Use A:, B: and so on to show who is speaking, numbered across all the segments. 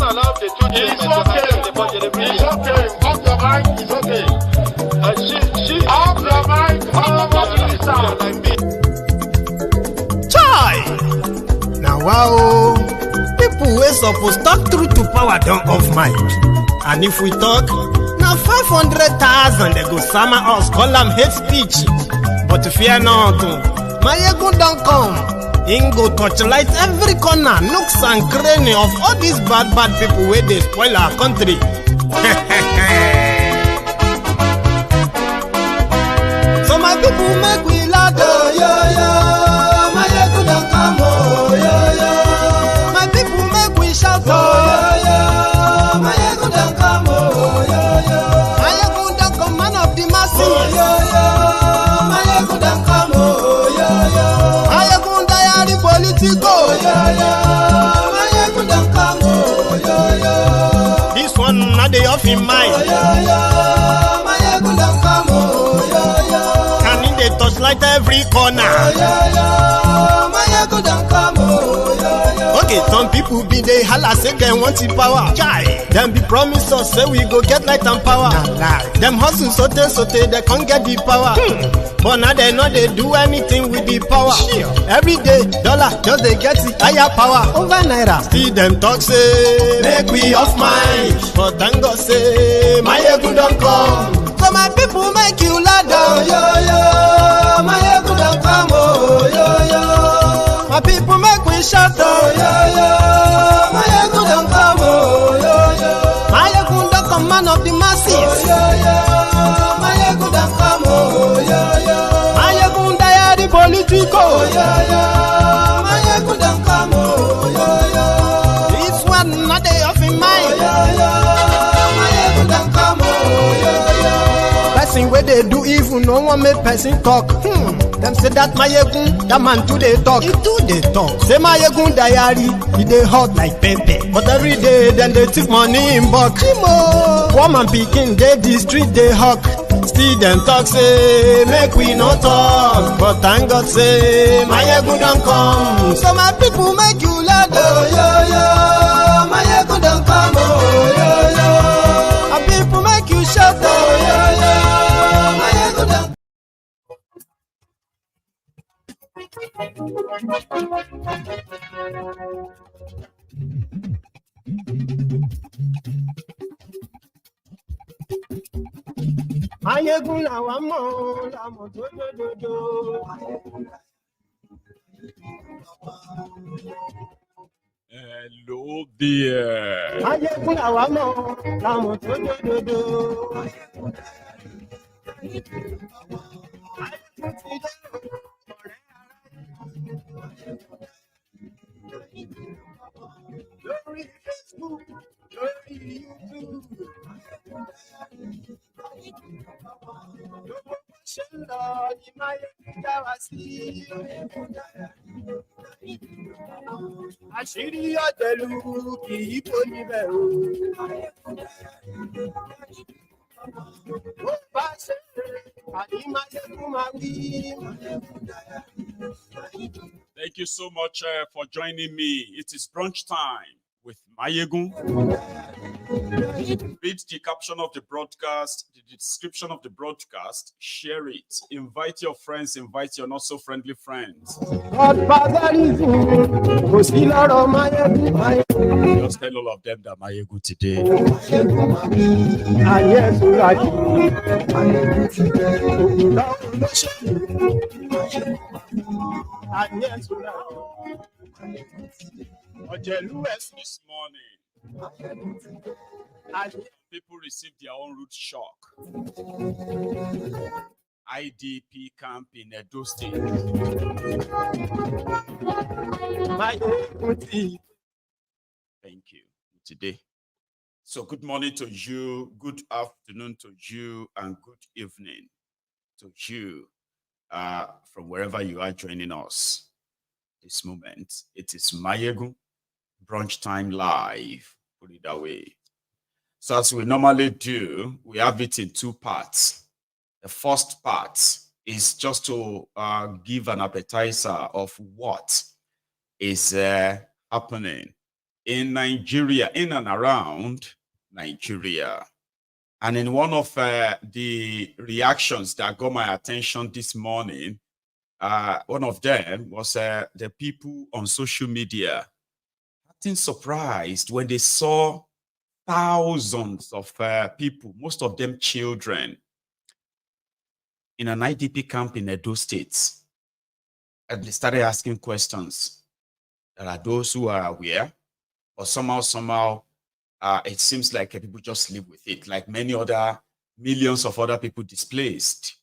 A: allow the two children to handle the budget every year. It's okay. Off your mind. It's okay. Off your mind.
B: Chai! Now wow, people wey suppose talk truth to power don't off mic. And if we talk, now 500,000 they go summer us, call them hate speech. But fear not, Maiyegun don't come. Ingo torchlight every corner, nooks and cranny of all these bad people where they spoil our country. So my people make we laugh, oh, yo, yo. Maiyegun don't come, oh, yo, yo. My people make we shout, oh, yo, yo. Maiyegun don't come, oh, yo, yo. Maiyegun don't come, man of the masses, oh, yo, yo. Maiyegun don't come, oh, yo, yo. Maiyegun diary politico, oh, yo, yo. Maiyegun don't come, oh, yo, yo. This one not the off in mind, oh, yo, yo. Maiyegun don't come, oh, yo, yo. Can in the touchlight every corner, oh, yo, yo. Maiyegun don't come, oh, yo, yo. Okay, some people be they holla say they want the power. Chai, them be promise us say we go get light and power. Them hustle sote they can't get the power. But now they know they do anything with the power. Every day, dollar just they get the higher power over naira. See them talk say make we off mind, but thank God say Maiyegun don't come. So my people make you loud, oh, yo, yo. Maiyegun don't come, oh, yo, yo. My people make we shout, oh, yo, yo. Maiyegun don't come, oh, yo, yo. Maiyegun don't come, man of the masses, oh, yo, yo. Maiyegun don't come, oh, yo, yo. Maiyegun diary politico, oh, yo, yo. Maiyegun don't come, oh, yo, yo. This one not they off in mind, oh, yo, yo. Maiyegun don't come, oh, yo, yo. Person where they do evil, no one make person talk. Them say that Maiyegun, that man too they talk. He too they talk. Say Maiyegun diary, he they hot like pepper. But every day then they take money in bulk. Poor man picking, they the street they hawk. Still them talk say make we no talk. But thank God say Maiyegun don't come. So my people make you loud, oh, yo, yo. Maiyegun don't come, oh, yo, yo. My people make you shout, oh, yo, yo. Maiyegun don't. Maiyegun làwa mọ̀, làmọ̀ tó dòdòdò.
C: Hello there.
B: Maiyegun làwa mọ̀, làmọ̀ tó dòdòdò. Lórí Facebook, lórí YouTube. Gbogbo ṣe ń lọ ní Maiyegun dá wa sí. Àṣírí ọ̀tẹ̀lú kì í kó níbẹ̀ o. Ó bá ṣe àní Maiyegun máa wí.
C: Thank you so much for joining me. It is brunch time with Maiyegun. Read the caption of the broadcast, the description of the broadcast, share it, invite your friends, invite your not so friendly friends. Just tell all of them that Maiyegun today. This morning, people received their own root shock. IDP camp in Edo State. Thank you. Today. So good morning to you, good afternoon to you, and good evening to you from wherever you are joining us. This moment, it is Maiyegun Brunch Time Live. Put it away. So as we normally do, we have it in two parts. The first part is just to give an appetizer of what is happening in Nigeria, in and around Nigeria. And in one of the reactions that got my attention this morning, one of them was the people on social media acting surprised when they saw thousands of people, most of them children, in an IDP camp in Edo State. And they started asking questions. There are those who are aware, or somehow, it seems like people just live with it, like many other millions of other people displaced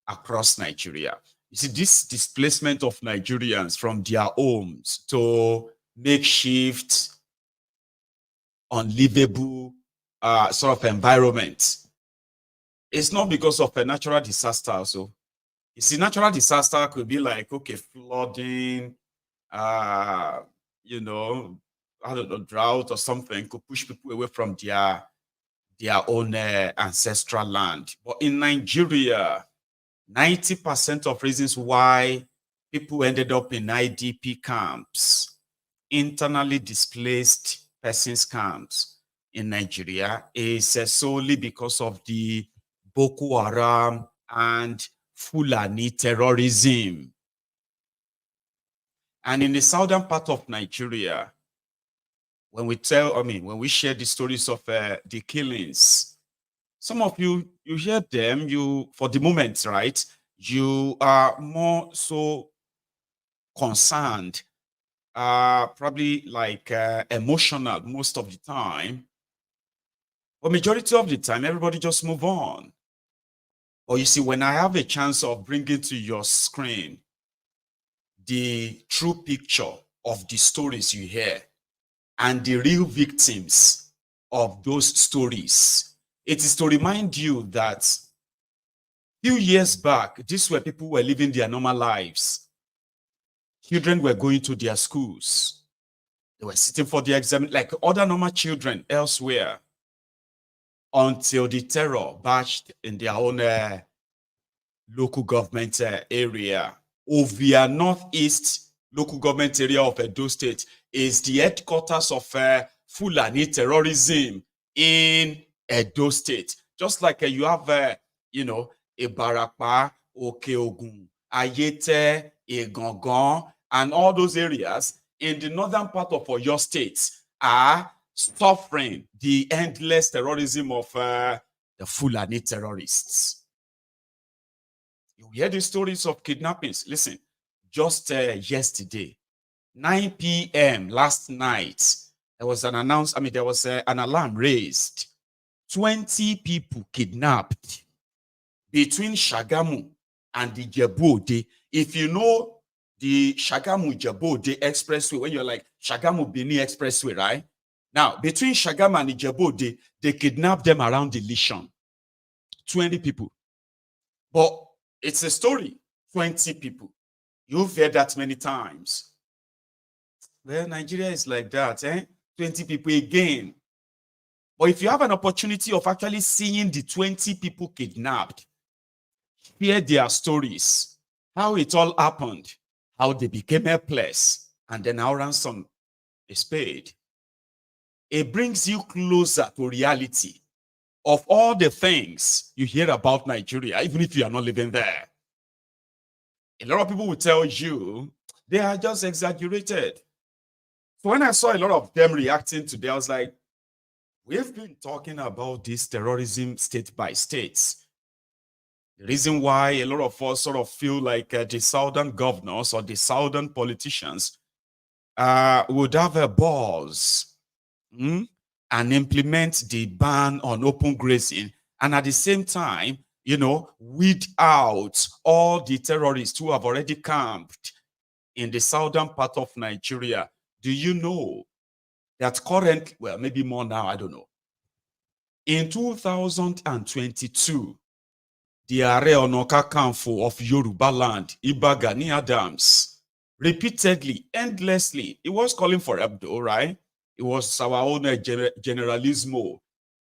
C: across Nigeria. You see, this displacement of Nigerians from their homes to makeshift, unlivable sort of environment, it's not because of a natural disaster. So, you see, natural disaster could be like, okay, flooding, you know, I don't know, drought or something could push people away from their own ancestral land. But in Nigeria, 90% of reasons why people ended up in IDP camps, internally displaced persons camps in Nigeria, is solely because of the Boko Haram and Fulani terrorism. And in the southern part of Nigeria, when we share the stories of the killings, some of you hear them, for the moment, right? You are more so concerned, probably like emotional most of the time. But majority of the time, everybody just move on. Or you see, when I have a chance of bringing to your screen the true picture of the stories you hear and the real victims of those stories, it is to remind you that few years back, these were people who were living their normal lives. Children were going to their schools. They were sitting for the exam like other normal children elsewhere, until the terror bashed in their own local government area. Ovia North East local government area of Edo State is the headquarters of Fulani terrorism in Edo State. Just like you have, Ibarapa, Okeogun, Ayete, Igangan, and all those areas in the northern part of Oyo State are suffering the endless terrorism of the Fulani terrorists. You hear the stories of kidnappings. Listen, just yesterday, 9 p.m. last night, there was an alarm raised. 20 people kidnapped between Shagamu and the Ijebu-Ode. If you know the Shagamu-Ijebu-Ode expressway, when you're like Shagamu-Benin expressway, right? Now, between Shagamu and Ijebu-Ode, they kidnapped them around the Lishon. 20 people. But it's a story. 20 people. You've heard that many times. Well, Nigeria is like that, 20 people again. But if you have an opportunity of actually seeing the 20 people kidnapped, hear their stories, how it all happened, how they became helpless, and then how ransom is paid, it brings you closer to reality of all the things you hear about Nigeria, even if you are not living there. A lot of people will tell you they are just exaggerated. So when I saw a lot of them reacting today, I was like, we've been talking about this terrorism state by state. The reason why a lot of us sort of feel like the southern governors or the southern politicians would have a balls and implement the ban on open grazing, and at the same time, weed out all the terrorists who have already camped in the southern part of Nigeria. Do you know that currently, well, maybe more now, I don't know. In 2022, the Are Ona Kakanfo of Yoruba land, Iba Gani Adams, repeatedly, endlessly, he was calling for help though, right? It was our own generalismo.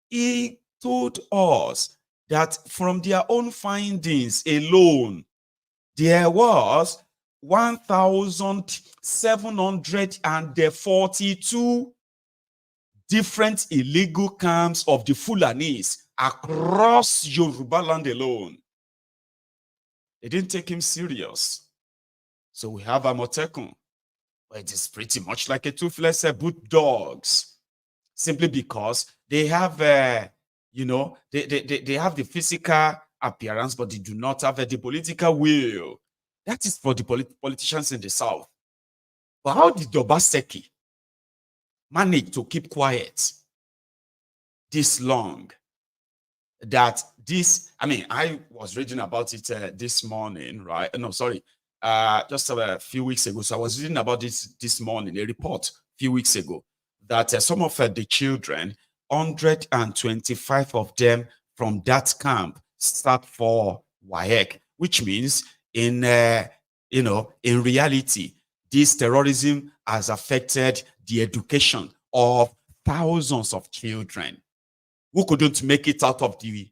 C: He told us that from their own findings alone, there was 1,742 different illegal camps of the Fulanis across Yoruba land alone. They didn't take him serious. So we have Amotekun, but it is pretty much like a toothless boot dogs, simply because they have, you know, they have the physical appearance, but they do not have the political will. That is for the politicians in the South. But how did Obaseki manage to keep quiet this long? That this, I mean, I was reading about it this morning, right? No, sorry, just a few weeks ago. So I was reading about this morning, a report a few weeks ago, that some of the children, 125 of them from that camp, start for WAEC, which means in in reality, this terrorism has affected the education of thousands of children who couldn't make it out of the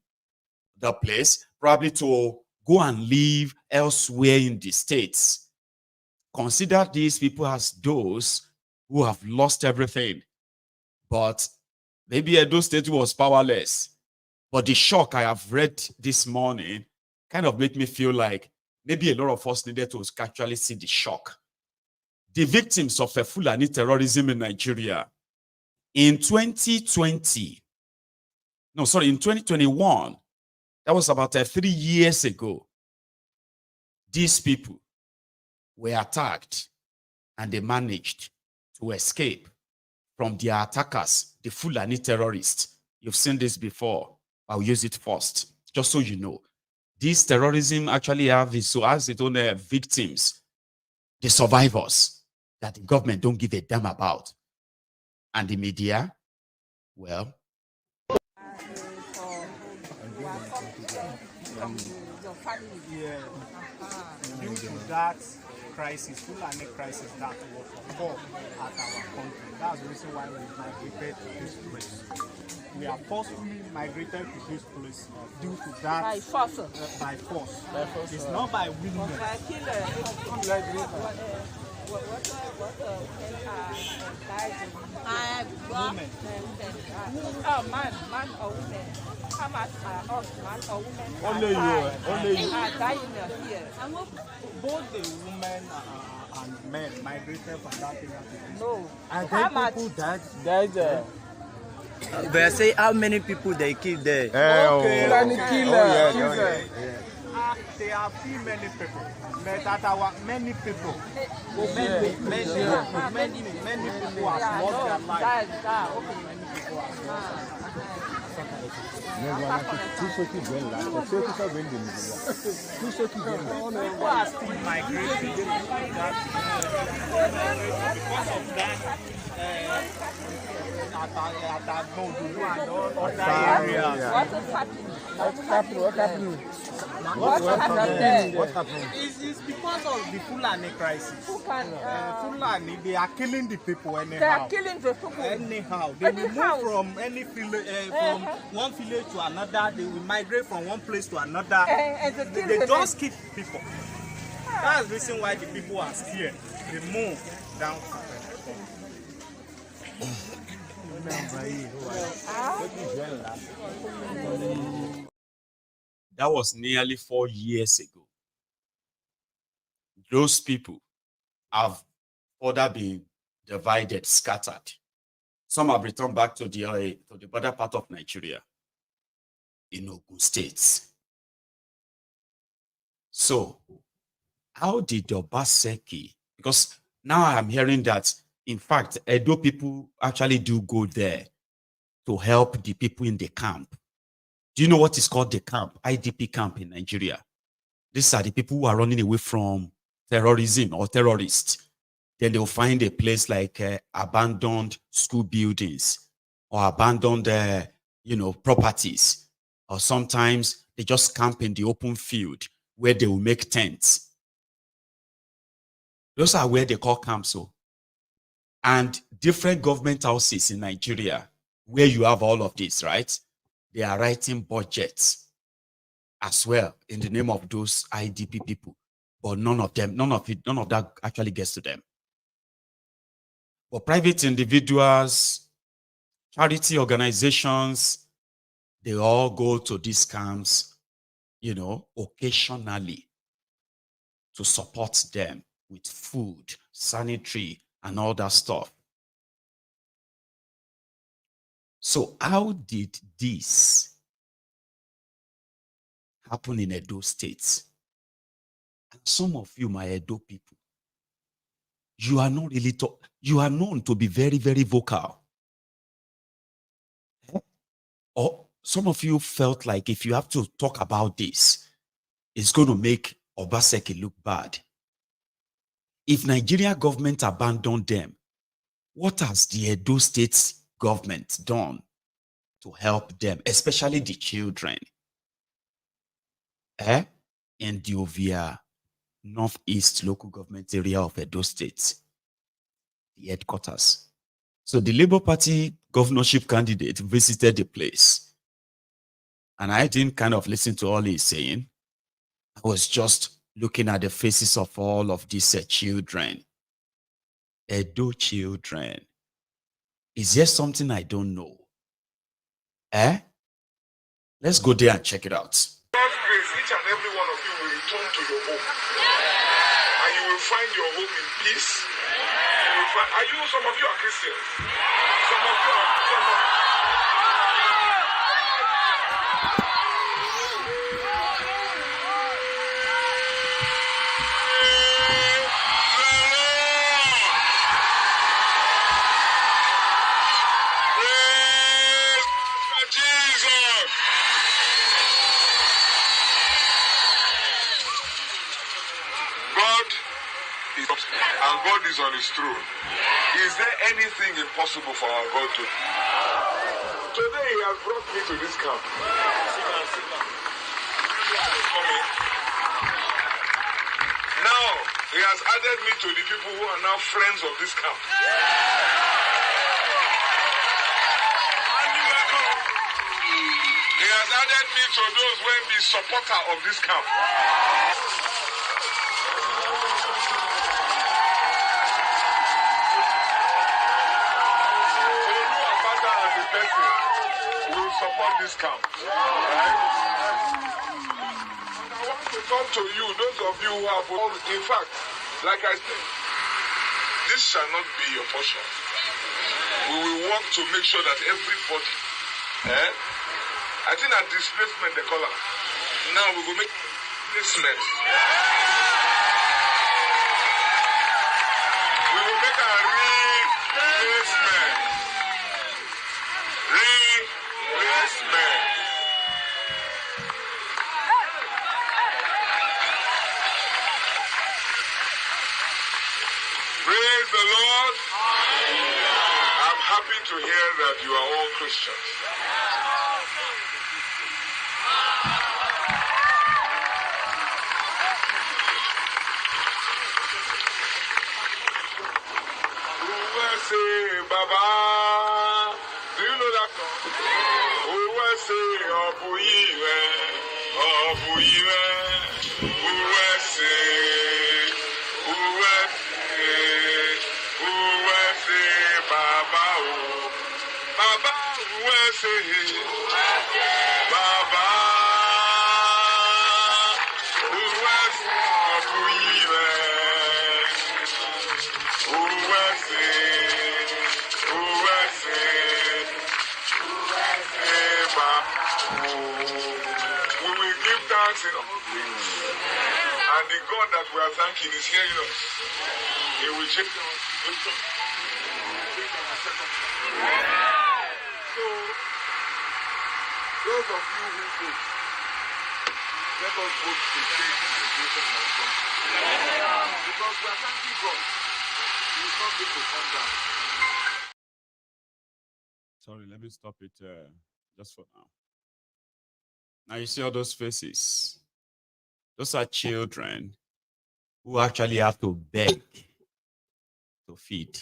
C: place, probably to go and live elsewhere in the States. Consider these people as those who have lost everything. But maybe Edo State was powerless. But the shock I have read this morning kind of made me feel like maybe a lot of us needed to actually see the shock. The victims of a Fulani terrorism in Nigeria in 2020, no, sorry, in 2021, that was about 3 years ago, these people were attacked and they managed to escape from their attackers, the Fulani terrorists. You've seen this before. I'll use it first, just so you know. This terrorism actually has its own victims, the survivors that the government don't give a damn about. And the media, well,
D: yeah. Due to that crisis, Fulani crisis that was occurred at our country, that's the reason why we migrated to this place. We are forcefully migrated to this place due to that.
E: By force.
D: By force. It's not by willingness.
E: Women. Oh, man or women. How much are us, man or women?
D: Only you.
E: Are dying here.
D: Both the women and men migrated from that area.
E: No.
D: And
E: How much?
D: people died.
F: But say how many people they kill there?
D: Okay.
F: Yeah.
D: There are few many people. But that our many people. Many people have lost their lives. People are still migrating because of that. Other areas.
E: What is happening?
D: What happened? It's because of the Fulani crisis. Fulani, they are killing the people anyhow.
E: They are killing the people.
D: Anyhow. They will move from any village, from one village to another. They will migrate from one place to another. They just keep people. That's the reason why the people are scared. They move down to
C: that was nearly 4 years ago. Those people have further been divided, scattered. Some have returned back to the border part of Nigeria, in Ogun State. So, how did Obaseki, because now I'm hearing that, in fact, Edo people actually do go there to help the people in the camp. Do you know what is called the camp, IDP camp in Nigeria? These are the people who are running away from terrorism or terrorists. Then they'll find a place like abandoned school buildings or abandoned, properties. Or sometimes they just camp in the open field where they will make tents. Those are where they call camps. So. And different government houses in Nigeria where you have all of this, right? They are writing budgets as well in the name of those IDP people. but none of that actually gets to them. But private individuals, charity organizations, they all go to these camps, occasionally to support them with food, sanitary, and all that stuff. So how did this happen in Edo State? And some of you, my Edo people, you are not really you are known to be very, very vocal. Or some of you felt like if you have to talk about this, it's going to make Obaseki look bad. If Nigeria government abandoned them, what has the Edo State government done to help them, especially the children? In the Ovia North East local government area of Edo State, the headquarters. So the Labour Party governorship candidate visited the place. And I didn't kind of listen to all he's saying. I was just looking at the faces of all of these children. Edo children. Is there something I don't know? Let's go there and check it out.
A: God's grace, each and every one of you will return to your home. And you will find your home in peace. Some of you are Christians. Some of you are... And God is on his throne. Is there anything impossible for our God to do? Today he has brought me to this camp. Now he has added me to the people who are now friends of this camp. He has added me to those who will be supporter of this camp. Will support this camp. Right? I want to talk to you, those of you who have, in fact, like I said, this shall not be your portion. We will work to make sure that everybody, I think that displacement they call it. Now we will make displacement. We will make a replacement. Replacement. Praise the Lord. I'm happy to hear that you are all Christians. Say, Baba, do you know that song? Who will say, Obuiwe, Obuiwe, who will say, Baba, oh, Baba, who will say, Baba, who will say, Obuiwe, who will say, we will give thanks in all things. And the God that we are thanking is hearing us. He will change our situation. So, those of you who vote, let us vote to change the situation in our country. Because we are thanking God. He is not going to come down.
C: Sorry, let me stop it just for now. Now you see all those faces. Those are children who actually have to beg to feed.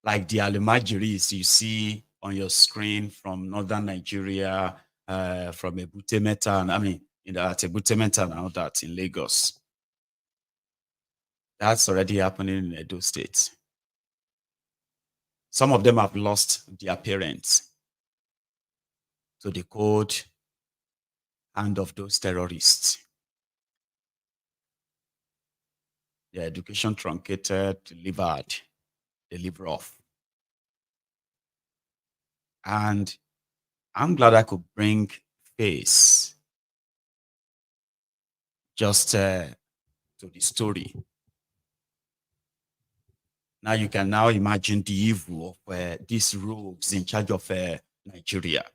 C: Like the Almajiris you see on your screen from northern Nigeria, from Ebute Metta, at Ebute Metta and all that in Lagos. That's already happening in Edo State. Some of them have lost their parents to the cold hand of those terrorists. Their education truncated, delivered, they live rough. And I'm glad I could bring face just to the story. Now you can now imagine the evil of these rogues in charge of Nigeria.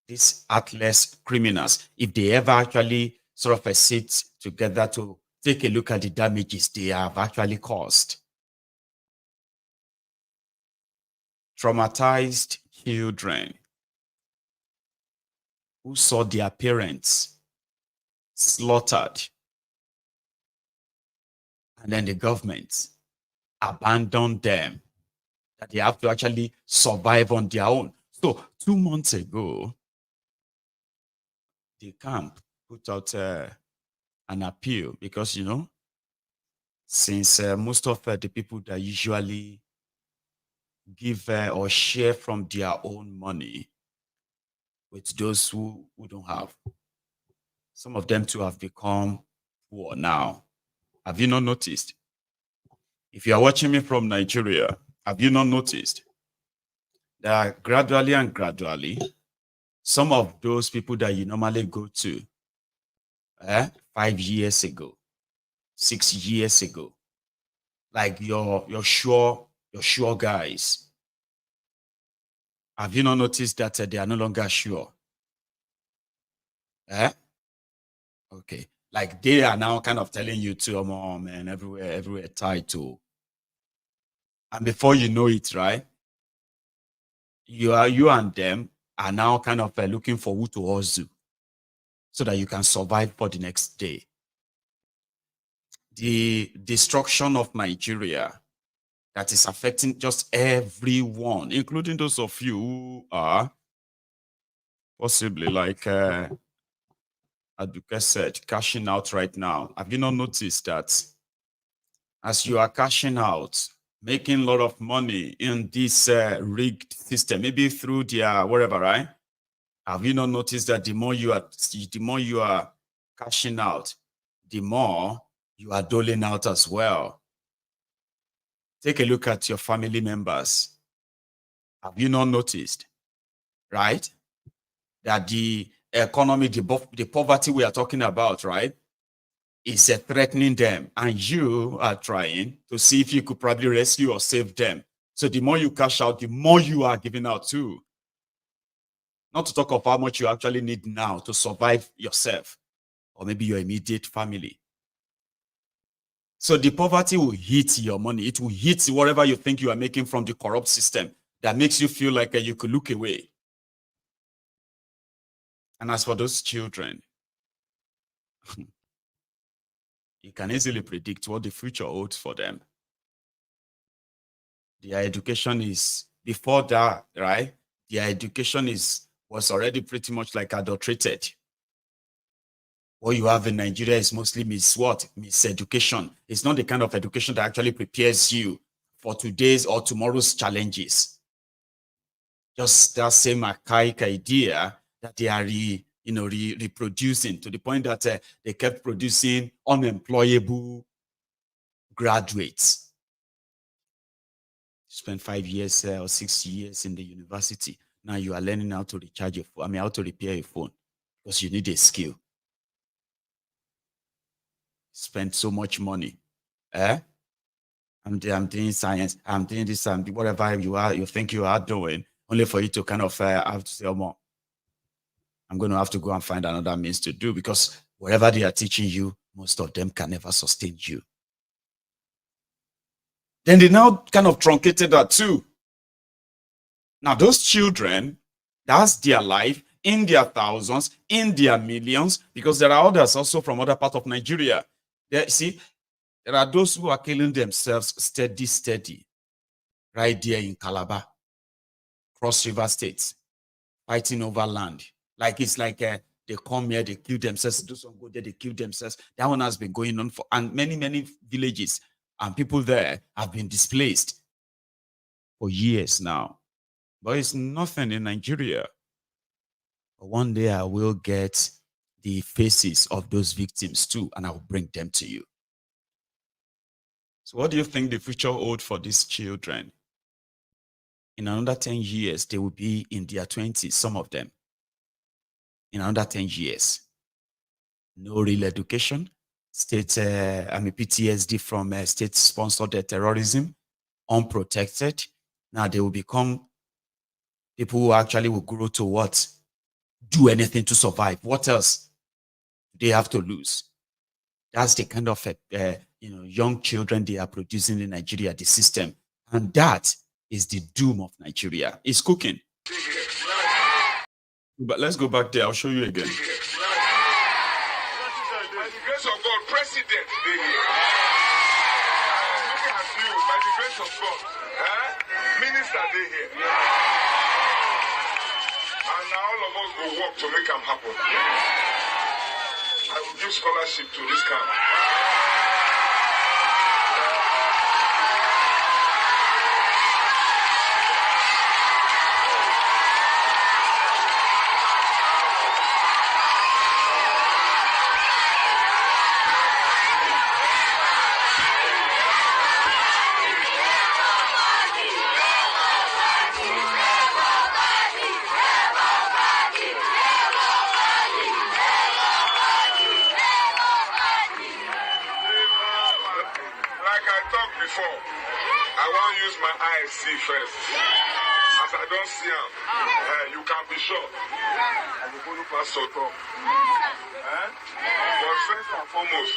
C: These heartless criminals, if they ever actually sort of sit together to take a look at the damages they have actually caused. Traumatized children who saw their parents slaughtered, and then the government abandoned them, that they have to actually survive on their own. So 2 months ago, the camp put out an appeal because, since most of the people that usually give or share from their own money with those who don't have, some of them too have become poor now. Have you not noticed? If you are watching me from Nigeria, have you not noticed that gradually and gradually, some of those people that you normally go to 5 years ago, 6 years ago, like your sure guys, have you not noticed that they are no longer sure? Okay. Like they are now kind of telling you to, oh man, everywhere tight to. And before you know it, right? You and them are now kind of looking for who to hustle so that you can survive for the next day. The destruction of Nigeria that is affecting just everyone, including those of you who are possibly like Aduke said, cashing out right now. Have you not noticed that as you are cashing out, making a lot of money in this rigged system, maybe through their whatever, right? Have you not noticed that the more you are cashing out, the more you are doling out as well? Take a look at your family members. Have you not noticed, right? That the economy, the poverty we are talking about, right, is threatening them, and you are trying to see if you could probably rescue or save them. So the more you cash out, the more you are giving out too. Not to talk of how much you actually need now to survive yourself or maybe your immediate family. So the poverty will hit your money. It will hit whatever you think you are making from the corrupt system that makes you feel like you could look away. And as for those children, you can easily predict what the future holds for them. Their education is, before that, right? Their education was already pretty much like adulterated. What you have in Nigeria is mostly miseducation. It's not the kind of education that actually prepares you for today's or tomorrow's challenges. Just that same archaic idea that they are reproducing, to the point that they kept producing unemployable graduates. Spend 5 years or 6 years in the university. Now you are learning how to recharge your phone. How to repair a phone, because you need a skill. Spend so much money. I'm doing science. I'm doing this. I'm whatever you think you are doing, only for you to kind of have to say, oh, more. I'm going to have to go and find another means to do, because whatever they are teaching you, most of them can never sustain you. Then they now kind of truncated that too. Now those children, that's their life, in their thousands, in their millions, because there are others also from other parts of Nigeria. There are those who are killing themselves steady, right there in Calabar, Cross River State, fighting over land. Like it's like They come here, they kill themselves. Do some go there, they kill themselves. That one has been going on for, and many villages and people there have been displaced for years now. But it's nothing in Nigeria. But one day I will get the faces of those victims too, and I will bring them to you. So what do you think the future holds for these children? In another 10 years, they will be in their 20s, some of them. In another 10 years. No real education, PTSD from state-sponsored terrorism, unprotected. Now they will become people who actually will grow to what? Do anything to survive. What else do they have to lose? That's the kind of young children they are producing in Nigeria, the system. And that is the doom of Nigeria. It's cooking. But let's go back there. I'll show you again.
A: By the grace of God, President, they here. I'm looking at you. By the grace of God, Minister, they here. And now all of us will work to make them happen. I will give scholarship to this camp. Before, I want to use my eyes see first. As I don't see them, you can be sure. I will go to Pastor Tom. But first and foremost,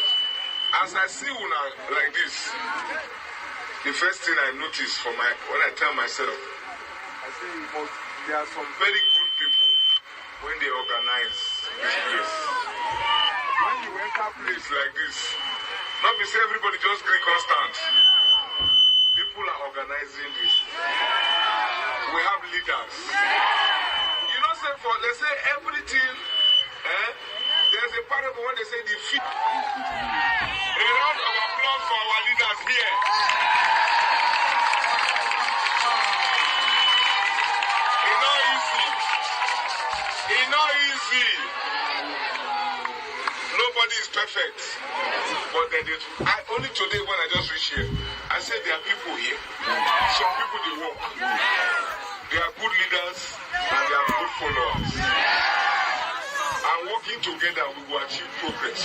A: as I see una like this, the first thing I notice when I tell myself, I say there are some very good people when they organize this place. When you enter a place like this, not be say everybody just agree constant. People are organizing this. We have leaders. You know, they say everything. There's a parable when they say defeat. A round of applause for our leaders here. It's not easy. It's not easy. Nobody is perfect. But only today when I just reached here, I said there are people here. Some people they work. They are good leaders and they are good followers. And working together we will achieve progress.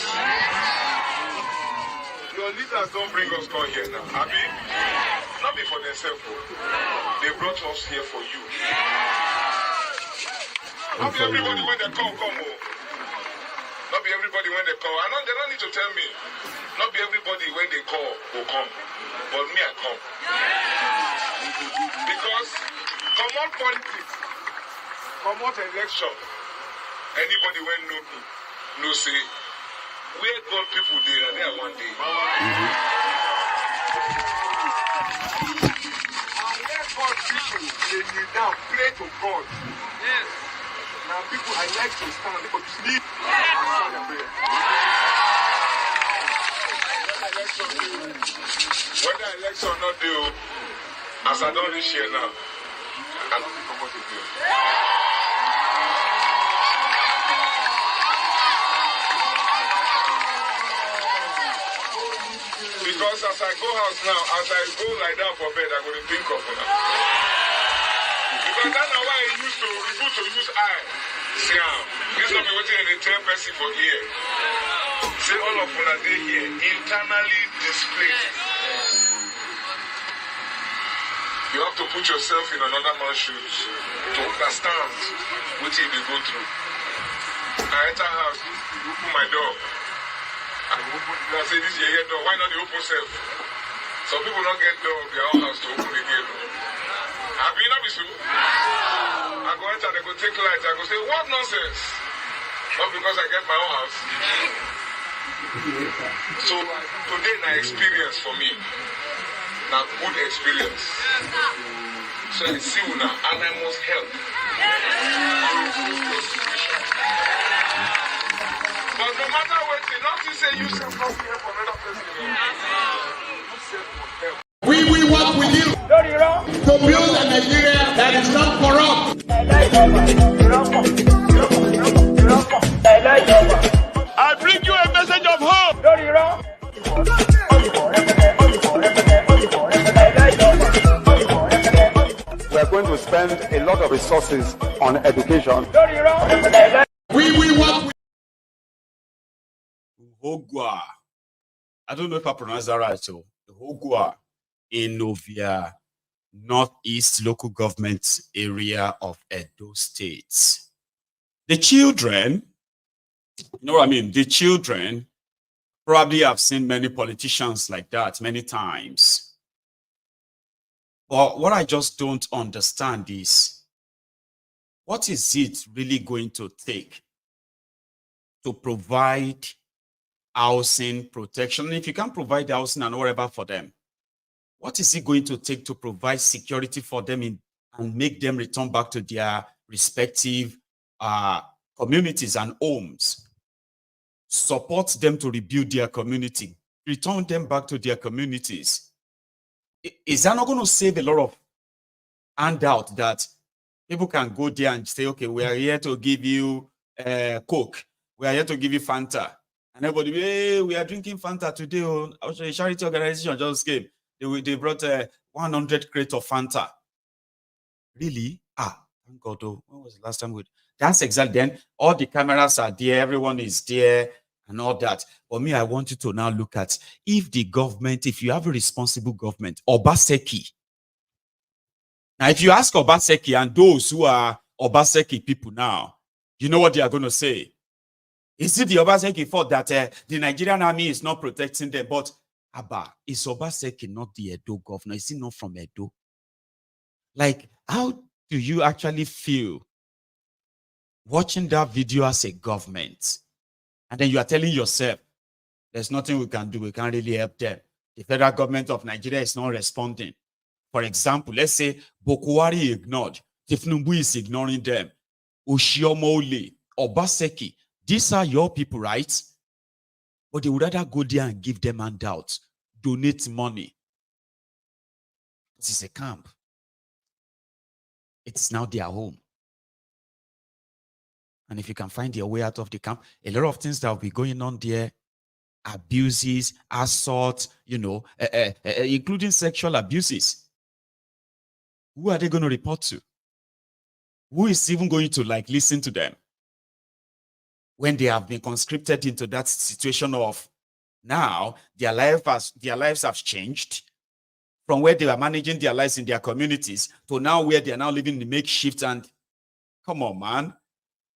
A: Your leaders don't bring us down here now. Abi? Not be for themselves. They brought us here for you. Not be everybody when they come. Not be everybody when they call. They don't need to tell me. Not be everybody when they call will come. But me, I come. Because come on politics, come on election. Anybody when know me, no say, where God people did and there one day. And let God people, they kneel down, pray to God. Yes. Now people, I like to stand, but sleep. Whether election or not do, as I don't reach here now, I don't think about it here. Because as I go house now, as I go lie down for bed, I'm going to think of it now. Because that's not why I used to use eye. See how? This is not be waiting in the 10 person for here. Say all of una dey here, internally displaced. You have to put yourself in another man's shoes to understand what they go through. I enter house, open my door. I say this your door, why not the open self? Some people don't get door of their own house to open the gate. I be not be so. I go enter, they go take light, I go say, what nonsense? Not because I get my own house. So today na experience for me. Na good experience. So I see una and I must help. But no matter what, not you say you self not here for another person.
G: We will work with you to build a Nigeria that is not corrupt.
C: I bring you a message of hope.
H: We are going to spend a lot of resources on education.
G: We will work with
C: Uhogua. I don't know if I pronounce that right. So Uhogua in Ovia North East local government area of Edo State. The children, you know what I mean? The children probably have seen many politicians like that many times. But what I just don't understand is, what is it really going to take to provide housing protection? If you can't provide housing and whatever for them, what is it going to take to provide security for them and make them return back to their respective communities and homes? Support them to rebuild their community, return them back to their communities. Is that not going to save a lot of handout that people can go there and say, okay, we are here to give you Coke, we are here to give you Fanta, and everybody, hey, we are drinking Fanta today. A charity organization just came. They brought 100 crates of Fanta. Really? Thank God. When was the last time that's exactly then. All the cameras are there, everyone is there, and all that. For me, I want you to now look at if the government, if you have a responsible government, Obaseki. Now, if you ask Obaseki and those who are Obaseki people now, you know what they are going to say. Is it the Obaseki fault that the Nigerian army is not protecting them? But Abba, is Obaseki not the Edo governor? Is he not from Edo? Like, how do you actually feel watching that video as a government? And then you are telling yourself, there's nothing we can do. We can't really help them. The federal government of Nigeria is not responding. For example, let's say Bokwari ignored. Tifnumbu is ignoring them. Oshiomole, Obaseki. These are your people, right? But they would rather go there and give them handouts, donate money. This is a camp. It's now their home. And if you can find your way out of the camp, a lot of things that will be going on there, abuses, assault, including sexual abuses. Who are they going to report to? Who is even going to listen to them when they have been conscripted into that situation of now their lives have changed from where they were managing their lives in their communities to now where they are now living in makeshift? And come on, man.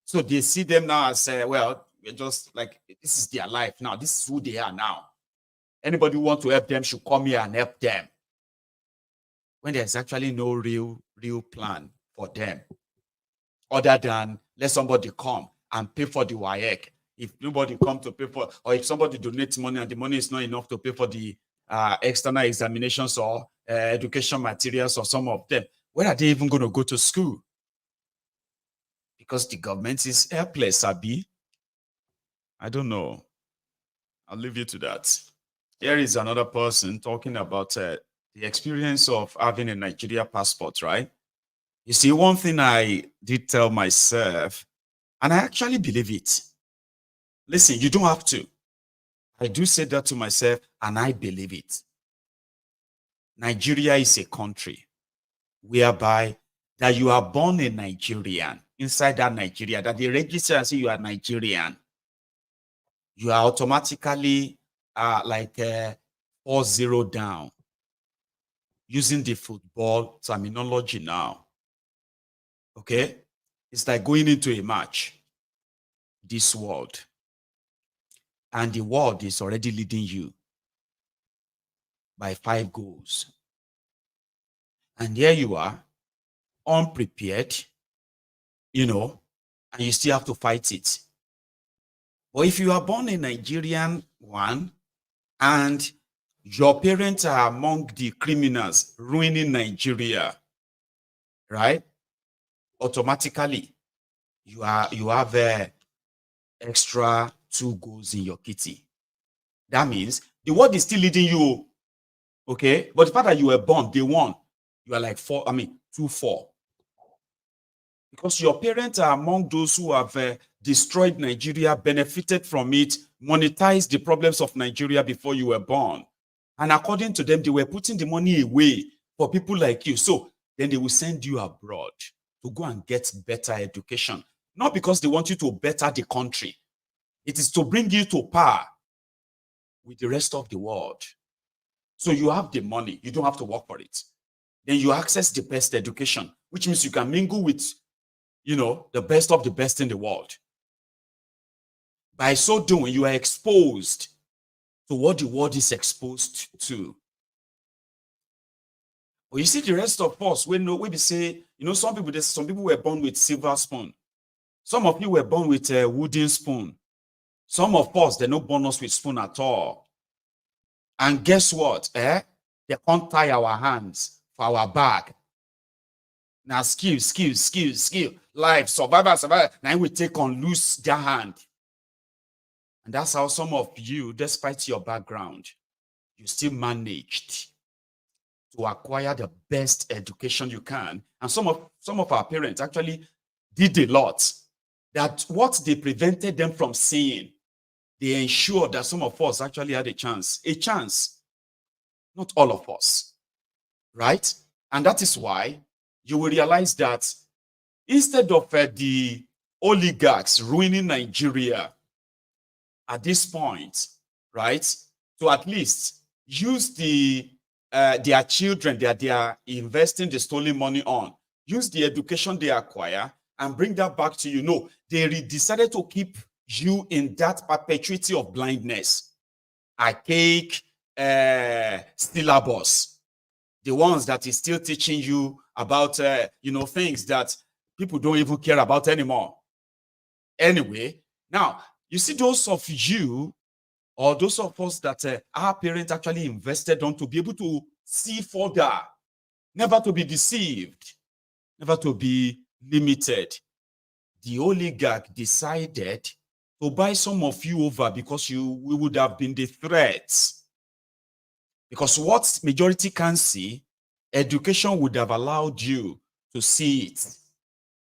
C: So they see them now as, we're just like, this is their life now. This is who they are now. Anybody who wants to help them should come here and help them. When there's actually no real plan for them. Other than let somebody come and pay for the WAEC. If nobody comes to pay for, or if somebody donates money and the money is not enough to pay for the external examinations or education materials or some of them, where are they even going to go to school? Because the government is helpless, Abi. I don't know. I'll leave you to that. Here is another person talking about the experience of having a Nigerian passport, right? You see, one thing I did tell myself, and I actually believe it. Listen, you don't have to. I do say that to myself, and I believe it. Nigeria is a country whereby that you are born a Nigerian. Inside that Nigeria, that they register and say you are Nigerian, you are automatically 4-0 down. Using the football terminology now. Okay? It's like going into a match. This world. And the world is already leading you by 5 goals. And here you are, unprepared, and you still have to fight it. But if you are born a Nigerian one, and your parents are among the criminals ruining Nigeria, right? Automatically, you have extra two goals in your kitty. That means the world is still leading you, okay? But the fact that you were born day one, you are like 2-4. Because your parents are among those who have destroyed Nigeria, benefited from it, monetized the problems of Nigeria before you were born. And according to them, they were putting the money away for people like you. So then they will send you abroad to go and get better education. Not because they want you to better the country. It is to bring you to par with the rest of the world. So you have the money. You don't have to work for it. Then you access the best education, which means you can mingle with, the best of the best in the world. By so doing, you are exposed to what the world is exposed to. But you see, the rest of us, we say, some people were born with silver spoon. Some of you were born with a wooden spoon. Some of us, they're not born us with spoon at all. And guess what? They can't tie our hands for our bag. Now, skill. Life, survival. Now we take on loose their hand. And that's how some of you, despite your background, you still managed to acquire the best education you can. And some of our parents actually did a lot. That what they prevented them from seeing, they ensured that some of us actually had a chance. Not all of us, right? And that is why you will realize that instead of the oligarchs ruining Nigeria at this point, right, to at least use their children that they are investing the stolen money on, use the education they acquire and bring that back to you. No, they decided to keep you in that perpetuity of blindness, archaic syllabus, the ones that is still teaching you about things that people don't even care about anymore. Anyway, now you see those of you or those of us that our parents actually invested on to be able to see further, never to be deceived, never to be limited. The oligarch decided to buy some of you over because we would have been the threat. Because what majority can see, education would have allowed you to see it.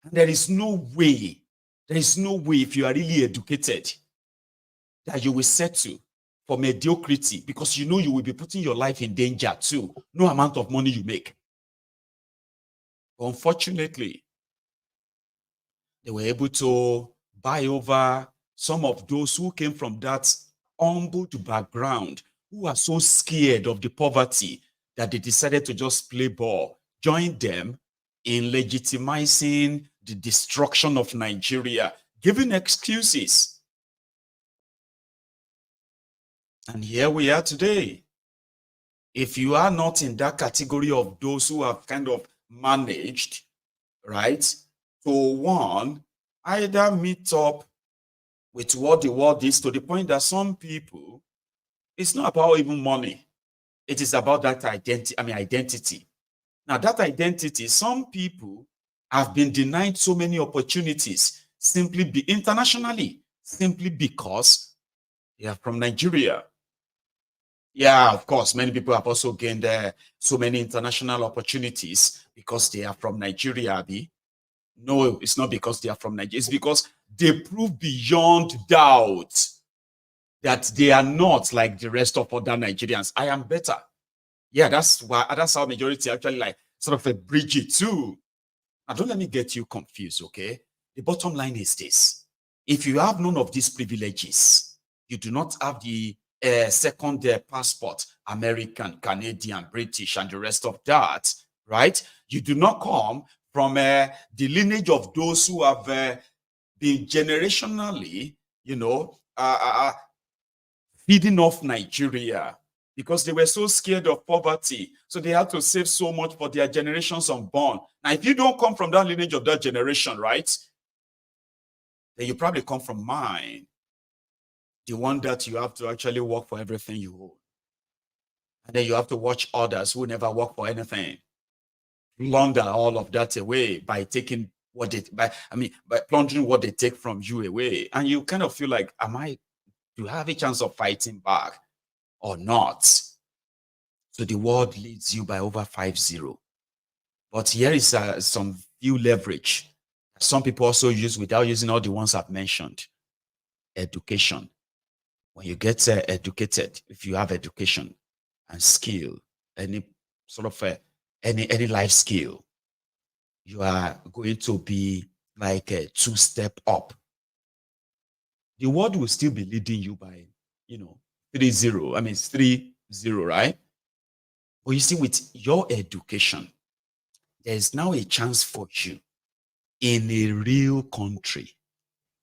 C: And there is no way if you are really educated that you will settle for mediocrity, because you will be putting your life in danger too, no amount of money you make. Unfortunately, they were able to buy over some of those who came from that humbled background, who are so scared of the poverty that they decided to just play ball, join them in legitimizing the destruction of Nigeria, giving excuses. And here we are today. If you are not in that category of those who have kind of managed, right, to either meet up with what the world is, to the point that some people, it's not about even money. It is about that identity. Now, that identity, some people have been denied so many opportunities internationally, simply because they are from Nigeria. Yeah, of course, many people have also gained so many international opportunities because they are from Nigeria, Abi. No, it's not because they are from Nigeria. It's because they prove beyond doubt that they are not like the rest of other Nigerians. I am better. Yeah, that's how majority actually sort of a bridge it too. Now, don't let me get you confused, okay? The bottom line is this. If you have none of these privileges, you do not have the second passport, American, Canadian, British, and the rest of that, right? You do not come from the lineage of those who have been generationally, feeding off Nigeria, because they were so scared of poverty. So they had to save so much for their generations unborn. Now, if you don't come from that lineage of that generation, right, then you probably come from mine, the one that you have to actually work for everything you own. And then you have to watch others who never work for anything launder all of that away by taking by plundering what they take from you away. And you kind of feel like, am I Do you have a chance of fighting back or not? So the world leads you by over 5-0. But here is some few leverage some people also use without using all the ones I've mentioned. Education. When you get educated, if you have education and skill, any sort of any life skill, you are going to be like a 2-step up. The world will still be leading you by, 3-0. I mean, it's 3-0, right? But you see, with your education, there is now a chance for you in a real country,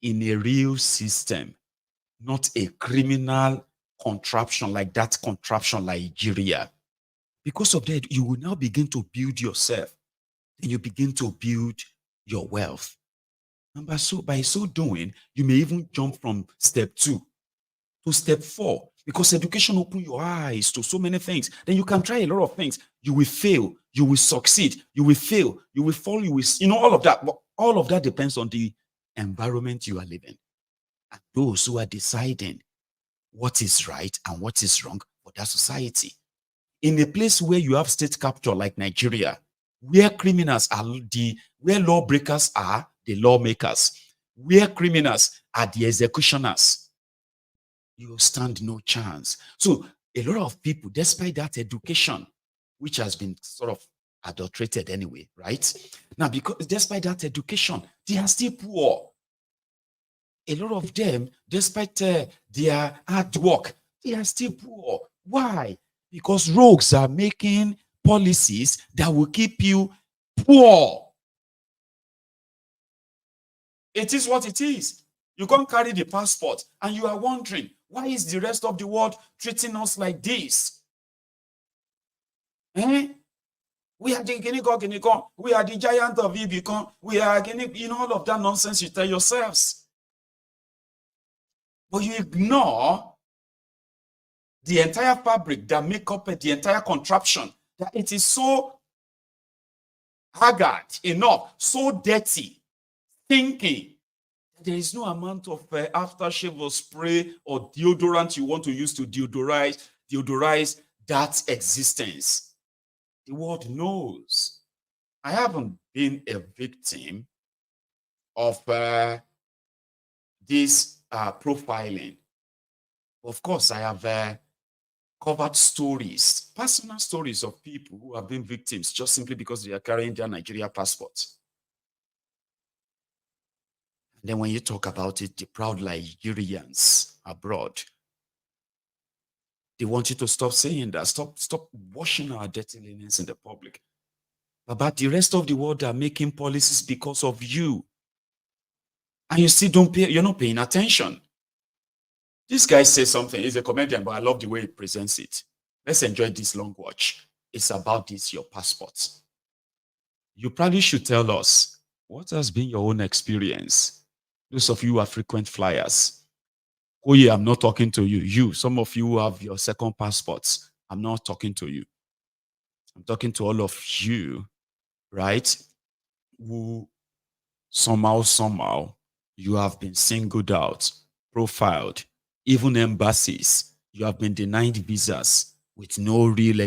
C: in a real system, not a criminal contraption like that contraption Nigeria. Because of that, you will now begin to build yourself. Then you begin to build your wealth. And by so doing, you may even jump from step 2 to step 4, because education opens your eyes to so many things. Then you can try a lot of things. You will fail, you will succeed, you will fail, you will fall, you will, all of that. But all of that depends on the environment you are living. And those who are deciding what is right and what is wrong for that society. In a place where you have state capture like Nigeria, where criminals are where lawbreakers are the lawmakers, where criminals are the executioners, you stand no chance. So a lot of people, despite that education, which has been sort of adulterated anyway, right? Now, because despite that education, they are still poor. A lot of them, despite their hard work, they are still poor. Why? Because rogues are making policies that will keep you poor. It is what it is. You can't carry the passport and you are wondering, why is the rest of the world treating us like this? We are the Guinea, we are the giant of Ibicon, we are all of that nonsense you tell yourselves. But you ignore the entire fabric that make up the entire contraption, that it is so haggard enough, so dirty, thinking. There is no amount of aftershave or spray or deodorant you want to use to deodorize that existence. The world knows. I haven't been a victim of this profiling. Of course, I have covered stories, personal stories of people who have been victims just simply because they are carrying their Nigerian passports. And then when you talk about it, the proud Nigerians abroad, they want you to stop saying that, stop washing our dirty linens in the public. But the rest of the world are making policies because of you. And you still don't pay, you're not paying attention. This guy says something, he's a comedian, but I love the way he presents it. Let's enjoy this long watch. It's about this, your passport. You probably should tell us, what has been your own experience? Those of you who are frequent flyers. Oh yeah, I'm not talking to you. Some of you who have your second passports. I'm not talking to you. I'm talking to all of you, right? Who somehow, you have been singled out, profiled. Even embassies, you have been denied visas with no real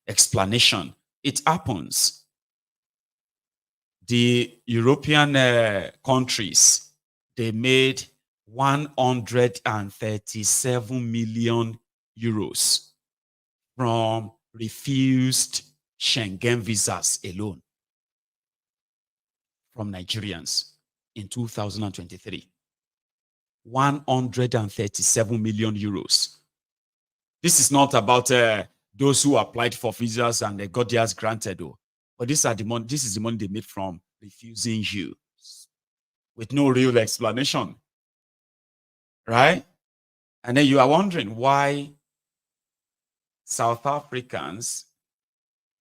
C: explanation. It happens. The European countries, they made 137 million euros from refused Schengen visas alone from Nigerians in 2023. 137 million euros. This is not about those who applied for visas and they got theirs granted, though. But this is the money they made from refusing you with no real explanation. Right? And then you are wondering why South Africans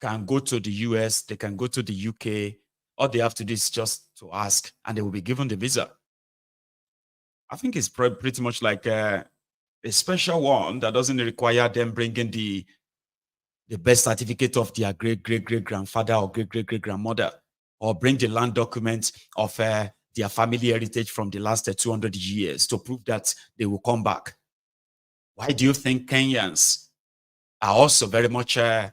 C: can go to the US, they can go to the UK. All they have to do is just to ask, and they will be given the visa. I think it's pretty much like a special one that doesn't require them bringing the birth certificate of their great-great-great-grandfather or great-great-great-grandmother, or bring the land documents of their their family heritage from the last 200 years to prove that they will come back. Why do you think Kenyans are also very much have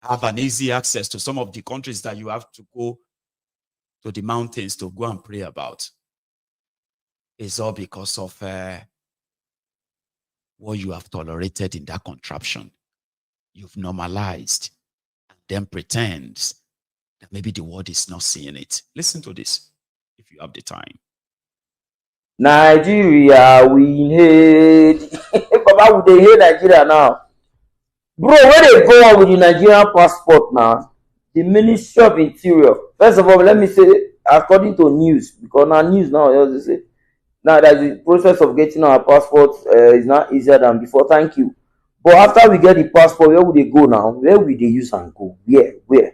C: an easy access to some of the countries that you have to go to the mountains to go and pray about? It's all because of what you have tolerated in that contraption. You've normalized and then pretends that maybe the world is not seeing it. Listen to this if you have the time.
I: Nigeria, we hate. Baba, would they hate Nigeria now? Bro, where they go on with the Nigerian passport now? The Ministry of Interior. First of all, let me say, according to news, because now news now, they say, now that the process of getting our passport is not easier than before. Thank you. But after we get the passport, where will they go now? Where will they use and go? Where?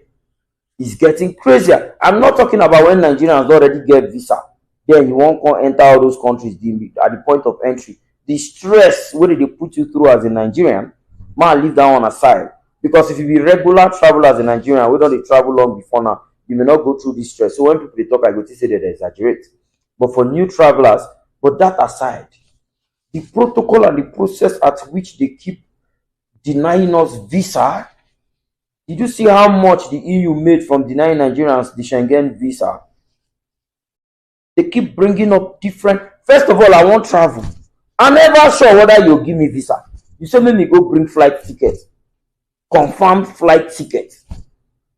I: It's getting crazier. I'm not talking about when Nigerians already get visa. Then you won't enter all those countries at the point of entry. The stress, what did they put you through as a Nigerian? Man, leave that one aside. Because if you be regular traveler as a Nigerian, we don't travel long before now, you may not go through this stress. So when people they talk, I go to say that they exaggerate. But for new travelers, but that aside, the protocol and the process at which they keep denying us visa. Did you see how much the EU made from denying Nigerians the Schengen visa? They keep bringing up different. First of all, I won't travel. I'm never sure whether you'll give me visa. You say, make me go bring flight tickets, confirmed flight tickets.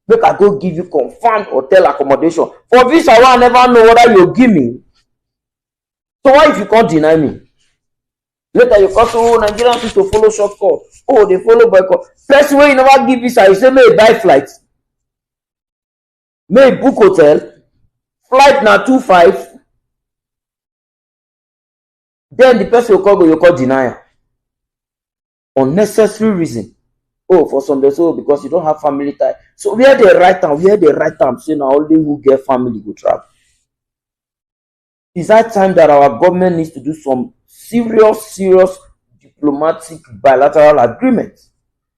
I: Make I go give you confirmed hotel accommodation. For visa, I never know whether you'll give me. So why if you can't deny me? Later you come, oh, Nigerians used to follow shortcut. Oh, they follow boycott. First way you never give visa, you say, may buy flights. May book hotel. Flight na 2.5. Then the person will call, you call denier. Unnecessary reason. Oh, for some days, oh, because you don't have family tie. So where they write time, say now only who get family go travel. It's that time that our government needs to do some serious diplomatic bilateral agreements.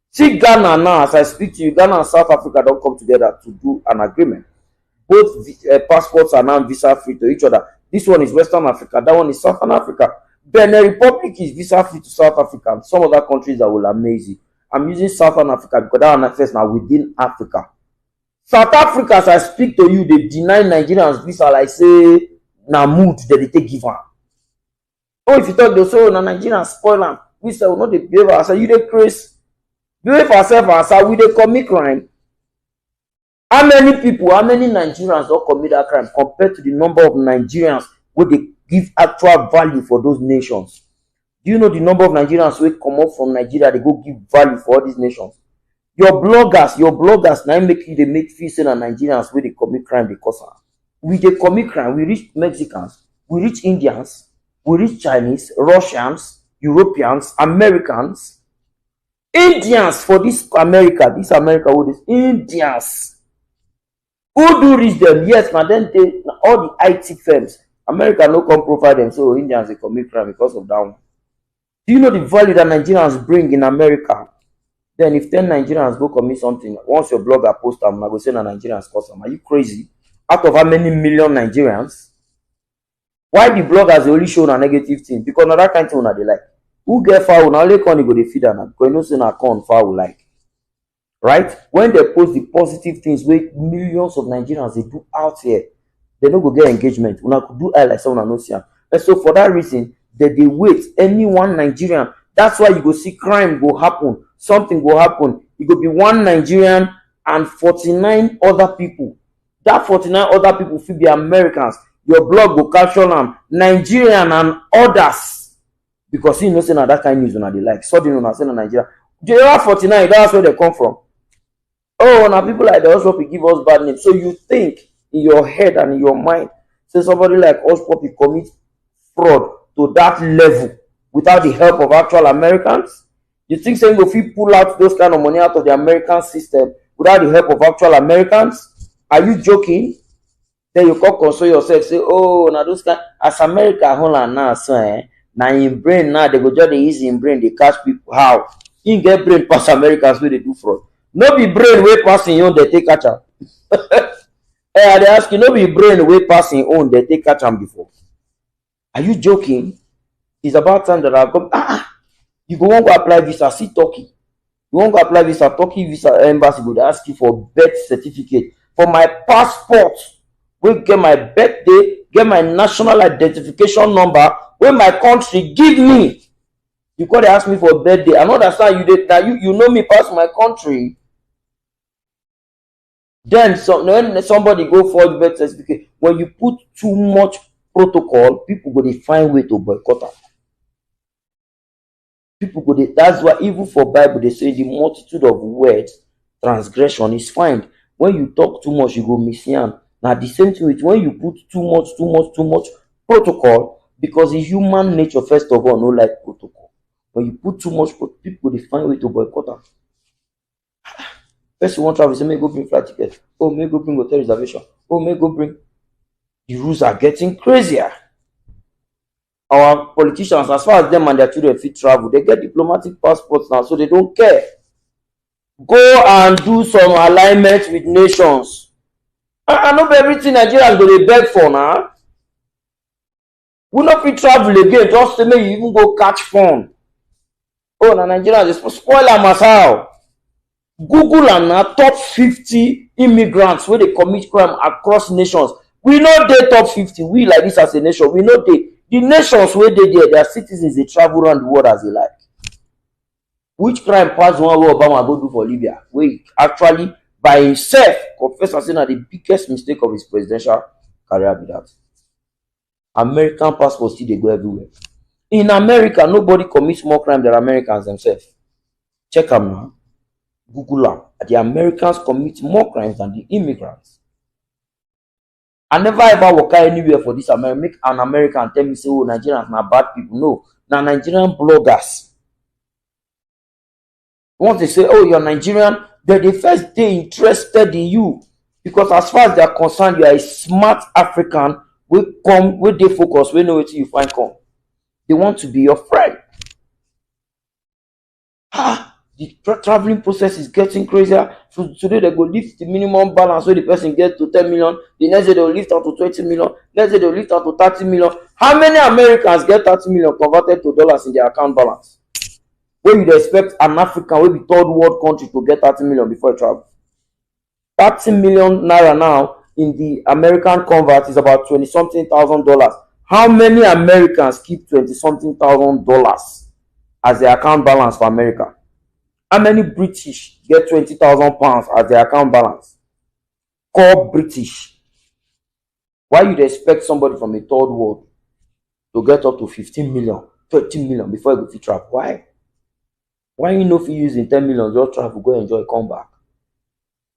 I: See Ghana now, as I speak to you, Ghana and South Africa don't come together to do an agreement. Both passports are now visa free to each other. This one is Western Africa, that one is Southern Africa. Benin Republic is visa free to South Africa. Some other countries that will amaze you. I'm using Southern Africa because that one affairs now within Africa. South Africa, as I speak to you, they deny Nigerians visa like say na mood that they take give am. Oh, if you talk they say, oh, na Nigerians spoil am. We say we not dey behave ourselves. You dey crazy. Behave ourselves, we dey commit crime. How many Nigerians don't commit that crime compared to the number of Nigerians where they give actual value for those nations? Do you know the number of Nigerians who come up from Nigeria, they go give value for all these nations? Your bloggers, now they make feel saying that Nigerians where they commit crime because we they commit crime. We reach Mexicans, we reach Indians, we reach Chinese, Russians, Europeans, Americans, Indians for this America with this Indians. Who do reach them? Yes, but then all the IT firms, America no come provide them, so Indians they commit crime because of that one. Do you know the value that Nigerians bring in America? Then if 10 Nigerians go commit something, once your blogger post them, I go say na Nigerians cause them. Are you crazy? Out of how many million Nigerians? Why the bloggers they only show a negative thing? Because now that kind of thing they like. Who get foul? Now only corn go they feed them because you know say na corn foul like. Right? When they post the positive things where millions of Nigerians they do out here, they don't go get engagement. Una could do like someone no see. And so for that reason, they wait any one Nigerian. That's why you go see crime go happen, something go happen. It go be one Nigerian and 49 other people. That 49 other people will be Americans. Your blog will capture them, Nigerian and others. Because you know say that kind of news on they like. Suddenly on say Nigeria. They are 49, that's where they come from. Oh, now people like the Ospopi give us bad names. So you think in your head and in your mind, say somebody like Ospopi commit fraud to that level without the help of actual Americans? You think saying if you pull out those kind of money out of the American system without the help of actual Americans? Are you joking? Then you come console yourself, say, oh, now those kind as America hold on now, so now in brain now they go just the easy in brain, they catch people. How? You get brain past Americans where they do fraud. No be brain way passing you, they take catch up. They ask you, no be brain way passing on, they take catch am before. Are you joking? It's about time that I go. You go want to apply visa, see Turkey. You want to apply visa, Turkey visa embassy would ask you for birth certificate, for my passport. We get my birthday, get my national identification number, where my country give me. You could ask me for birthday. I know that's how you did that. You know me past my country. Then when somebody go for the birth certificate, when you put too much protocol, people go they find way to boycott. People go they, that's why even for Bible they say the multitude of words transgression is fine. When you talk too much, you go missing. Now the same thing with when you put too much protocol, because it's human nature first of all, no like protocol. When you put too much, people they find way to boycott them. First you want travel, say may go bring flight ticket. Oh, may go bring hotel reservation. Oh, may go bring. The rules are getting crazier. Our politicians, as far as them and their children fit travel, they get diplomatic passports now, so they don't care. Go and do some alignment with nations. I know everything Nigerians go they beg for now. We not fit travel again, just say may you even go catch phone. Oh, na Nigerians they spoil them as how. Google and now top 50 immigrants where they commit crime across nations. We know they top 50. We like this as a nation. We know the nations where they there, their citizens they travel around the world as they like. Which crime pass one way Obama go do for Libya? We actually by himself confess as saying that the biggest mistake of his presidential career be that. American passports still they go everywhere. In America, nobody commits more crime than Americans themselves. Check them now. Google them. The Americans commit more crimes than the immigrants. I never ever walk anywhere for this American. Make an American tell me say, oh, Nigerians are bad people. No, now Nigerian bloggers. Once they say, oh, you're Nigerian, they're the first day interested in you. Because as far as they're concerned, you are a smart African. We come, where they focus, we know what you find come. They want to be your friend. The traveling process is getting crazier. So today they go lift the minimum balance so the person gets to 10 million. The next day they'll lift out to 20 million. Next day they'll lift out to 30 million. How many Americans get 30 million converted to dollars in their account balance? Where you'd expect an African, will be third world country to get 30 million before you travel. 30 million naira now in the American convert is about $20-something thousand. How many Americans keep $20-something thousand as their account balance for America? How many British get 20,000 pounds as their account balance? Call British. Why you'd expect somebody from a third world to get up to 15 million, 13 million before you go to travel? Why? Why you know if you using 10 million, just travel, go enjoy, come back?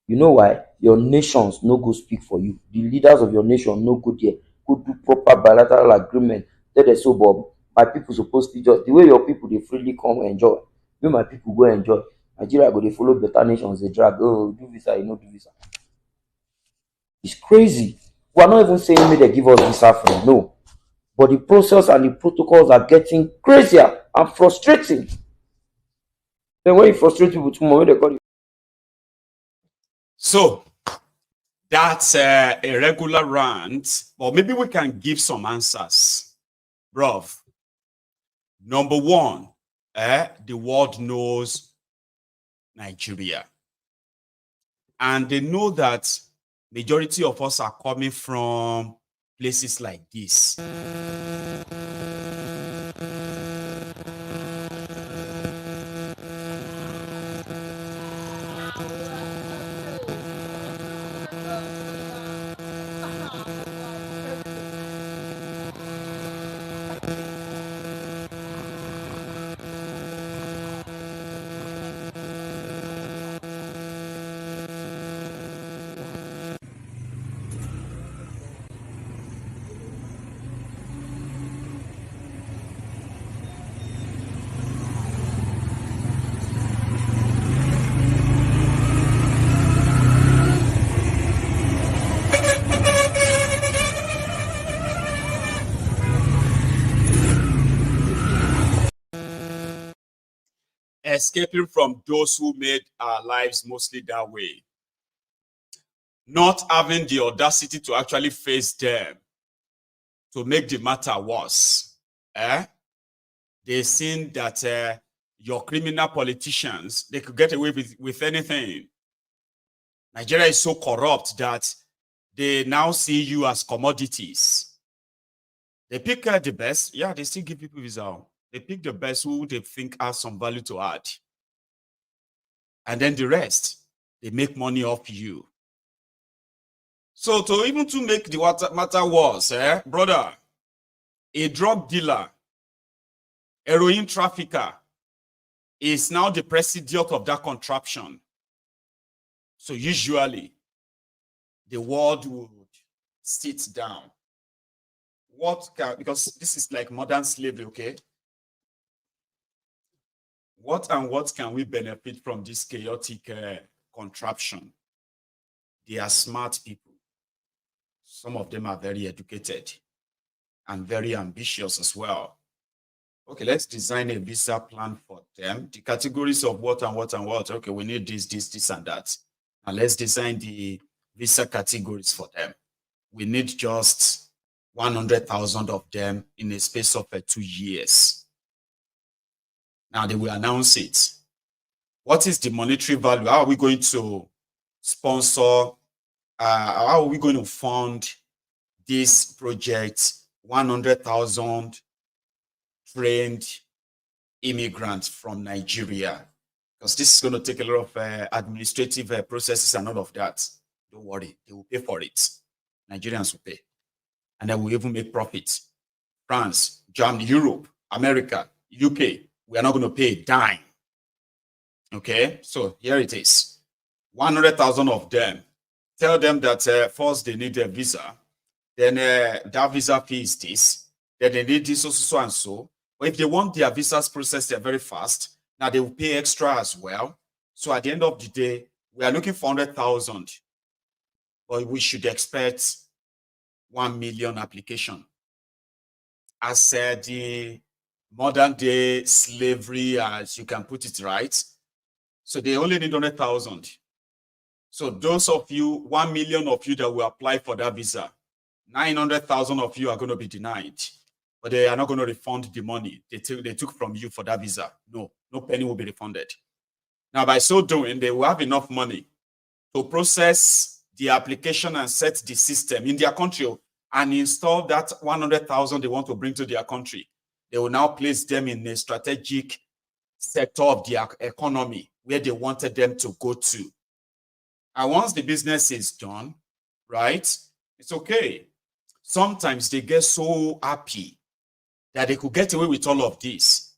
I: You know why? Your nations no go speak for you. The leaders of your nation no go there. Go do proper bilateral agreement. Tell them so, Bob, my people supposed to just the way your people they freely come enjoy. You my people go enjoy. Nigeria go they follow better nations. They drag. Oh, do visa, you know do visa. It's crazy. We are not even saying me they give us visa free. No, but the process and the protocols are getting crazier and frustrating. Then when you frustrate people tomorrow, they call you.
C: So that's a regular rant, but maybe we can give some answers, bruv. Number one, the world knows Nigeria, and they know that majority of us are coming from places like this. Escaping from those who made our lives mostly that way. not having the audacity to actually face them, to make the matter worse. They seen that your criminal politicians, they could get away with anything. Nigeria is so corrupt that they now see you as commodities. They pick the best. Yeah, they still give people visa. They pick the best who they think has some value to add. And then the rest, they make money off you. So to make the matter worse, brother, a drug dealer, heroin trafficker is now the president of that contraption. So usually, the world would sit down. Because this is like modern slavery, okay? What can we benefit from this chaotic contraption? They are smart people. Some of them are very educated and very ambitious as well. Okay, let's design a visa plan for them. The categories of what and what and what. Okay, we need this, and that. And let's design the visa categories for them. We need just 100,000 of them in a space of 2 years. Now they will announce it. What is the monetary value? How are we going to sponsor? How are we going to fund this project? 100,000 trained immigrants from Nigeria. Because this is going to take a lot of administrative processes and all of that. Don't worry, they will pay for it. Nigerians will pay. And then we'll even make profit. France, Germany, Europe, America, UK, we are not going to pay a dime. Okay, so here it is. 100,000 of them. Tell them that first they need a visa. Then that visa fee is this. Then they need this so and so. But if they want their visas processed very fast, now they will pay extra as well. So at the end of the day, we are looking for 100,000. But we should expect 1 million application. As the modern day slavery, as you can put it, right? So they only need 100,000. So those of you, 1 million of you that will apply for that visa, 900,000 of you are going to be denied. But they are not going to refund the money they took from you for that visa. No penny will be refunded. Now, by so doing, they will have enough money to process the application and set the system in their country and install that 100,000 they want to bring to their country. They will now place them in a strategic sector of their economy where they wanted them to go to. And once the business is done, right, it's okay. Sometimes they get so happy that they could get away with all of this.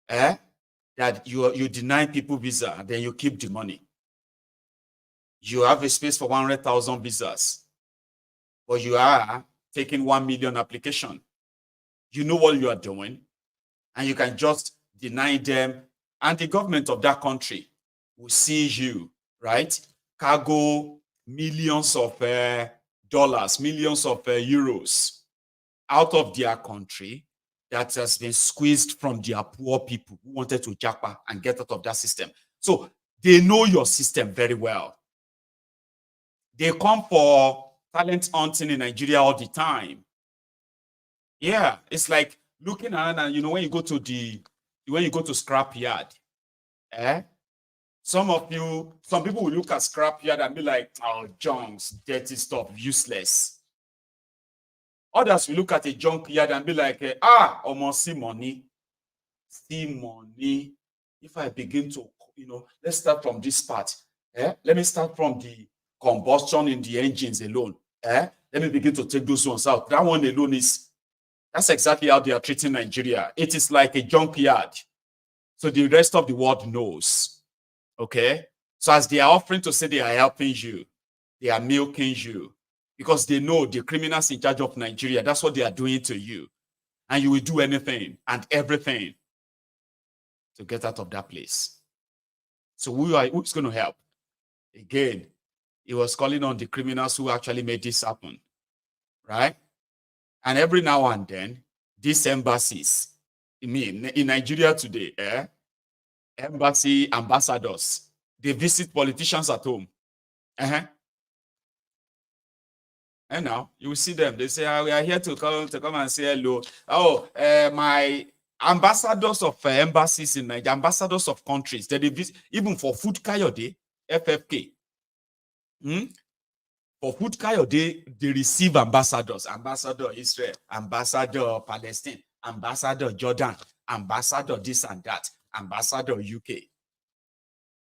C: That you deny people visa, and then you keep the money. You have a space for 100,000 visas, but you are taking 1 million application. You know what you are doing, and you can just deny them, and the government of that country will see you, right? Cargo millions of dollars, millions of euros out of their country that has been squeezed from their poor people who wanted to japa and get out of that system. So they know your system very well. They come for talent hunting in Nigeria all the time. Yeah, it's like looking around and when you go to scrap yard, some people will look at scrap yard and be like, oh, junks, dirty stuff, useless. Others will look at a junk yard and be like, almost see money. If I begin to, let's start from this part. Let me start from the combustion in the engines alone. Let me begin to take those ones out. That one alone that's exactly how they are treating Nigeria. It is like a junkyard. So the rest of the world knows. Okay? So as they are offering to say they are helping you, they are milking you. Because they know the criminals in charge of Nigeria, that's what they are doing to you. And you will do anything and everything to get out of that place. So who's going to help? Again, he was calling on the criminals who actually made this happen. Right? And every now and then, these embassies, in Nigeria today, embassy ambassadors, they visit politicians at home. And now you will see them. They say, we are here to come and say hello. Oh, my ambassadors of embassies in Nigeria, ambassadors of countries, they even for Food Kayode, FFK. For Food Kayode, they receive ambassadors, ambassador Israel, ambassador Palestine, ambassador Jordan, ambassador this and that, ambassador UK.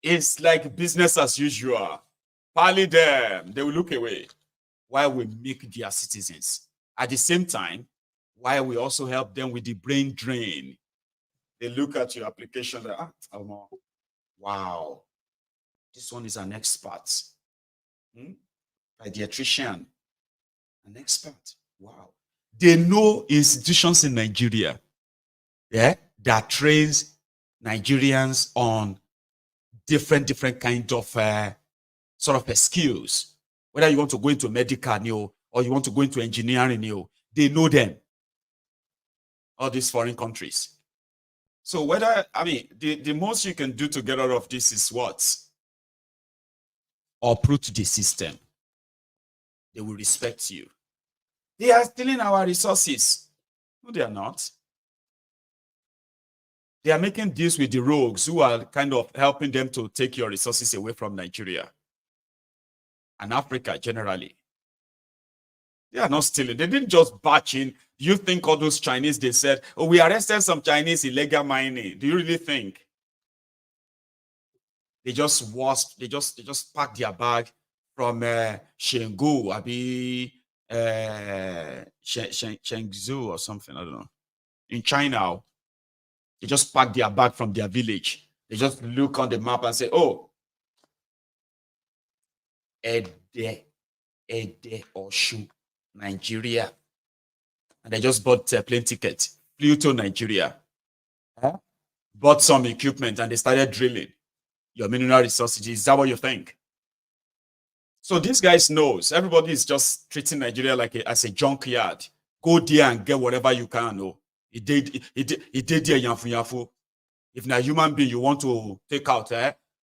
C: It's like business as usual. Pally them, they will look away while we make their citizens. At the same time, while we also help them with the brain drain. They look at your application like, wow, this one is an expert. Pediatrician, an expert. Wow. They know institutions in Nigeria, that trains Nigerians on different kind of sort of skills. Whether you want to go into medical, or you want to go into engineering, they know them. All these foreign countries. So the most you can do to get out of this is what? Uproot the system. They will respect you. They are stealing our resources. No, they are not. They are making deals with the rogues who are kind of helping them to take your resources away from Nigeria and Africa generally. They are not stealing. They didn't just batch in. Do you think all those Chinese, they said, oh, we arrested some Chinese illegal mining? Do you really think? They just packed their bag from Shenzhou, Shenzhou or something, I don't know. In China, they just packed their bag from their village. They just look on the map and say, oh, Ede Osun, Nigeria. And they just bought a plane ticket, flew to Nigeria, bought some equipment, and they started drilling your mineral resources. Is that what you think? So these guys knows everybody is just treating Nigeria like as a junkyard. Go there and get whatever you can. No, it did there yafu. If na human being you want to take out,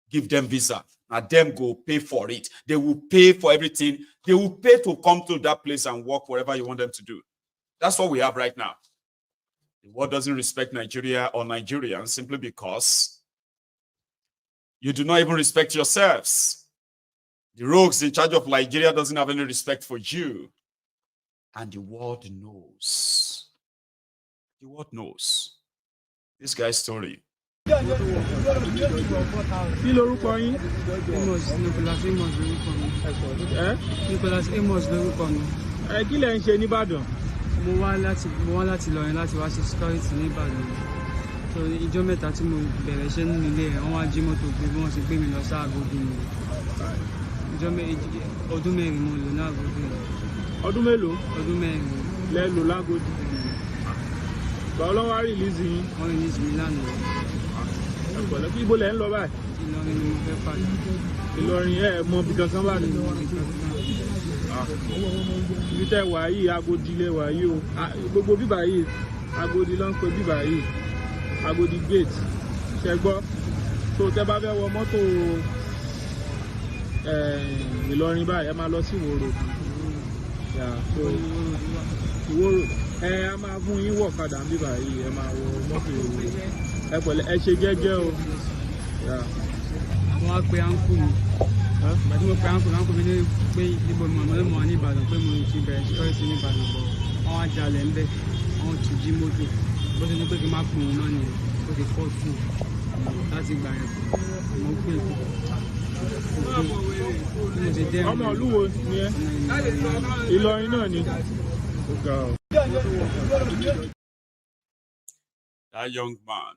C: give them visa. Now them go pay for it. They will pay for everything. They will pay to come to that place and work whatever you want them to do. That's what we have right now. The world doesn't respect Nigeria or Nigerians simply because you do not even respect yourselves. The rogues in charge of Nigeria doesn't have any respect for you. And the world knows. The world knows. This guy's story.
J: Kí lorúkọ yín? Nicholas Amos lorúkọ mi. Kí lẹ̀ ń ṣe nìbàdàn? Mo wá láti Ìlọrin láti wá ṣe security nìbàdàn. So ìjọ́ mẹ́ta tí mo bẹ̀rẹ̀ iṣẹ́ nínú ilé ẹ̀, wọ́n wá jí mọ́tò gbé bí wọ́n ti gbé mi lọ sáàgódì mi. Ọdún mẹ́rin mo lò ní Àgòdì. Ọdún mélòó? Ọdún mẹ́rin. Lẹ́ lò lágòdì. Báwo ló wá release yín? Wọ́n release mi lánàá. Ẹ̀pọ̀lọ́ kí ibo lẹ̀ ń lọ báyìí? Ìlọrin ni mo fẹ́ padà. Ìlọrin ẹ̀ mọ bí kankan bá ní. Ibi tẹ́ wà yìí, Àgòdì lẹ wà yìí o. Gbogbo bíbà yìí, Àgòdì ló ń pe bíbà yìí. Àgòdì gate. Ṣé gbọ́? So tẹ́ bá fẹ́ wọ mọ́tò Ìlọrin báyìí, ẹ máa lọ sí Ìwòrò. Ìwòrò. A máa fún yín wọ̀ kadà ń bíbà yìí, ẹ máa wọ mọ́tò Ìwòrò. Ẹ pẹ̀lẹ́, ẹ ṣe jẹ́jẹ́ o. Wọ́n á pe áńkù mi. Bàtí mo pe áńkù mi ní pé níbo mi mọ̀ ní Ìbàdàn pé mo ti bẹ̀rẹ̀ security ní Ìbàdàn bọ̀. Wọ́n á jalè ń bẹ̀, wọ́n ti jí mọ́tò. Bó ṣe ní pé kí n má pè wọ́n náà nìyẹn, ó ti fọ́ tù láti gbà yẹn. Mo pè é. Ọmọ ìlú wo ni ẹ? Ìlọrin náà ni.
C: That young man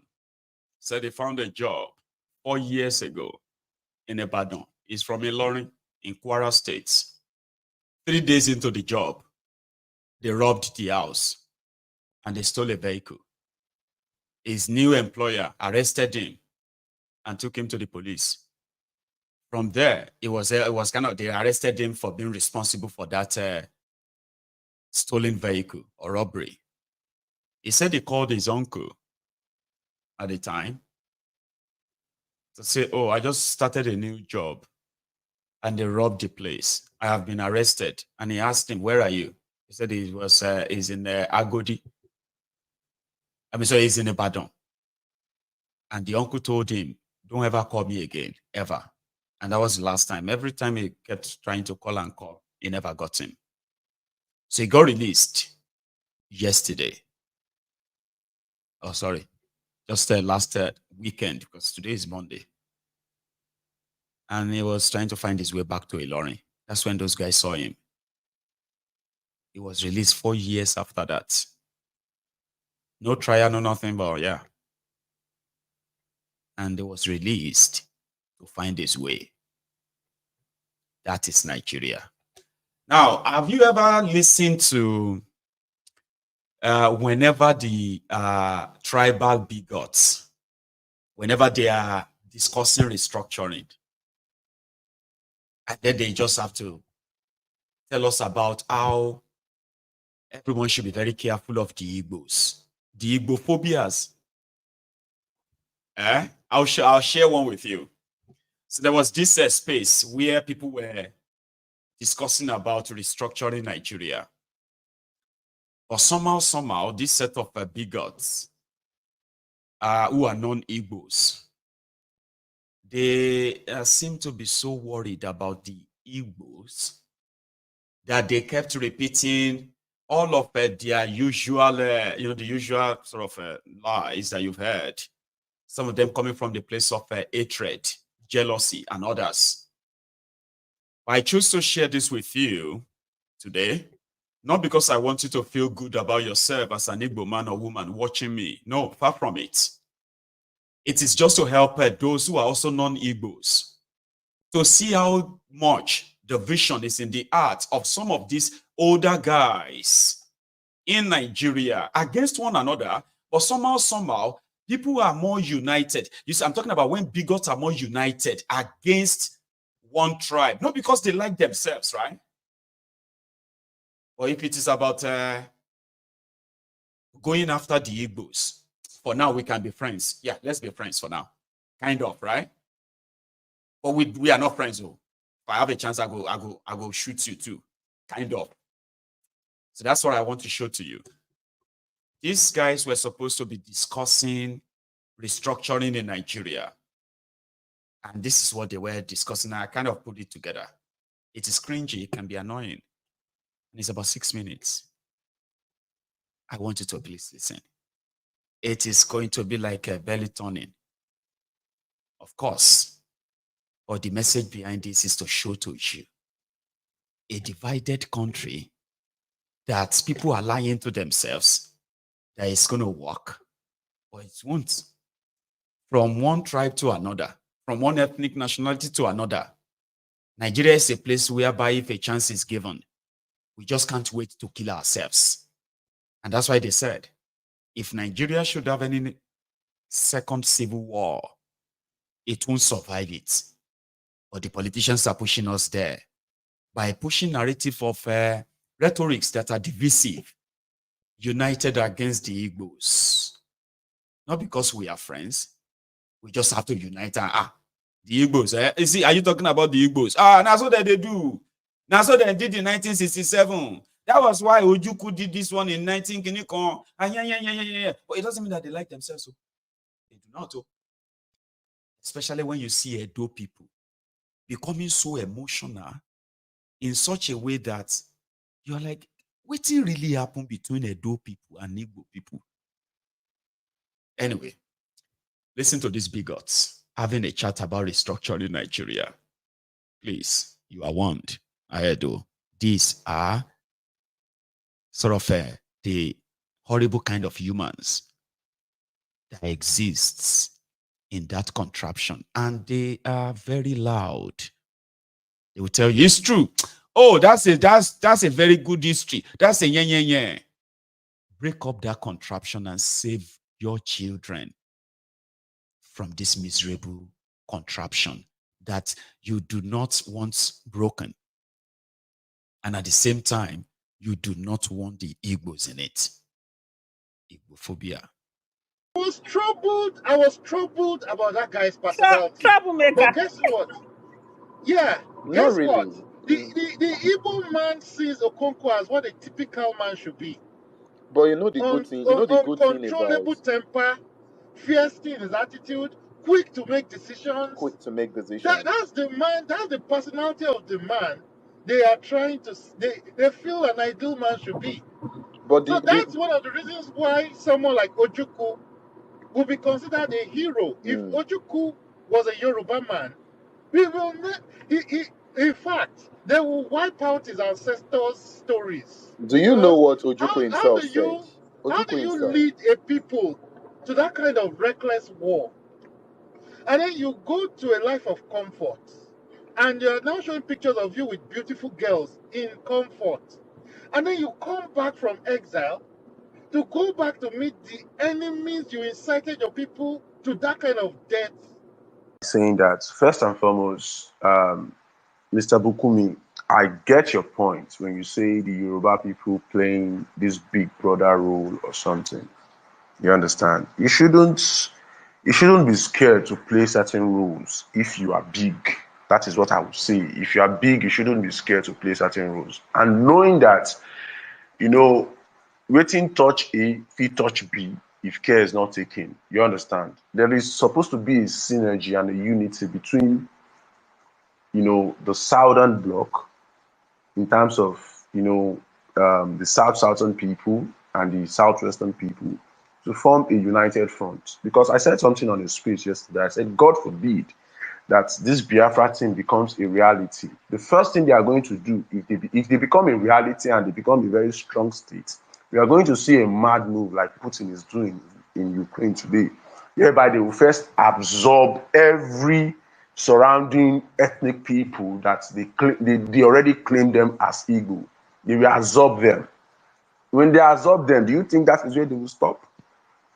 C: said he found a job 4 years ago in Ibadan. He's from Ilorin in Kwara State. 3 days into the job, they robbed the house and they stole a vehicle. His new employer arrested him and took him to the police. From there, they arrested him for being responsible for that stolen vehicle or robbery. He said he called his uncle at the time to say, oh, I just started a new job and they robbed the place. I have been arrested. And he asked him, where are you? He said he was he's in Agodi. He's in Ibadan. And the uncle told him, don't ever call me again, ever. And that was the last time. Every time he kept trying to call, he never got him. So he got released yesterday. Oh, sorry. Just last weekend, because today is Monday. And he was trying to find his way back to Ilorin. That's when those guys saw him. He was released 4 years after that. No trial, no nothing, but yeah. And he was released to find his way. That is Nigeria. Now, have you ever listened to whenever the tribal bigots, whenever they are discussing restructuring, and then they just have to tell us about how everyone should be very careful of the Igbos, the Igbo-phobias. I'll share one with you. So there was this space where people were discussing about restructuring Nigeria. But somehow, this set of bigots who are non-Igbos, they seem to be so worried about the Igbos that they kept repeating all of their usual, the usual sort of lies that you've heard. Some of them coming from the place of hatred, jealousy, and others. I choose to share this with you today, not because I want you to feel good about yourself as an Igbo man or woman watching me. No, far from it. It is just to help those who are also non-Igbos to see how much division is in the heart of some of these older guys in Nigeria against one another, but somehow, people are more united. You see, I'm talking about when bigots are more united against one tribe, not because they like themselves, right? Or if it is about going after the Igbos, for now we can be friends. Yeah, let's be friends for now. Kind of, right? But we are not friends, though. If I have a chance, I go shoot you too. Kind of. So that's what I want to show to you. These guys were supposed to be discussing restructuring in Nigeria. And this is what they were discussing. I kind of put it together. It is cringy. It can be annoying. And it's about 6 minutes. I want you to please listen. It is going to be like a belly turning. Of course. But the message behind this is to show to you a divided country that people are lying to themselves that it's going to work, but it won't. From one tribe to another, from one ethnic nationality to another, Nigeria is a place whereby if a chance is given, we just can't wait to kill ourselves. And that's why they said, if Nigeria should have any second civil war, it won't survive it. But the politicians are pushing us there by pushing narrative of rhetorics that are divisive, united against the Igbos. Not because we are friends, we just have to unite. The Igbos. You see, are you talking about the Igbos? That's what they do. That's what they did in 1967. That was why Ojukwu did this one in 19... Yeah. But it doesn't mean that they like themselves. So. They do not. Especially when you see Edo people becoming so emotional in such a way that you're like, what really happened between Edo people and Igbo people? Anyway, listen to these bigots having a chat about restructuring Nigeria. Please, you are warned. Edo, these are sort of the horrible kind of humans that exists in that contraption, and they are very loud. They will tell you it's true. Oh, that's a very good history. That's a yeah. Break up that contraption and save your children from this miserable contraption that you do not want broken. And at the same time, you do not want the Igbos in it. Igbophobia.
G: I was troubled about that guy's personality.
E: Troublemaker.
G: But guess what? Yeah, guess what? The Igbo man sees Okonkwo as what a typical man should be.
K: But you know the good thing. You know the good thing
G: Uncontrollable
K: about
G: temper, feisty in his attitude, quick to make decisions. That's the man. That's the personality of the man. They are trying to. They feel an ideal man should be. But that's one of the reasons why someone like Ojukwu will be considered a hero. If Ojukwu was a Yoruba man, we will not. In fact, they will wipe out his ancestors' stories.
K: Do you know what Ojukwu himself said?
G: How do you lead a people to that kind of reckless war? And then you go to a life of comfort. And you're now showing pictures of you with beautiful girls in comfort. And then you come back from exile to go back to meet the enemies you incited your people to that kind of death.
L: Saying that, first and foremost, Mr. Bukumi, I get your point when you say the Yoruba people playing this big brother role or something. You understand? You shouldn't be scared to play certain roles if you are big. That is what I would say. If you are big, you shouldn't be scared to play certain roles. And knowing that, you know, waiting touch A, feet touch B, if care is not taken. You understand? There is supposed to be a synergy and a unity between, you know, the southern bloc in terms of, you know, the southern people and the southwestern people to form a united front. Because I said something on the speech yesterday. I said, God forbid that this Biafra thing becomes a reality. The first thing they are going to do, if they become a reality and they become a very strong state, we are going to see a mad move like Putin is doing in Ukraine today, whereby they will first absorb every surrounding ethnic people that they already claim them as Igbo. They will absorb them. When they absorb them, do you think that is where they will stop?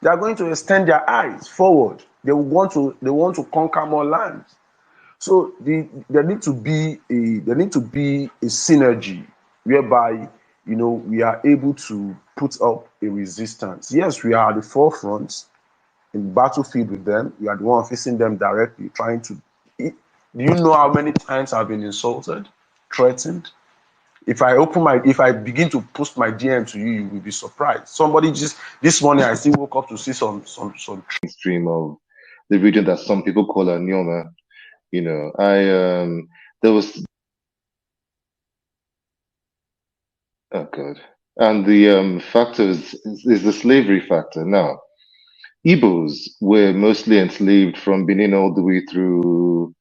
L: They are going to extend their eyes forward. They want to conquer more land. So there need to be a synergy whereby, you know, we are able to put up a resistance. Yes, we are at the forefront in battlefield with them. We are the one facing them directly, trying to. Do you know how many times I've been insulted, threatened? If I begin to post my DM to you, you will be surprised. Somebody just this morning, I still woke up to see some
M: stream of the region that some people call a Nyoma. You know, there was. Oh God. And the factor is the slavery factor. Now, Igbos were mostly enslaved from Benin all the way through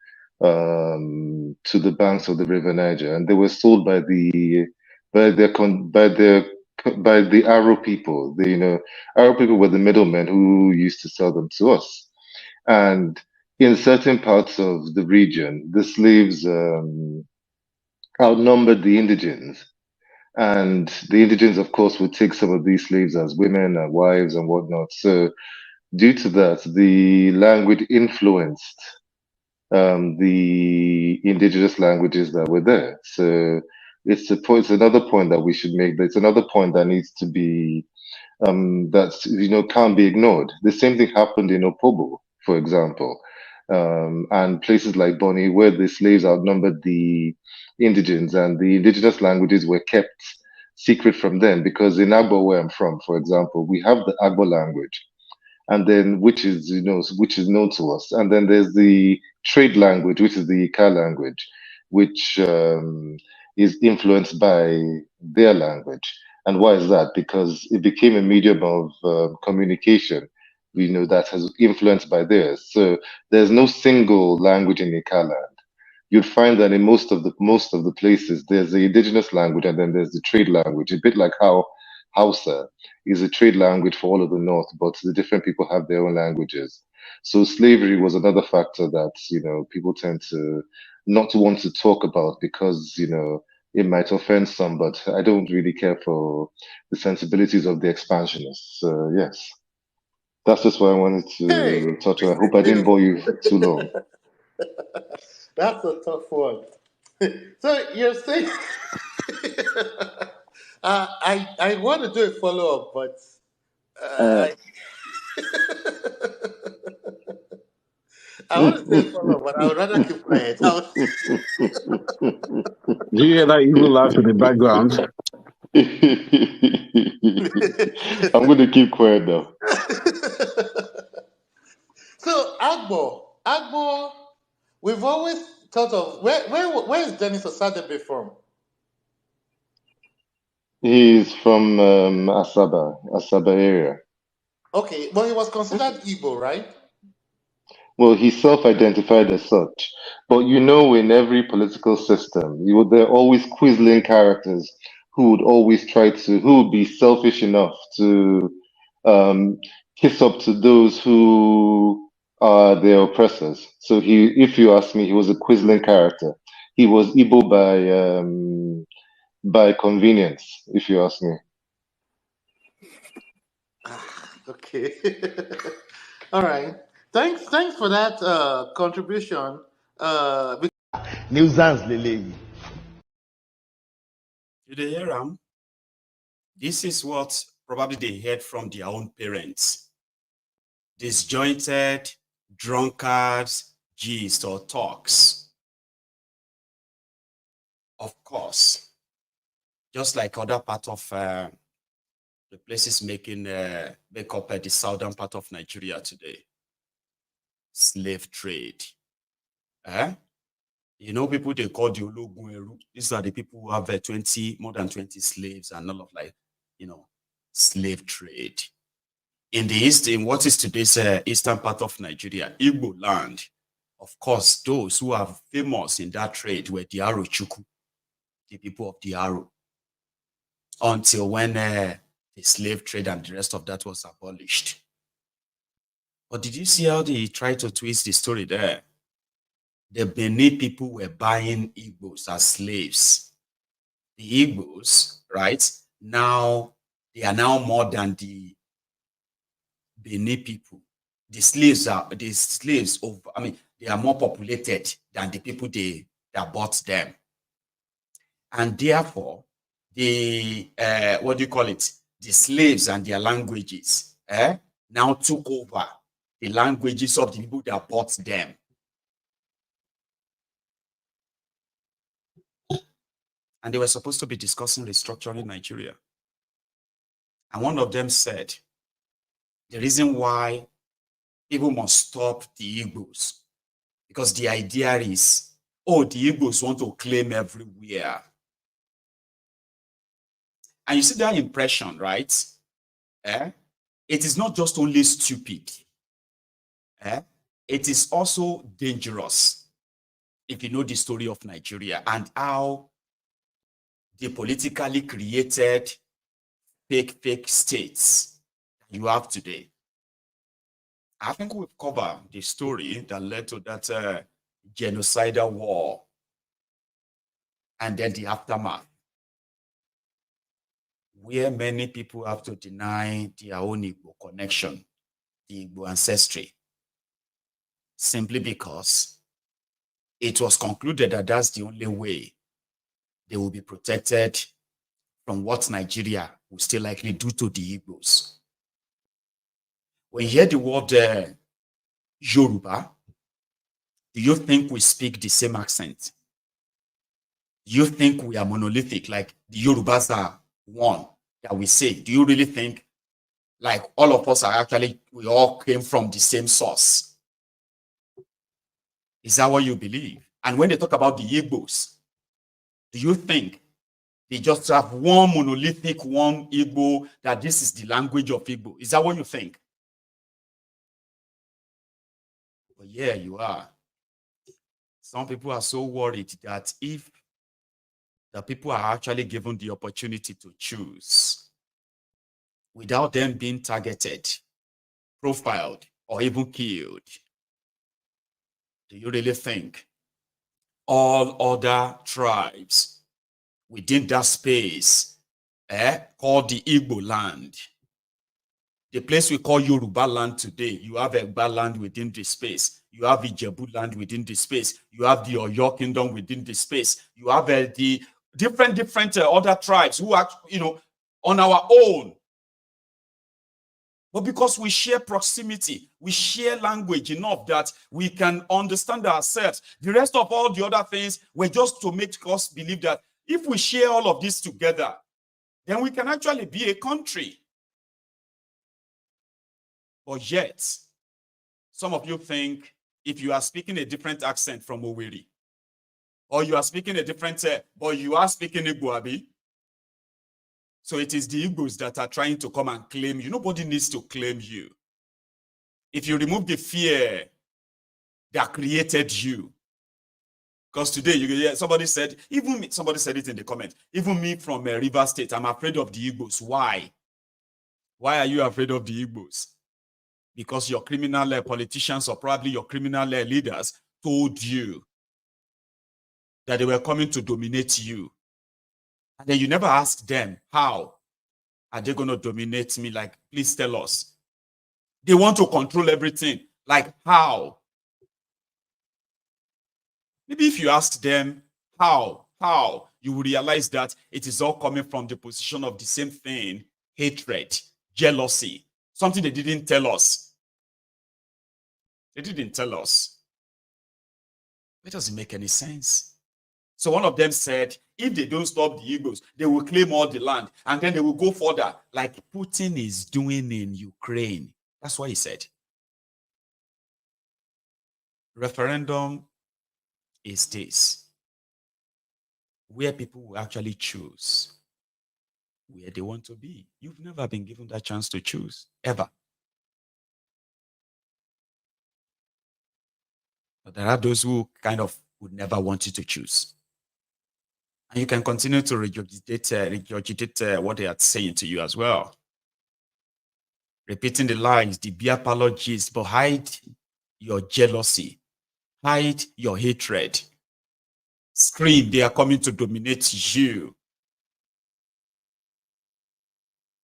M: to the banks of the River Niger, and they were sold by the Aro people. Aro people were the middlemen who used to sell them to us. And in certain parts of the region, the slaves outnumbered the indigents. And the indigents, of course, would take some of these slaves as women and wives and whatnot. So due to that, the language influenced the indigenous languages that were there. So it's another point that we should make. It's another point that needs to be, that, can't be ignored. The same thing happened in Opobo, for example, and places like Bonny, where the slaves outnumbered the indigents, and the indigenous languages were kept secret from them, because in Agbo, where I'm from, for example, we have the Agbo language, and then which is known to us, and then there's the trade language, which is the Ika language, which is influenced by their language. And why is that? Because it became a medium of communication, that has influenced by theirs. So there's no single language in Ika land. You'd find that in most of the places, there's the indigenous language, and then there's the trade language, a bit like how Hausa is a trade language for all of the North, but the different people have their own languages. So slavery was another factor that, people tend to not want to talk about because, it might offend some, but I don't really care for the sensibilities of the expansionists. So yes, that's just what I wanted to touch on. I hope I didn't bore you too long.
G: That's a tough one. So you're saying I want to do a follow-up, but I want to do a follow-up, but I would rather keep quiet.
N: Do you hear that evil laugh in the background?
M: I'm going to keep quiet now.
G: So Agbo, we've always thought of where is Dennis Osadebe from?
M: He's from Asaba area.
G: Okay, but he was considered Igbo, right?
M: Well, he self-identified as such. But you know, in every political system, there are always quisling characters who would be selfish enough to kiss up to those who are their oppressors. So if you ask me, he was a quisling character. He was Igbo by convenience, if you ask me.
G: Okay. All right. Thanks for that contribution.
C: Nuisance, Lily. Did they hear him? This is what probably they heard from their own parents. Disjointed, drunkards, gist or talks. Of course, just like other part of the places make up the southern part of Nigeria today. Slave trade. You know, people they call the Uhogua. These are the people who have more than 20 slaves and all of slave trade. In the east, in what is today's eastern part of Nigeria, Igbo land, of course, those who are famous in that trade were the Arochukwu, the people of the Aro, until when the slave trade and the rest of that was abolished. But did you see how they tried to twist the story there? The Benin people were buying Igbos as slaves. The Igbos, right, now, they are now more than the Benin people. They are more populated than the people that bought them. And therefore, the slaves and their languages now took over the languages of the people that bought them. And they were supposed to be discussing restructuring Nigeria. And one of them said, the reason why people must stop the Igbos, because the idea is, the Igbos want to claim everywhere. And you see that impression, right? It is not just only stupid. It is also dangerous if you know the story of Nigeria and how the politically created fake states you have today. I think we've covered the story that led to that genocidal war and then the aftermath, where many people have to deny their own Igbo connection, the Igbo ancestry, simply because it was concluded that that's the only way they will be protected from what Nigeria will still likely do to the Igbos. When you hear the word Yoruba, do you think we speak the same accent? Do you think we are monolithic, like the Yorubas are one that we say? Do you really think like all of us are we all came from the same source? Is that what you believe? And when they talk about the Igbos, do you think they just have one monolithic, one Igbo, that this is the language of Igbo? Is that what you think? But yeah, you are. Some people are so worried that if the people are actually given the opportunity to choose without them being targeted, profiled, or even killed, do you really think all other tribes within that space called the Igbo land, the place we call Yoruba land today, you have Egba land within the space, you have Ijebu land within the space, you have the Oyo kingdom within the space, you have the different other tribes who are, on our own. But because we share proximity, we share language enough that we can understand ourselves. The rest of all the other things were just to make us believe that if we share all of this together, then we can actually be a country. But yet, some of you think if you are speaking a different accent from Owerri, or you are speaking a different, but you are speaking Igbo, so it is the Igbos that are trying to come and claim you. Nobody needs to claim you. If you remove the fear that created you, because today you hear somebody said, even me, somebody said it in the comment, even me from River State, I'm afraid of the Igbos. Why? Why are you afraid of the Igbos? Because your criminal politicians or probably your criminal leaders told you that they were coming to dominate you. And then you never asked them, how are they going to dominate me? Like, please tell us. They want to control everything. Like, how? Maybe if you ask them, how, you will realize that it is all coming from the position of the same thing, hatred, jealousy, something they didn't tell us. They didn't tell us. It doesn't make any sense. So one of them said, if they don't stop the Igbos, they will claim all the land and then they will go further, like Putin is doing in Ukraine. That's what he said. Referendum is this, where people will actually choose where they want to be. You've never been given that chance to choose, ever. But there are those who kind of would never want you to choose. And you can continue to regurgitate what they are saying to you as well. Repeating the lies, the beer parlor gist, but hide your jealousy, hide your hatred. Scream, they are coming to dominate you.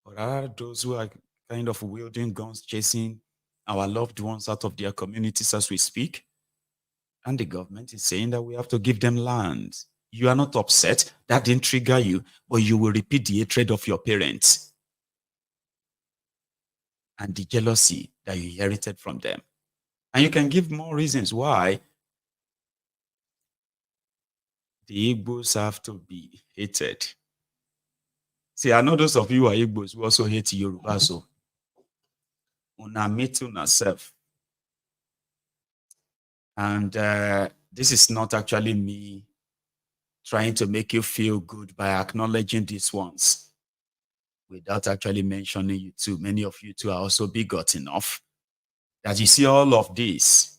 C: But there are those who are kind of wielding guns, chasing our loved ones out of their communities as we speak. And the government is saying that we have to give them land. You are not upset. That didn't trigger you, but you will repeat the hatred of your parents and the jealousy that you inherited from them. And you can give more reasons why the Igbos have to be hated. See, I know those of you who are Igbos who also hate Yoruba, so una meet una self. And this is not actually me trying to make you feel good by acknowledging these ones without actually mentioning you too. Many of you too are also bigot enough that you see all of this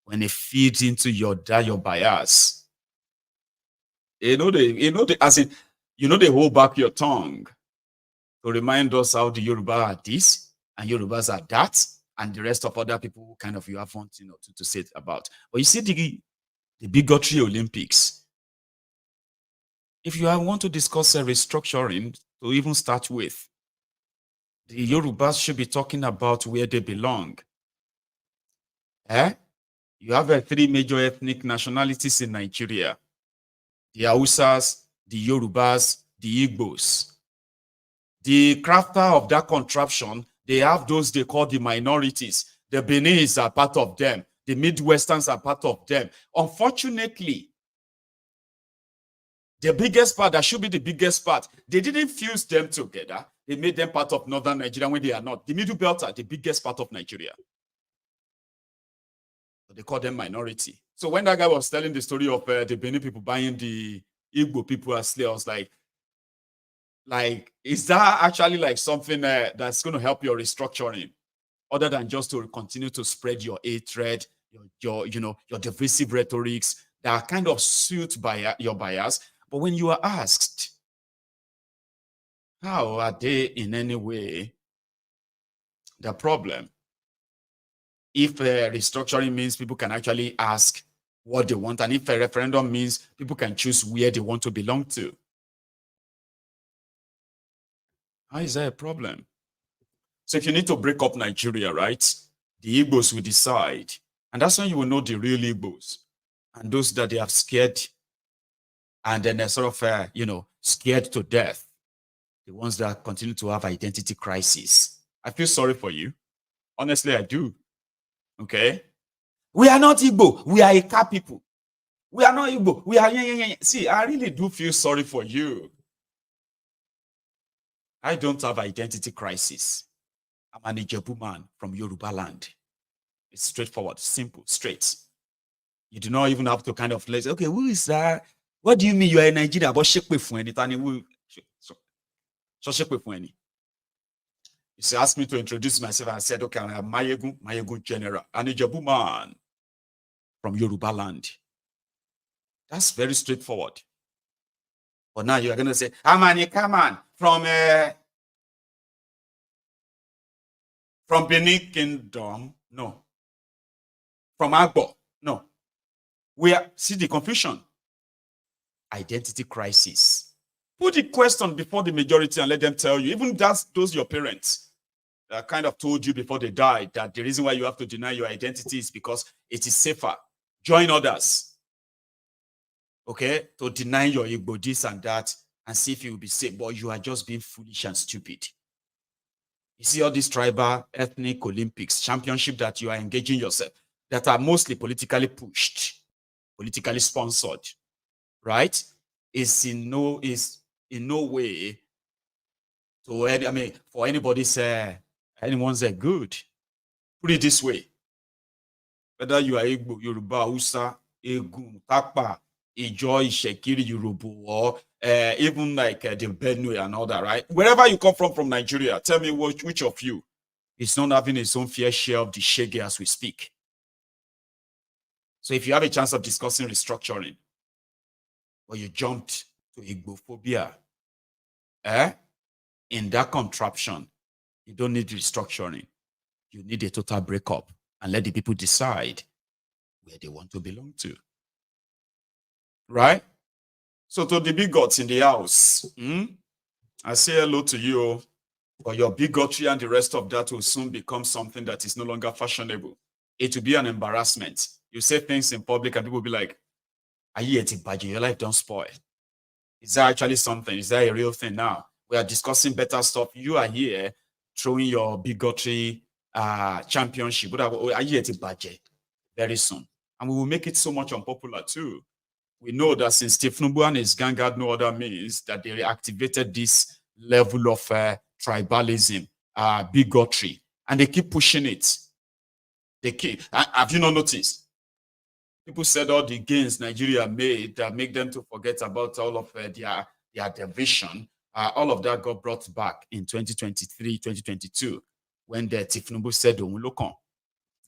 C: when it feeds into your bias. They hold back your tongue to remind us how the Yoruba are this and Yorubas are that, and the rest of other people who kind of you have want to say it about. But you see the bigotry Olympics. If you want to discuss a restructuring to even start with, the Yorubas should be talking about where they belong. You have 3 major ethnic nationalities in Nigeria: the Hausas, the Yorubas, the Igbos. The crafter of that contraption, they have those they call the minorities. The Beninese are part of them. The Midwesterns are part of them. Unfortunately, the biggest part, that should be the biggest part, they didn't fuse them together. They made them part of Northern Nigeria when they are not. The Middle Belt are the biggest part of Nigeria. But they call them minority. So when that guy was telling the story of the Benin people buying the Igbo people as slaves, I was like, is that actually like something that's going to help your restructuring, other than just to continue to spread your hatred, your divisive rhetorics that are kind of suit by your bias? But when you are asked, how are they in any way the problem? If restructuring means people can actually ask what they want, and if a referendum means people can choose where they want to belong to, how is that a problem? So if you need to break up Nigeria, right, the Igbos will decide. And that's when you will know the real Igbos and those that they have scared and then they're sort of, scared to death. The ones that continue to have identity crisis I feel sorry for you. Honestly, I do. Okay? We are not Igbo. We are Ika people. We are not Igbo. We are... See, I really do feel sorry for you. I don't have identity crisis. I'm an Ijebu man from Yoruba land. It's straightforward, simple, straight. You do not even have to kind of say, okay, who is that? What do you mean you are in Nigeria? But you asked me to introduce myself. I said, okay, I'm Maiyegun General, an Ijebu man from Yoruba land. That's very straightforward. But now you're going to say, I'm an Ika man from Benin Kingdom. No. From Agbo. No. See the confusion. Identity crisis. Put the question before the majority and let them tell you. Even those your parents that kind of told you before they died that the reason why you have to deny your identity is because it is safer. Join others. Okay? To deny your Igbo this and that and see if you will be safe. But you are just being foolish and stupid. You see all these tribal, ethnic Olympics, championship that you are engaging yourself, that are mostly politically pushed, politically sponsored, right? Is in no way to for anybody's anyone's good. Put it this way: whether you are Igbo, Yoruba, Hausa, Egun, Takpa, Ijo, Ishekiri, Yoruba, or even like the Benue and all that, right? Wherever you come from Nigeria, tell me which of you is not having his own fair share of the shege as we speak. So if you have a chance of discussing restructuring, or you jumped to Igbophobia, in that contraption, you don't need restructuring. You need a total breakup and let the people decide where they want to belong to. Right? So to the bigots in the house, I say hello to you, but your bigotry and the rest of that will soon become something that is no longer fashionable. It will be an embarrassment. You say things in public and people will be like, are you eating badger? Your life don't spoil. Is that actually something? Is that a real thing now? We are discussing better stuff. You are here throwing your bigotry championship. But are you eating badger? Very soon. And we will make it so much unpopular too. We know that since Tifnubu and his gang had no other means, that they reactivated this level of tribalism, bigotry, and they keep pushing it. Have you not noticed? People said all the gains Nigeria made that make them to forget about all of their division. All of that got brought back in 2023, 2022, when the Tifnubu said Omulokon.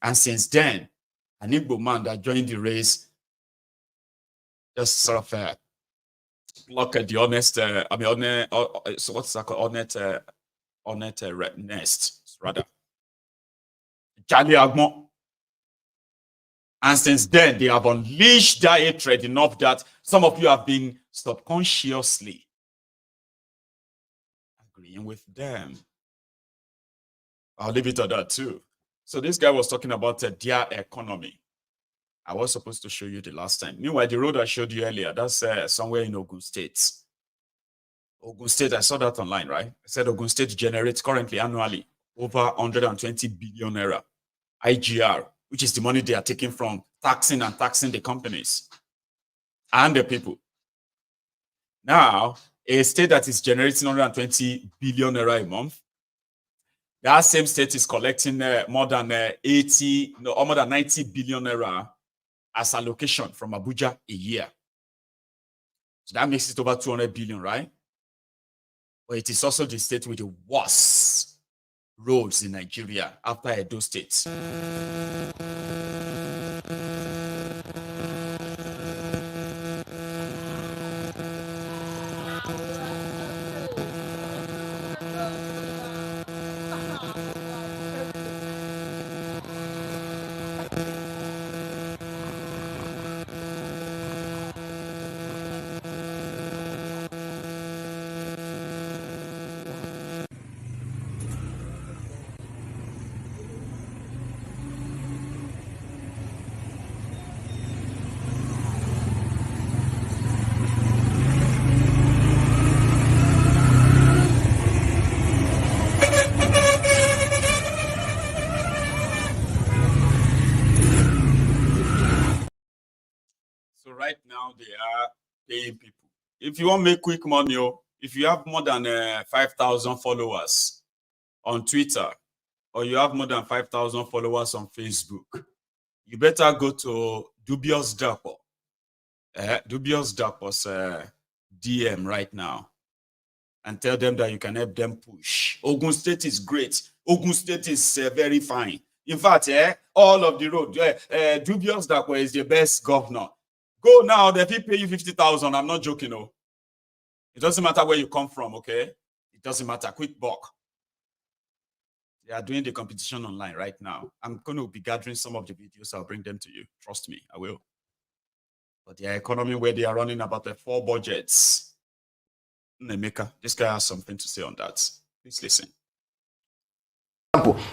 C: And since then, an Igbo man that joined the race just sort of look at the honest, so what's that called? Honest nest, rather. Charlie Agmo. And since then, they have unleashed that hatred enough that some of you have been subconsciously agreeing with them. I'll leave it at that too. So this guy was talking about their economy. I was supposed to show you the last time. Meanwhile, the road I showed you earlier, that's somewhere in Ogun State. Ogun State, I saw that online, right? I said Ogun State generates currently annually over 120 billion naira IGR, which is the money they are taking from taxing the companies and the people. Now, a state that is generating 120 billion naira a month, that same state is collecting more than 90 billion naira as allocation from Abuja a year. So that makes it over 200 billion, right? But it is also the state with the worst roads in Nigeria after Edo State. So right now they are paying people. If you want to make quick money, if you have more than 5,000 followers on Twitter, or you have more than 5,000 followers on Facebook, you better go to Dubious Dapo. Dubious Dapo's DM right now and tell them that you can help them push. Ogun State is great. Ogun State is very fine. In fact, all of the road, Dubious Dapo is the best governor. Go now, they will pay you 50,000. I'm not joking, no. It doesn't matter where you come from, okay? It doesn't matter. Quick buck. They are doing the competition online right now. I'm going to be gathering some of the videos. I'll bring them to you. Trust me, I will. But their economy, where they are running about 4 budgets. Nemeka, this guy has something to say on that. Please listen.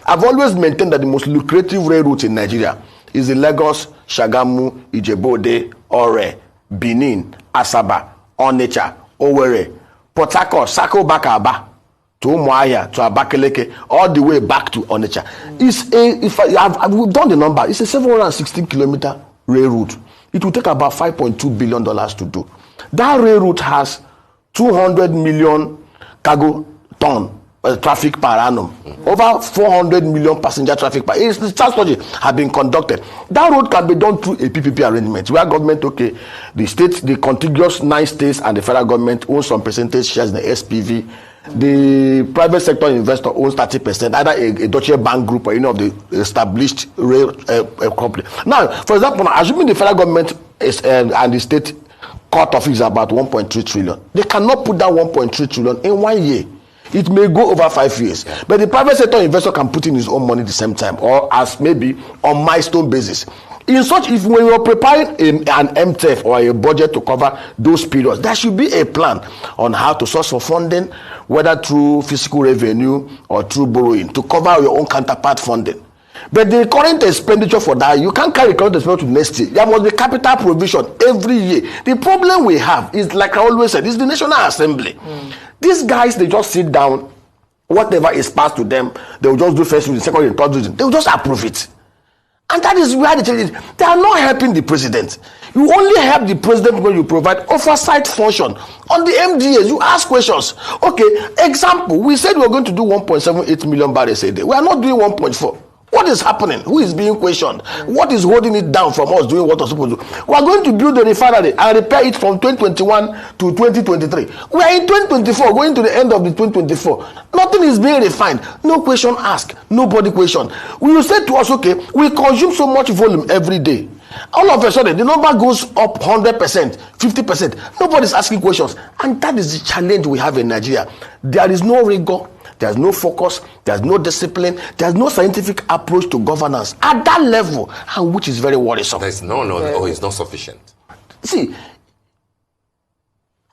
O: I've always maintained that the most lucrative railroute in Nigeria is the Lagos, Shagamu, Ijebu-Ode, Ore, Benin, Asaba, Onitsha, Owerri, Port Harcourt, Sako Bakaba, to Umuahia, to Abakaleke, all the way back to Onitsha. We've done the number. It's a 716-kilometer railroute. It will take about $5.2 billion to do. That railroute has 200 million cargo ton traffic per annum. Over 400 million passenger traffic per annum. The transport have been conducted. That road can be done through a PPP arrangement where government, the states, the contiguous 9 states and the federal government own some percentage shares in the SPV. The private sector investor owns 30%, either a Deutsche Bank group or any of the established rail company. Now, for example, assuming the federal government and the state cut off is about 1.3 trillion, they cannot put that 1.3 trillion in 1 year. It may go over 5 years, but the private sector investor can put in his own money at the same time, or as maybe on milestone basis. In such, if when you're preparing an MTF or a budget to cover those periods, there should be a plan on how to source for funding, whether through fiscal revenue or through borrowing, to cover your own counterpart funding. But the current expenditure for that, you can't carry current expenditure to next year. There must be capital provision every year. The problem we have is, like I always said, is the National Assembly. These guys, they just sit down, whatever is passed to them, they will just do first reading, second reading, third reading. They will just approve it. And that is where the change is. They are not helping the president. You only help the president when you provide oversight function. On the MDAs, you ask questions. Okay, example, we said we are going to do 1.78 million barrels a day. We are not doing 1.4. What is happening? Who is being questioned? What is holding it down from us doing what we're supposed to do? We are going to build the refinery and repair it from 2021 to 2023. We are in 2024, going to the end of the 2024. Nothing is being refined. No question asked. Nobody questioned. You said to us, okay, we consume so much volume every day. All of a sudden, the number goes up 100%, 50%. Nobody's asking questions. And that is the challenge we have in Nigeria. There is no rigor. There's no focus, there's no discipline, there's no scientific approach to governance at that level, and which is very worrisome.
P: It's not sufficient.
O: See,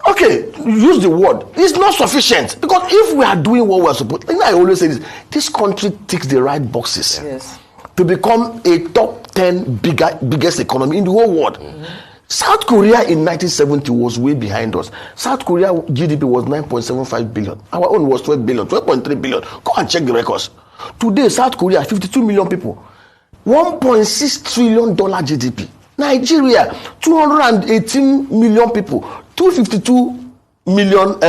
O: okay, use the word. It's not sufficient, because if we are doing what we're supposed to, I always say this country ticks the right boxes to become a top 10 biggest economy in the whole world. South Korea in 1970 was way behind us. South Korea GDP was 9.75 billion. Our own was 12 billion, 12.3 billion. Go and check the records. Today, South Korea, 52 million people. $1.6 trillion GDP. Nigeria, 218 million people. $252 billion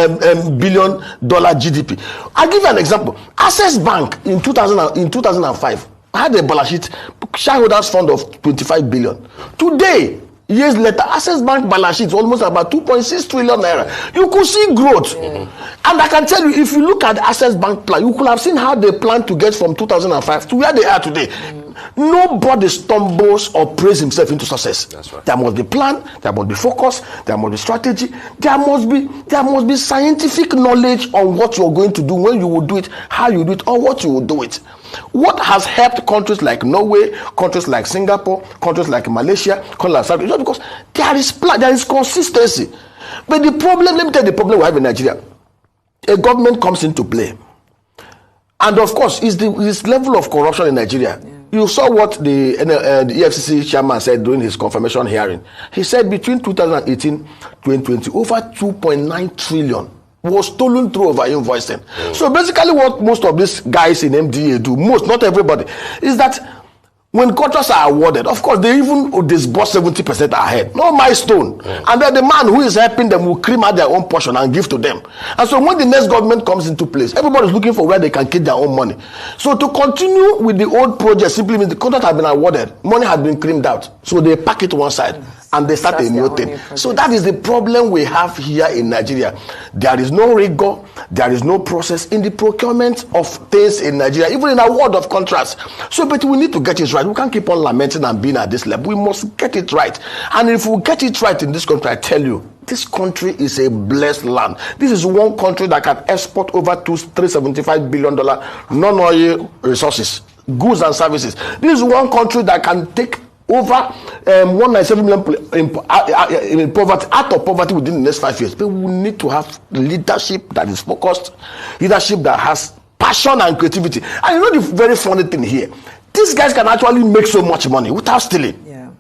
O: GDP. I'll give you an example. Access Bank in 2005 had a balance sheet, shareholders fund of 25 billion. Today, years later, Access Bank balance sheet is almost about 2.6 trillion naira. You could see growth. And I can tell you, if you look at the Access Bank plan, you could have seen how they plan to get from 2005 to where they are today. Nobody stumbles or praise himself into success. That's right. There must be plan, there must be focus, there must be strategy, there must be scientific knowledge on what you're going to do, when you will do it, how you do it, or what you will do it. What has helped countries like Norway, countries like Singapore, countries like Malaysia, countries like South Africa, because there is plan, there is consistency. But the problem, let me tell you the problem we have in Nigeria. A government comes into play. And of course, is this level of corruption in Nigeria. You saw what the EFCC chairman said during his confirmation hearing. He said between 2018 and 2020, over 2.9 trillion was stolen through over invoicing. So basically what most of these guys in MDA do, not everybody, is that When contracts are awarded, of course, they even disburse 70% ahead. No milestone. And then the man who is helping them will cream out their own portion and give to them. And so when the next government comes into place, everybody's looking for where they can keep their own money. So to continue with the old project simply means the contract has been awarded, money has been creamed out. So they pack it one side and they start a new thing. So that is the problem we have here in Nigeria. There is no rigor, there is no process in the procurement of things in Nigeria, even in a world of contracts. So, but we need to get it right. We can't keep on lamenting and being at this level. We must get it right. And if we get it right in this country, I tell you, this country is a blessed land. This is one country that can export over $375 billion non-oil resources, goods and services. This is one country that can take over 197 million in poverty, out of poverty within the next 5 years. But we need to have leadership that is focused, leadership that has passion and creativity. And you know the very funny thing here, these guys can actually make so much money without stealing.
Q: Yeah.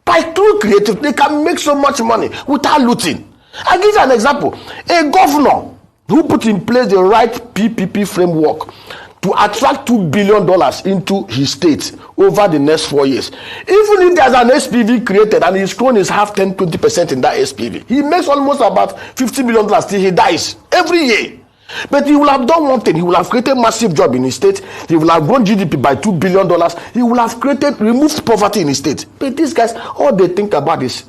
O: By true creativity, they can make so much money without looting. I'll give you an example. A governor who put in place the right PPP framework to attract $2 billion into his state over the next 4 years. Even if there's an SPV created and his crony is half 10-20% in that SPV, he makes almost about $50 million till he dies every year. But he will have done one thing. He will have created massive job in his state. He will have grown GDP by $2 billion. He will have removed poverty in his state. But these guys, all they think about is,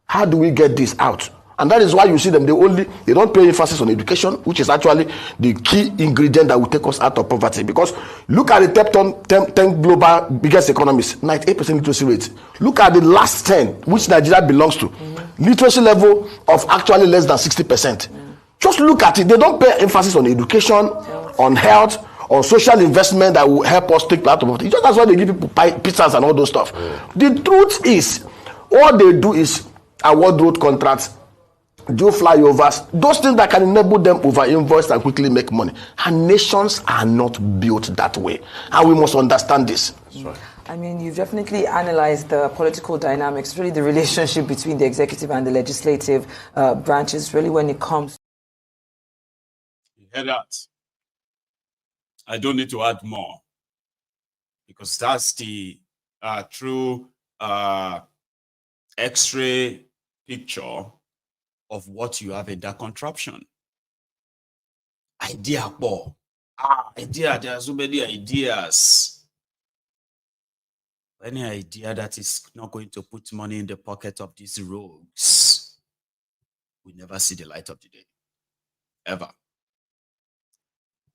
O: how do we get this out? And that is why you see them, they don't pay emphasis on education, which is actually the key ingredient that will take us out of poverty. Because look at the 10 global biggest economies, 98% literacy rate. Look at the last 10, which Nigeria belongs to. Literacy level of actually less than 60%. Just look at it. They don't pay emphasis on education, on health, on social investment that will help us take out of poverty. Just that's why they give people pizzas and all those stuff. The truth is, all they do is award road contracts, do flyovers, those things that can enable them over-invoice and quickly make money. And nations are not built that way. And we must understand this.
Q: That's right. I mean, you've definitely analyzed the political dynamics, really the relationship between the executive and the legislative branches, really when it comes.
C: You hear that? I don't need to add more, because that's the true X-ray picture of what you have in that contraption. Idea, Paul. Idea. There are so many ideas. Any idea that is not going to put money in the pocket of these rogues will never see the light of the day. Ever.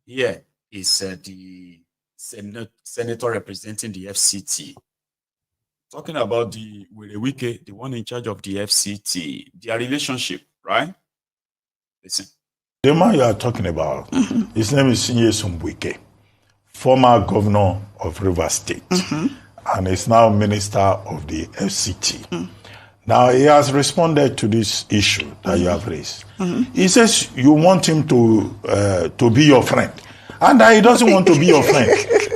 C: Here is the senator representing the FCT. Talking about the Wike, the one in charge of the FCT, their relationship, right? Listen.
R: The man you are talking about, his name is Nyesom Wike, former governor of Rivers State, and is now minister of the FCT. Now, he has responded to this issue that you have raised. He says you want him to be your friend, and that he doesn't want to be your friend.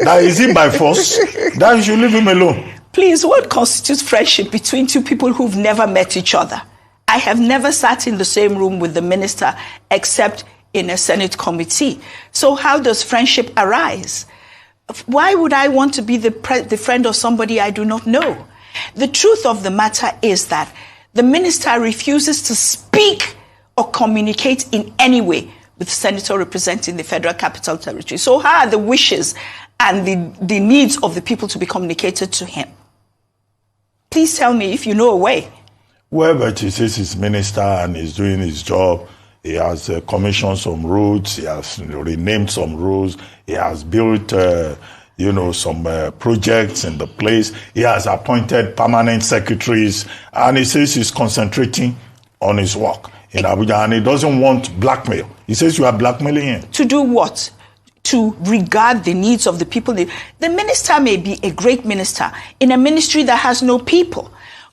R: That is it by force, that you should leave him alone.
S: Please, what constitutes friendship between two people who've never met each other? I have never sat in the same room with the minister except in a Senate committee. So how does friendship arise? Why would I want to be the friend of somebody I do not know? The truth of the matter is that the minister refuses to speak or communicate in any way with the senator representing the Federal Capital Territory. So how are the wishes and the needs of the people to be communicated to him? Please tell me if you know a way.
R: Well, but he says he's minister and he's doing his job. He has commissioned some roads. He has renamed some roads. He has built, some projects in the place. He has appointed permanent secretaries. And he says he's concentrating on his work in Abuja. And he doesn't want blackmail. He says you are blackmailing him.
S: To do what? To regard the needs of the people. The minister may be a great minister in a ministry that has no people.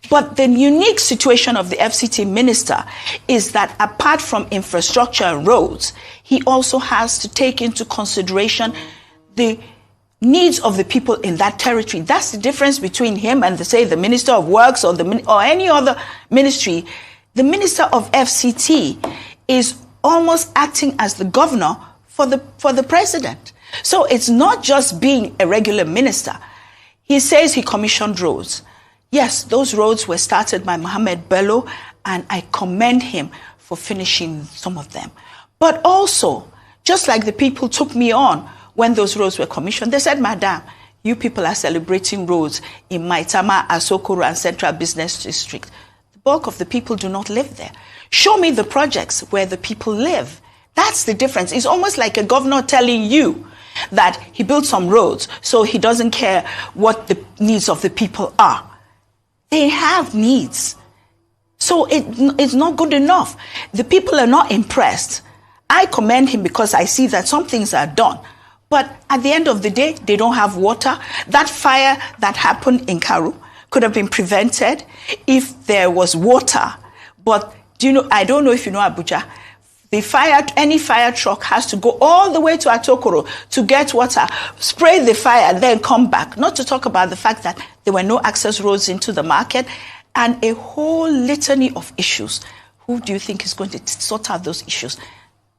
S: But the unique situation of the FCT minister is that apart from infrastructure and roads, he also has to take into consideration the needs of the people in that territory. That's the difference between him and, the Minister of Works or any other ministry. The Minister of FCT is almost acting as the governor for the president. So it's not just being a regular minister. He says he commissioned roads. Yes, those roads were started by Mohammed Bello, and I commend him for finishing some of them. But also, just like the people took me on when those roads were commissioned, they said, Madam, you people are celebrating roads in Maitama, Asokoro, and Central Business District. The bulk of the people do not live there. Show me the projects where the people live. That's the difference. It's almost like a governor telling you that he built some roads, so he doesn't care what the needs of the people are. They have needs. So it's not good enough. The people are not impressed. I commend him because I see that some things are done. But at the end of the day, they don't have water. That fire that happened in Karu could have been prevented if there was water. But I don't know if you know Abuja. Any fire truck has to go all the way to Atokoro to get water, spray the fire, then come back. Not to talk about the fact that there were no access roads into the market and a whole litany of issues. Who do you think is going to sort out those issues?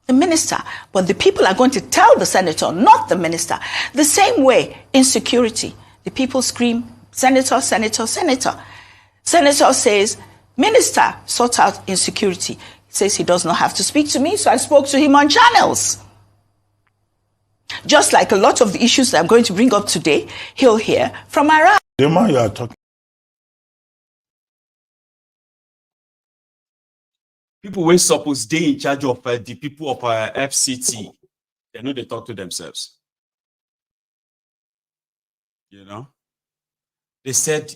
S: The minister. But the people are going to tell the senator, not the minister. The same way, insecurity. The people scream, Senator, Senator, Senator. Senator says, Minister, sort out insecurity. Says he does not have to speak to me, so I spoke to him on channels. Just like a lot of the issues that I'm going to bring up today, he'll hear from around.
R: The man you are talking.
C: People were supposed they in charge of the people of FCT. They know they talk to themselves. You know? They said,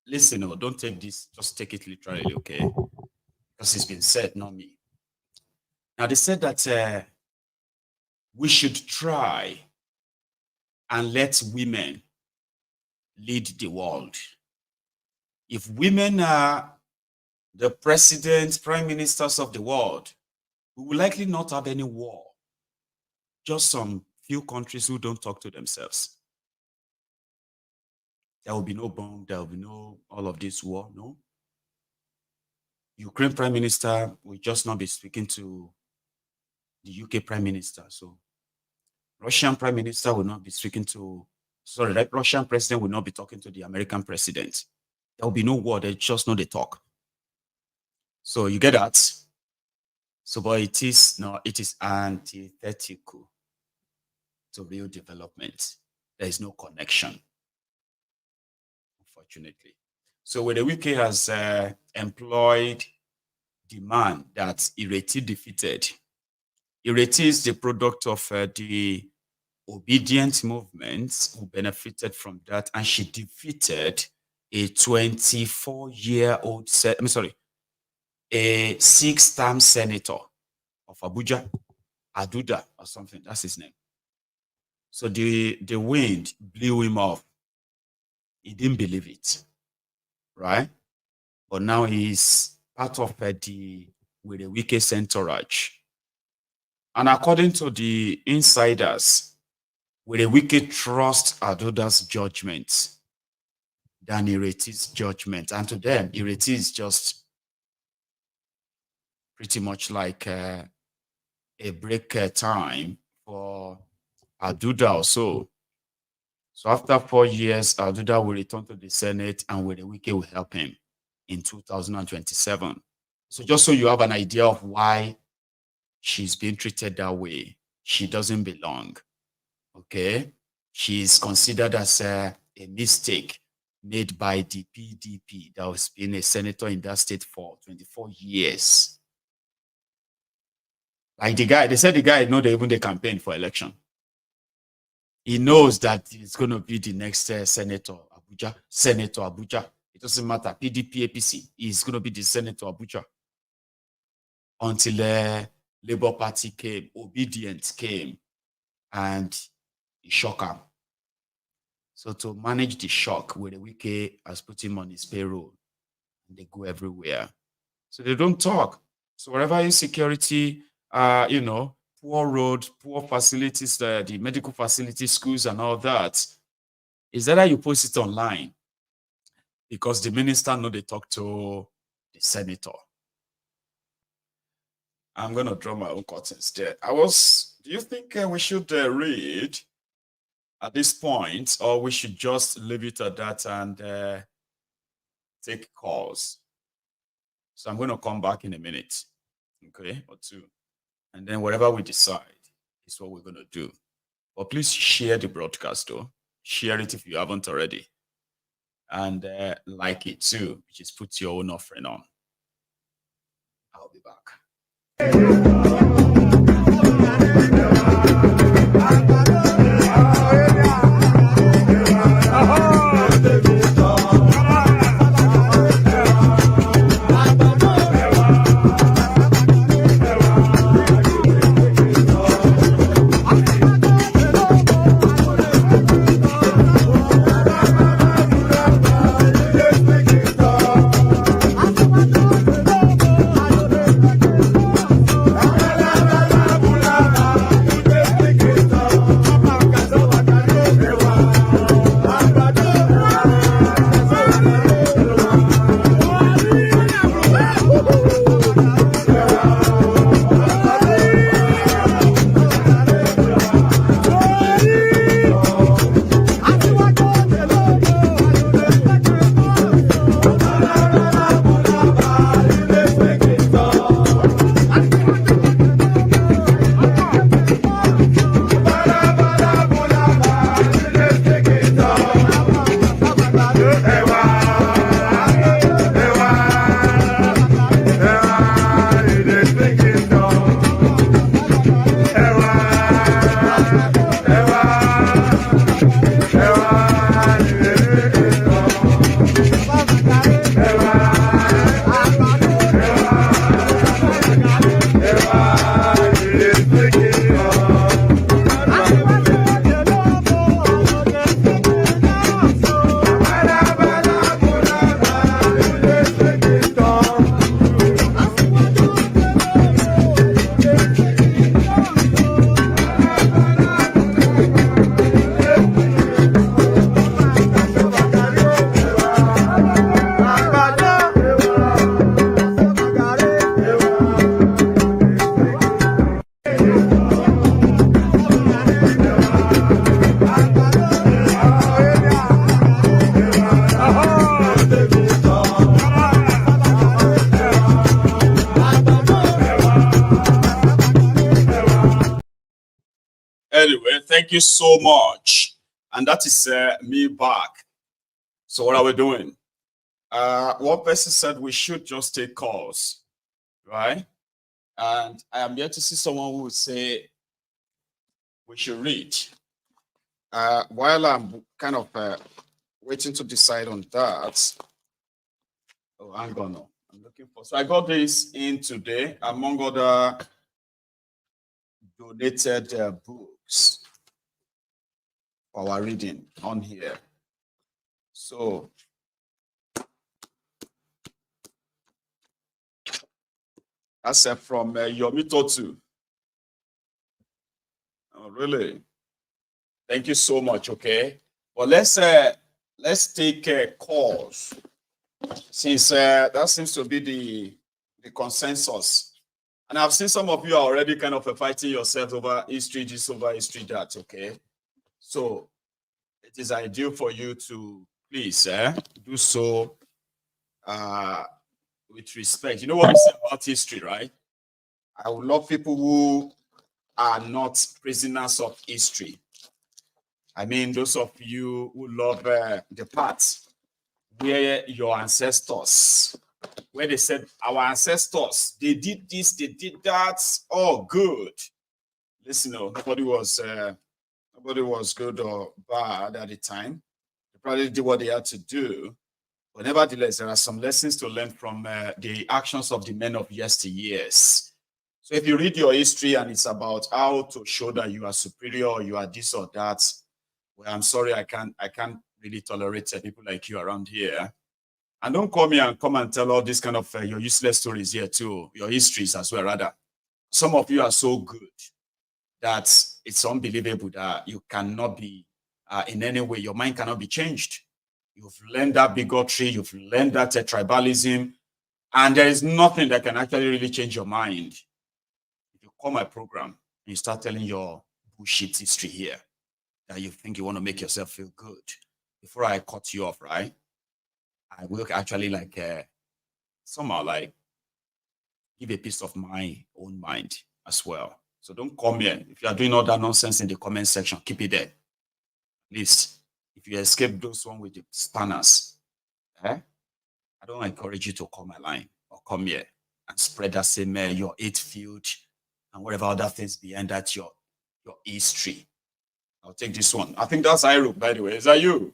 C: listen, no, don't take this, just take it literally, okay? Because it's been said, not me. Now, they said that we should try and let women lead the world. If women are the presidents, prime ministers of the world, we will likely not have any war. Just some few countries who don't talk to themselves. There will be no bomb, there will be no all of this war, no. Ukraine prime minister will just not be speaking to the UK prime minister. So Russian prime minister will not be speaking to, Russian president will not be talking to the American president. There will be no war, they just know they talk. So you get that? So, but it is antithetical to real development. There is no connection, unfortunately. So when the UK has employed the man that Ireti defeated, Ireti is the product of the obedient movement who benefited from that, and she defeated a 24-year-old, a 6-term senator of Abuja, Aduda or something, that's his name. So the wind blew him off. He didn't believe it, right? But now he's part of the Wike entourage. And according to the insiders, Wike trust Aduda's judgment than Ireti's judgment. And to them, Ireti is just pretty much like a break time for Aduda or so. So after 4 years, Aduda will return to the Senate and Wike will help him in 2027. So just so you have an idea of why she's being treated that way, she doesn't belong, okay? She's considered as a mistake made by the PDP that was being a senator in that state for 24 years. Like the guy, they said the guy knows even the campaign for election. He knows that it's going to be the next Senator Abuja. It doesn't matter, PDP, APC, he's going to be the Senator Abuja. Until Labour Party came, Obedient came, and he shocked him. So to manage the shock, Wike has put him on his payroll. And they go everywhere. So they don't talk. So wherever insecurity, poor road, poor facilities, the medical facilities, schools and all that, is that you post it online because the minister know they talk to the senator. I'm going to draw my own curtains there. Do you think we should read at this point, or we should just leave it at that and take calls. So I'm going to come back in a minute, okay, or two. And then whatever we decide is what we're going to do. But please share the broadcast, though. Share it if you haven't already. And like it too, which is put your own offering on. I'll be back. Anyway, thank you so much. And that is me back. So what are we doing? One person said we should just take calls, right? And I am yet to see someone who would say we should read. While I'm kind of waiting to decide on that. Oh, hang on. No. I'm looking for. So I got this in today, among other donated books for our reading on here. So that's from Yomitotu. Oh, really? Thank you so much. Okay. Well, let's take calls, since that seems to be the consensus. And I've seen some of you are already kind of fighting yourselves over history this, over history that. Okay. So it is ideal for you to please do so with respect. You know what we say about history, right? I would love people who are not prisoners of history. I mean, those of you who love the parts where your ancestors, where they said, our ancestors, they did this, they did that. Oh, good. Listen, nobody was good or bad at the time. They probably did what they had to do. But nevertheless, there are some lessons to learn from the actions of the men of yesteryears. So if you read your history and it's about how to show that you are superior or you are this or that, well, I'm sorry, I can't really tolerate people like you around here. And don't come here and come and tell all this kind of your useless stories here too, your histories as well, rather. Some of you are so good that it's unbelievable that you cannot be, in any way, your mind cannot be changed. You've learned that bigotry, you've learned that tribalism, and there is nothing that can actually really change your mind. If you call my program and you start telling your bullshit history here, that you think you want to make yourself feel good, before I cut you off, right? I will actually like somehow like give a piece of my own mind as well. So don't come here. If you are doing all that nonsense in the comment section, keep it there. At least if you escape those one with the spanners, I don't encourage you to call my line or come here and spread that same your hate field and whatever other things behind that your history. I'll take this one. I think that's Irook, by the way. Is that you?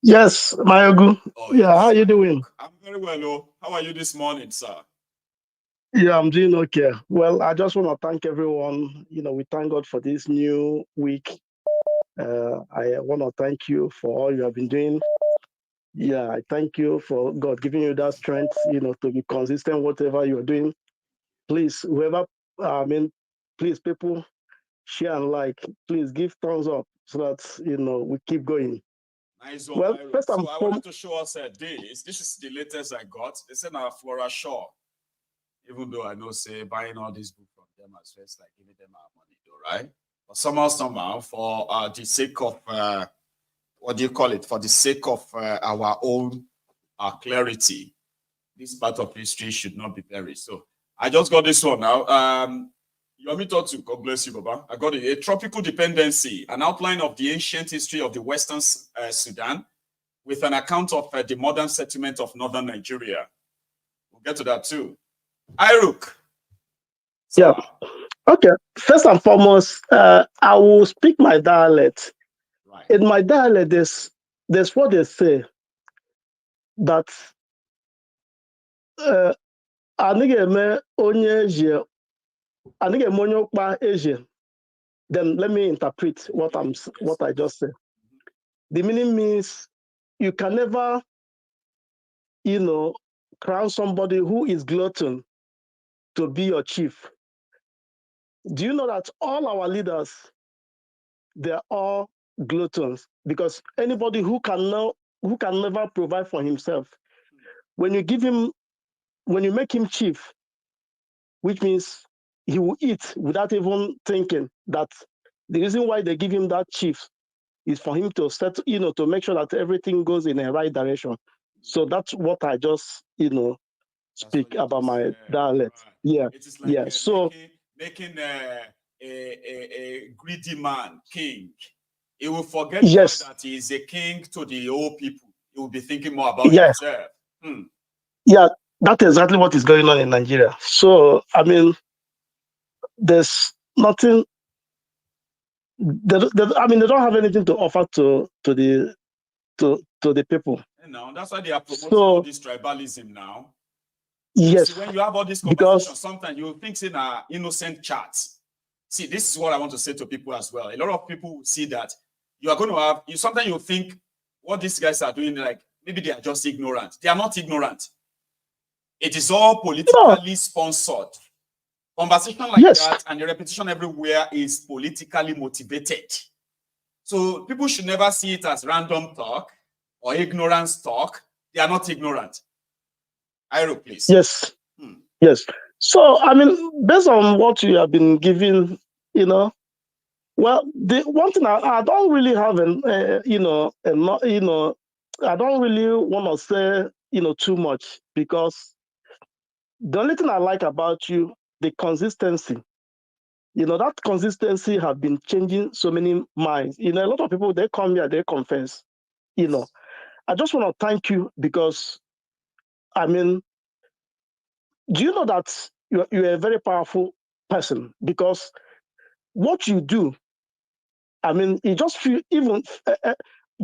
T: Yes, Maiyegun.
C: Oh,
T: yeah,
C: yes.
T: how you doing?
C: I'm very well. Oh. How are you this morning, sir?
T: Yeah, I'm doing okay. Well, I just want to thank everyone. We thank God for this new week. I want to thank you for all you have been doing. Yeah, I thank you for God giving you that strength, to be consistent, whatever you're doing. Please, whoever, please, people, share and like. Please give thumbs up so that, we keep going.
C: Nice one,
T: well, first
C: so I wanted to show us this. This is the latest I got. They said now Flora Shaw. Even though I know, say, buying all these books from them as well, like giving them our money, though, right? But somehow, for the sake of, what do you call it? For the sake of our own clarity, this part of history should not be buried. So I just got this one now. You want me to talk to? God bless you, Baba. I got it. A tropical dependency, an outline of the ancient history of the Western Sudan, with an account of the modern settlement of northern Nigeria. We'll get to that too. Irook.
T: Yeah. Okay. First and foremost, I will speak my dialect. Right. In my dialect, there's what they say that then let me interpret what I just said. The meaning means you can never, crown somebody who is glutton to be your chief. Do you know that all our leaders, they're all gluttons? Because anybody who can never provide for himself, when you make him chief, which means he will eat without even thinking that the reason why they give him that chief is for him to set, to make sure that everything goes in the right direction. So that's what I just, speak about my dialect. Yeah.
C: It is like
T: So
C: making a greedy man king. He will forget that he is a king to the old people. He will be thinking more about himself.
T: Yeah, that's exactly what is going on in Nigeria. So, there's nothing. They don't have anything to offer to the people.
C: Now that's why they are promoting all this tribalism now.
T: Yes.
C: See, when you have all these conversations, sometimes you think in an innocent chat. See, this is what I want to say to people as well. A lot of people see that you are going to have. Sometimes you think what these guys are doing, like maybe they are just ignorant. They are not ignorant. It is all politically sponsored. Conversation like that and the repetition everywhere is politically motivated. So people should never see it as random talk or ignorance talk. They are not ignorant. Iro, please.
T: Yes. Yes. So, based on what you have been giving, well, the one thing I don't really have, I don't really want to say, too much, because the only thing I like about you, the consistency, that consistency have been changing so many minds. A lot of people, they come here, they confess, I just want to thank you because, do you know that you're a very powerful person? Because what you do, you just feel even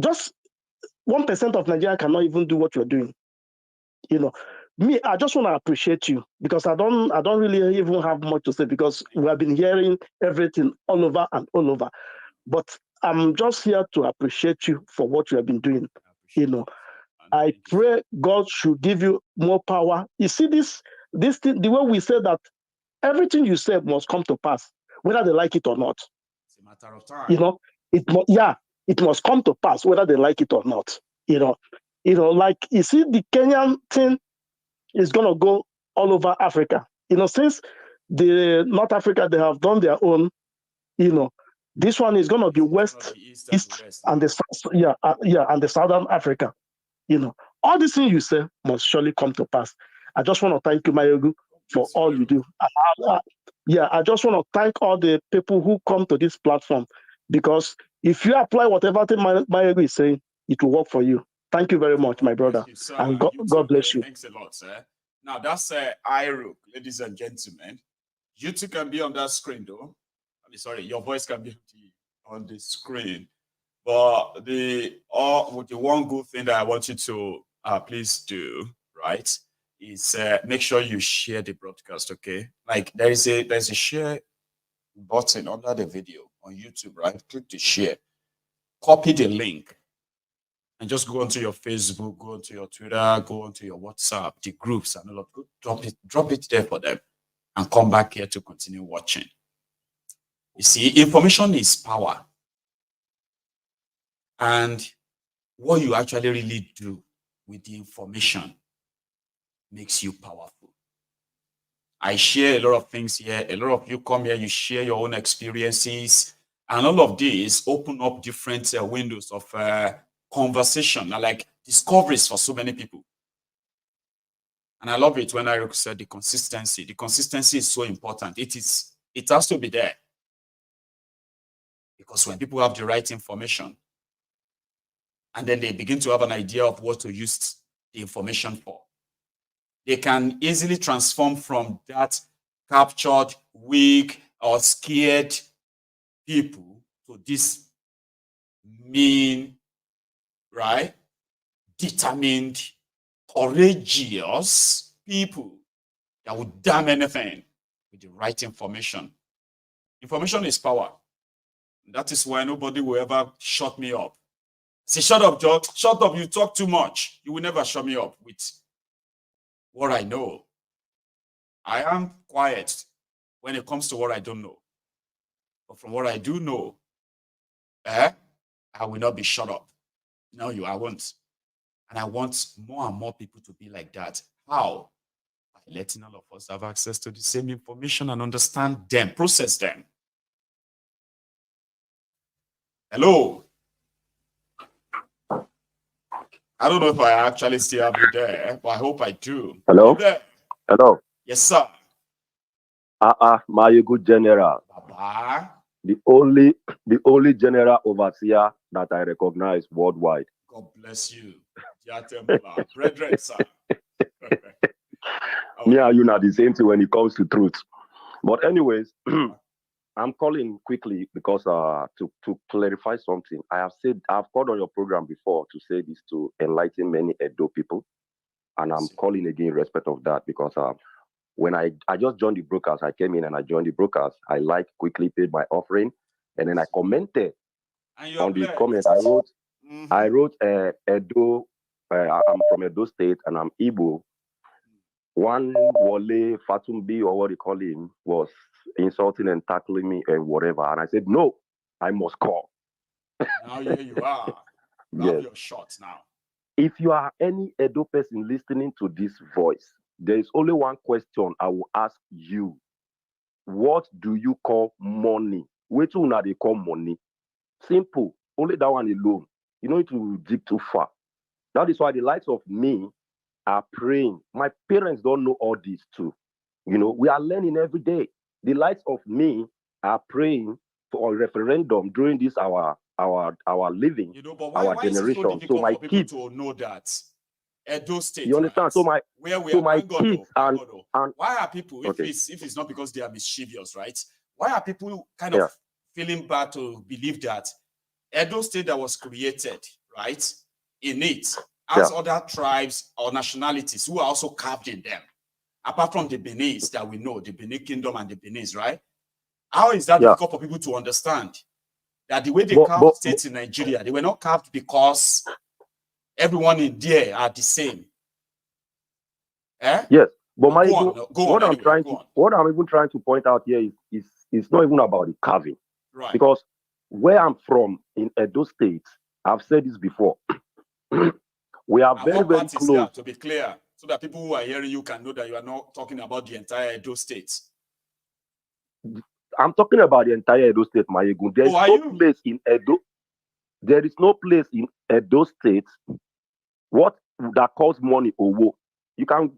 T: just 1% of Nigeria cannot even do what you're doing. Me, I just want to appreciate you because I don't really even have much to say because we have been hearing everything all over and all over. But I'm just here to appreciate you for what you have been doing. I pray God should give you more power. You see this thing, the way we say that everything you said must come to pass, whether they like it or not.
C: It's a matter of time.
T: It must come to pass, whether they like it or not. Like you see, the Kenyan thing is gonna go all over Africa. Since the North Africa, they have done their own, This one is going to be west, east, and the and the southern Africa. You know, all these things you say must surely come to pass. I just want to thank you, Maiyegun, for all you do. I just want to thank all the people who come to this platform, because if you apply whatever thing Maiyegun is saying, it will work for you. Thank you very much, my brother.
C: You,
T: and God bless you.
C: Thanks a lot, sir. Now, that's IROC, ladies and gentlemen. You two can be on that screen, though. I mean, sorry, your voice can be on the screen. But the one good thing that I want you to please do, right, is make sure you share the broadcast, okay? Like there's a share button under the video on YouTube, right? Click to share. Copy the link and just go onto your Facebook, go onto your Twitter, go onto your WhatsApp, the groups and all of that. Drop it there for them and come back here to continue watching. You see, information is power. And what you actually really do with the information makes you powerful. I share a lot of things here. A lot of you come here, you share your own experiences. And all of these open up different windows of conversation, like discoveries for so many people. And I love it when I said the consistency. The consistency is so important. It has to be there. Because when people have the right information, and then they begin to have an idea of what to use the information for, they can easily transform from that captured, weak, or scared people to this mean, right, determined, courageous people that would damn anything with the right information. Information is power. That is why nobody will ever shut me up. Say, shut up, George. Shut up. You talk too much. You will never shut me up with what I know. I am quiet when it comes to what I don't know. But from what I do know, I will not be shut up. No, I won't. And I want more and more people to be like that. How? By letting all of us have access to the same information and understand them, process them. Hello? I don't know if I actually still have you there, but I hope I do.
U: Hello? Hello?
C: Yes, sir.
U: Maiyegun General.
C: Baba.
U: The only general overseer that I recognize worldwide.
C: God bless you. Brethren, sir.
U: Me and you are the same thing when it comes to truth. But anyways, I'm calling quickly because to clarify something. I've called on your program before to say this to enlighten many Edo people. And I'm calling again in respect of that because when I just joined the broadcast, I came in and I joined the broadcast. I quickly paid my offering, and then I commented on the comment. I wrote Edo. I'm from Edo State and I'm Igbo. One Wole Fatumbi, or what you call him, was insulting and tackling me and whatever. And I said, no, I must call.
C: Now here you are. You have your shots now.
U: If you are any Edo person listening to this voice, there is only one question I will ask you. What do you call money? Which one are they call money? Simple. Only that one alone. You don't need to dig too far. That is why the likes of me are praying. My parents don't know all this too. You know, we are learning every day. The likes of me are praying for a referendum during this our living, our generation. So my kids
C: to know that Edo State.
U: You understand?
C: Right?
U: So my kids and
C: why are people if it's not because they are mischievous, right? Why are people kind of feeling bad to believe that Edo State that was created, right, in it has other tribes or nationalities who are also carved in them, apart from the Benis that we know, the Benin Kingdom and the Benis, right? How is that difficult for people to understand? That the way they carved states in Nigeria, they were not carved because everyone in there are the same.
U: Yes, but what I'm even trying to point out here is it's not even about the carving,
C: right?
U: Because where I'm from in Edo State, I've said this before. We are very close.
C: To be clear, so that people who are hearing you can know that you are not talking about the entire Edo State.
U: I'm talking about the entire Edo State, Maiyegun. There is no place in Edo. There is no place in Edo State that costs money or you can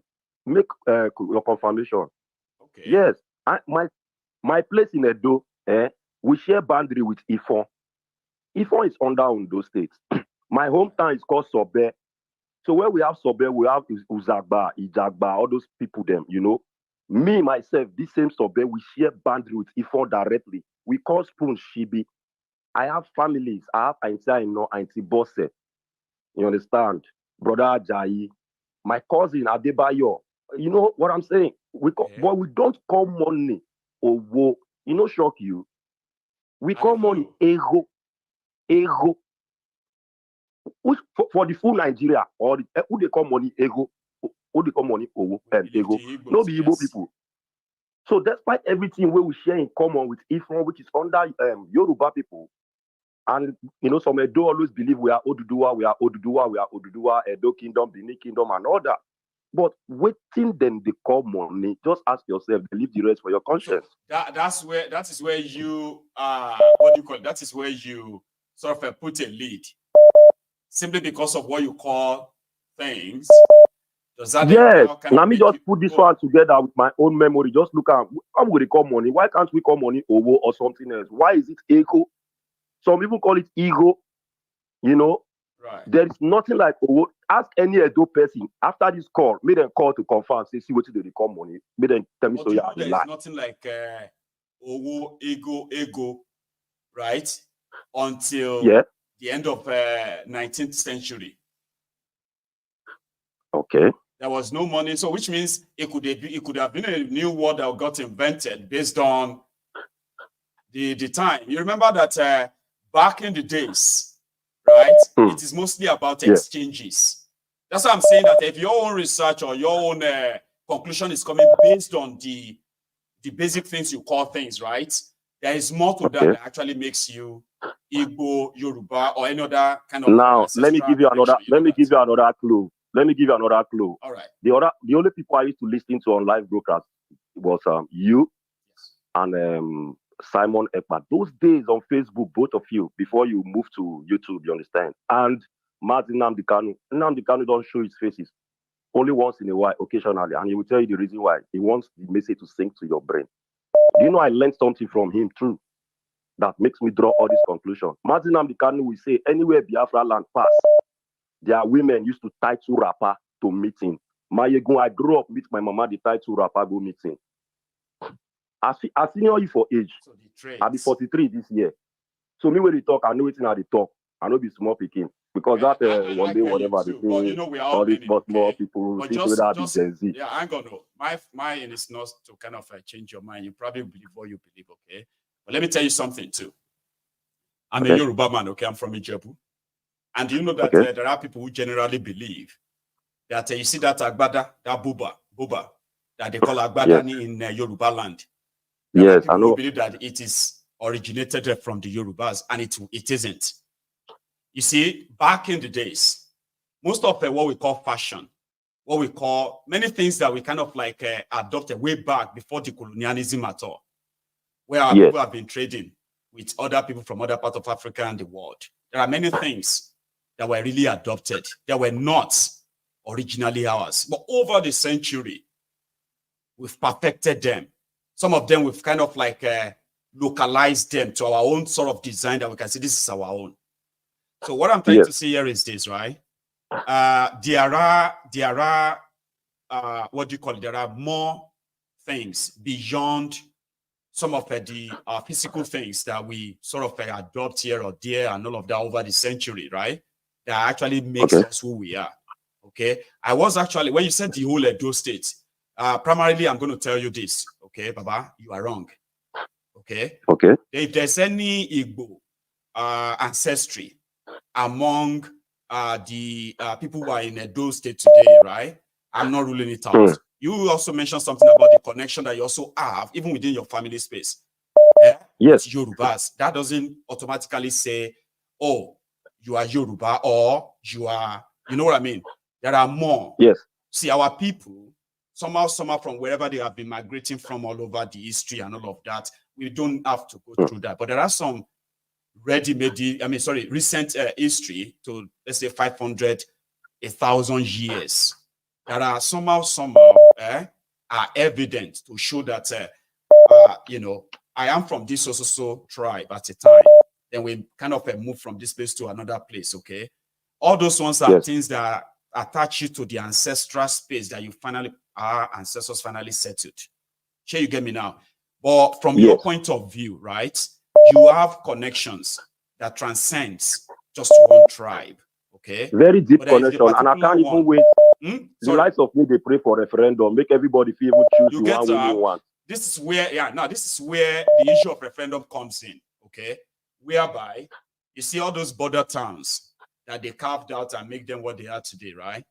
U: make your confirmation.
C: Okay.
U: Yes, my place in Edo, we share boundary with Ifon. Ifon is under Ondo State. My hometown is called Sobe. So where we have Sobe, we have Uzagba, Ijagba, all those people them, you know. Me, myself, this same Sobe, we share boundary with Ifon directly. We call Spoon Shibi. I have families. I have Auntie Bosse. You understand? Brother Ajayi. My cousin Adebayo. You know what I'm saying? But we don't call money Owo. You know, shock you. We call money Ego. Ego. For the full Nigeria, or who they call money Ego, who they call money Owo and Ego. No be Igbo people. So despite everything we share in common with Ifon, which is under Yoruba people, and you know, some Edo always believe we are Oduduwa, we are Oduduwa, Edo Kingdom, Benin Kingdom, and all that. But waiting then they call money, just ask yourself, leave the rest for your conscience.
C: So that is where you what do you call it? That is where you sort of put a lead. Simply because of what you call things. Does that
U: now me just put this one together with my own memory. Just look at how would they call money? Why can't we call money Owo or something else? Why is it Ego? Some people call it ego, you know.
C: Right.
U: There is nothing like Owo. Ask any Edo person after this call, make them call to confirm, say, see what they call money. Make them tell me so
C: there is nothing like Owo, ego, right? Until the end of 19th century.
U: Okay.
C: There was no money, so which means it could have been a new word that got invented based on the time. You remember that back in the days, right? It is mostly about exchanges. That's why I'm saying that if your own research or your own conclusion is coming based on the basic things you call things, right? There is more to that actually makes you Igbo, Yoruba, or any other kind of.
U: Now, let me give you another. Let me give you another clue.
C: All right.
U: The only people I used to listen to on live broadcast was you and Simon Ekpa. Those days on Facebook, both of you, before you moved to YouTube, you understand? And Martin Nnamdi Kanu. Nnamdi Kanu don't show his faces. Only once in a while, occasionally. And he will tell you the reason why. He wants the message to sink to your brain. Do you know I learned something from him too? That makes me draw all these conclusions. Martin Nnamdi Kanu will say, anywhere Biafra land pass, their women used to tie two wrapper to meeting. Maiyegun, I grew up with my mama, they tie two wrapper go meeting. I senior you for age.
C: So
U: I'll be 43 this year. So me when they talk, I know it's how they talk. I know be small picking. Because that one day, whatever they say,
C: you know, we are
U: all these small
C: okay.
U: people
C: But
U: think whether be Gen Z.
C: Yeah, I'm gonna know. My aim is not to kind of change your mind. You probably believe what you believe, okay? But let me tell you something too. I'm a Yoruba man, okay? I'm from Ijebu. And you know that there are people who generally believe that you see that Agbada, that Buba, that they call Agbada in Yoruba land.
U: Yes, I know.
C: Who believe that it is originated from the Yorubas, and it isn't. You see, back in the days, most of what we call fashion, what we call many things that we kind of like adopted way back before the colonialism at all, where our people have been trading with other people from other parts of Africa and the world. There are many things that were really adopted. They were not originally ours. But over the century, we've perfected them. Some of them we've kind of like localized them to our own sort of design that we can say this is our own. So what I'm trying to say here is this, right? There are what do you call it? There are more things beyond some of the physical things that we sort of adopt here or there and all of that over the century, right? That actually makes us who we are. Okay. I was actually, when you said the whole Edo State, primarily I'm going to tell you this. Okay, Baba, you are wrong. Okay.
U: Okay.
C: If there's any Igbo ancestry among the people who are in Edo State today, right? I'm not ruling it out. You also mentioned something about the connection that you also have, even within your family space.
U: Yes.
C: Yorubas. That doesn't automatically say, oh, you are Yoruba or you are, you know what I mean? There are more.
U: Yes.
C: See, our people, somehow from wherever they have been migrating from all over the history and all of that, we don't have to go through that. But there are some recent history to, let's say, 500, 1,000 years that are somehow are evident to show that, I am from this so tribe at a time. Then we kind of move from this place to another place, okay? All those ones are things that attach you to the ancestral space that our ancestors finally settled. Sure, you get me now? But from your point of view, right, you have connections that transcends just one tribe, okay?
U: Very deep connection, and I can't even wait. The likes of me, they pray for referendum, make everybody feel able to choose the one we want.
C: This is where, this is where the issue of referendum comes in, okay? Whereby you see all those border towns that they carved out and make them what they are today, right?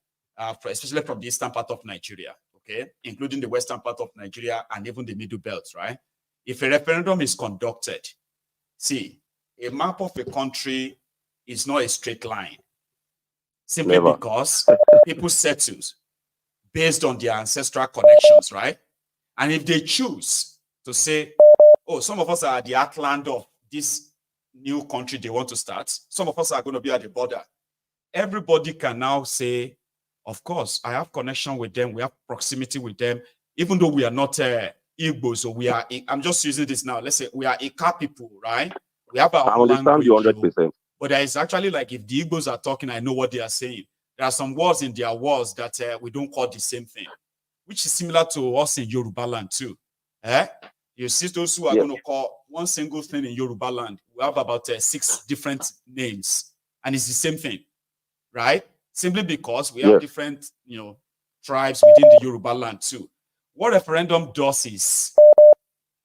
C: Especially from the eastern part of Nigeria, okay? Including the western part of Nigeria and even the middle belt, right? If a referendum is conducted, see, a map of a country is not a straight line. Simply because people settle based on their ancestral connections, right? And if they choose to say, oh, some of us are at the heartland of this new country they want to start, some of us are going to be at the border. Everybody can now say, of course, I have connection with them, we have proximity with them, even though we are not Igbo, so we are, I'm just using this now, let's say we are Ika people, right? We have our own language.
U: I understand you 100%.
C: But there is actually, like, if the Igbos are talking, I know what they are saying. There are some words in their words that we don't call the same thing, which is similar to us in Yoruba land too. You see those who are going to call one single thing in Yoruba land. We have about 6 different names, and it's the same thing, right? Simply because we have different, tribes within the Yoruba land too. What referendum does is,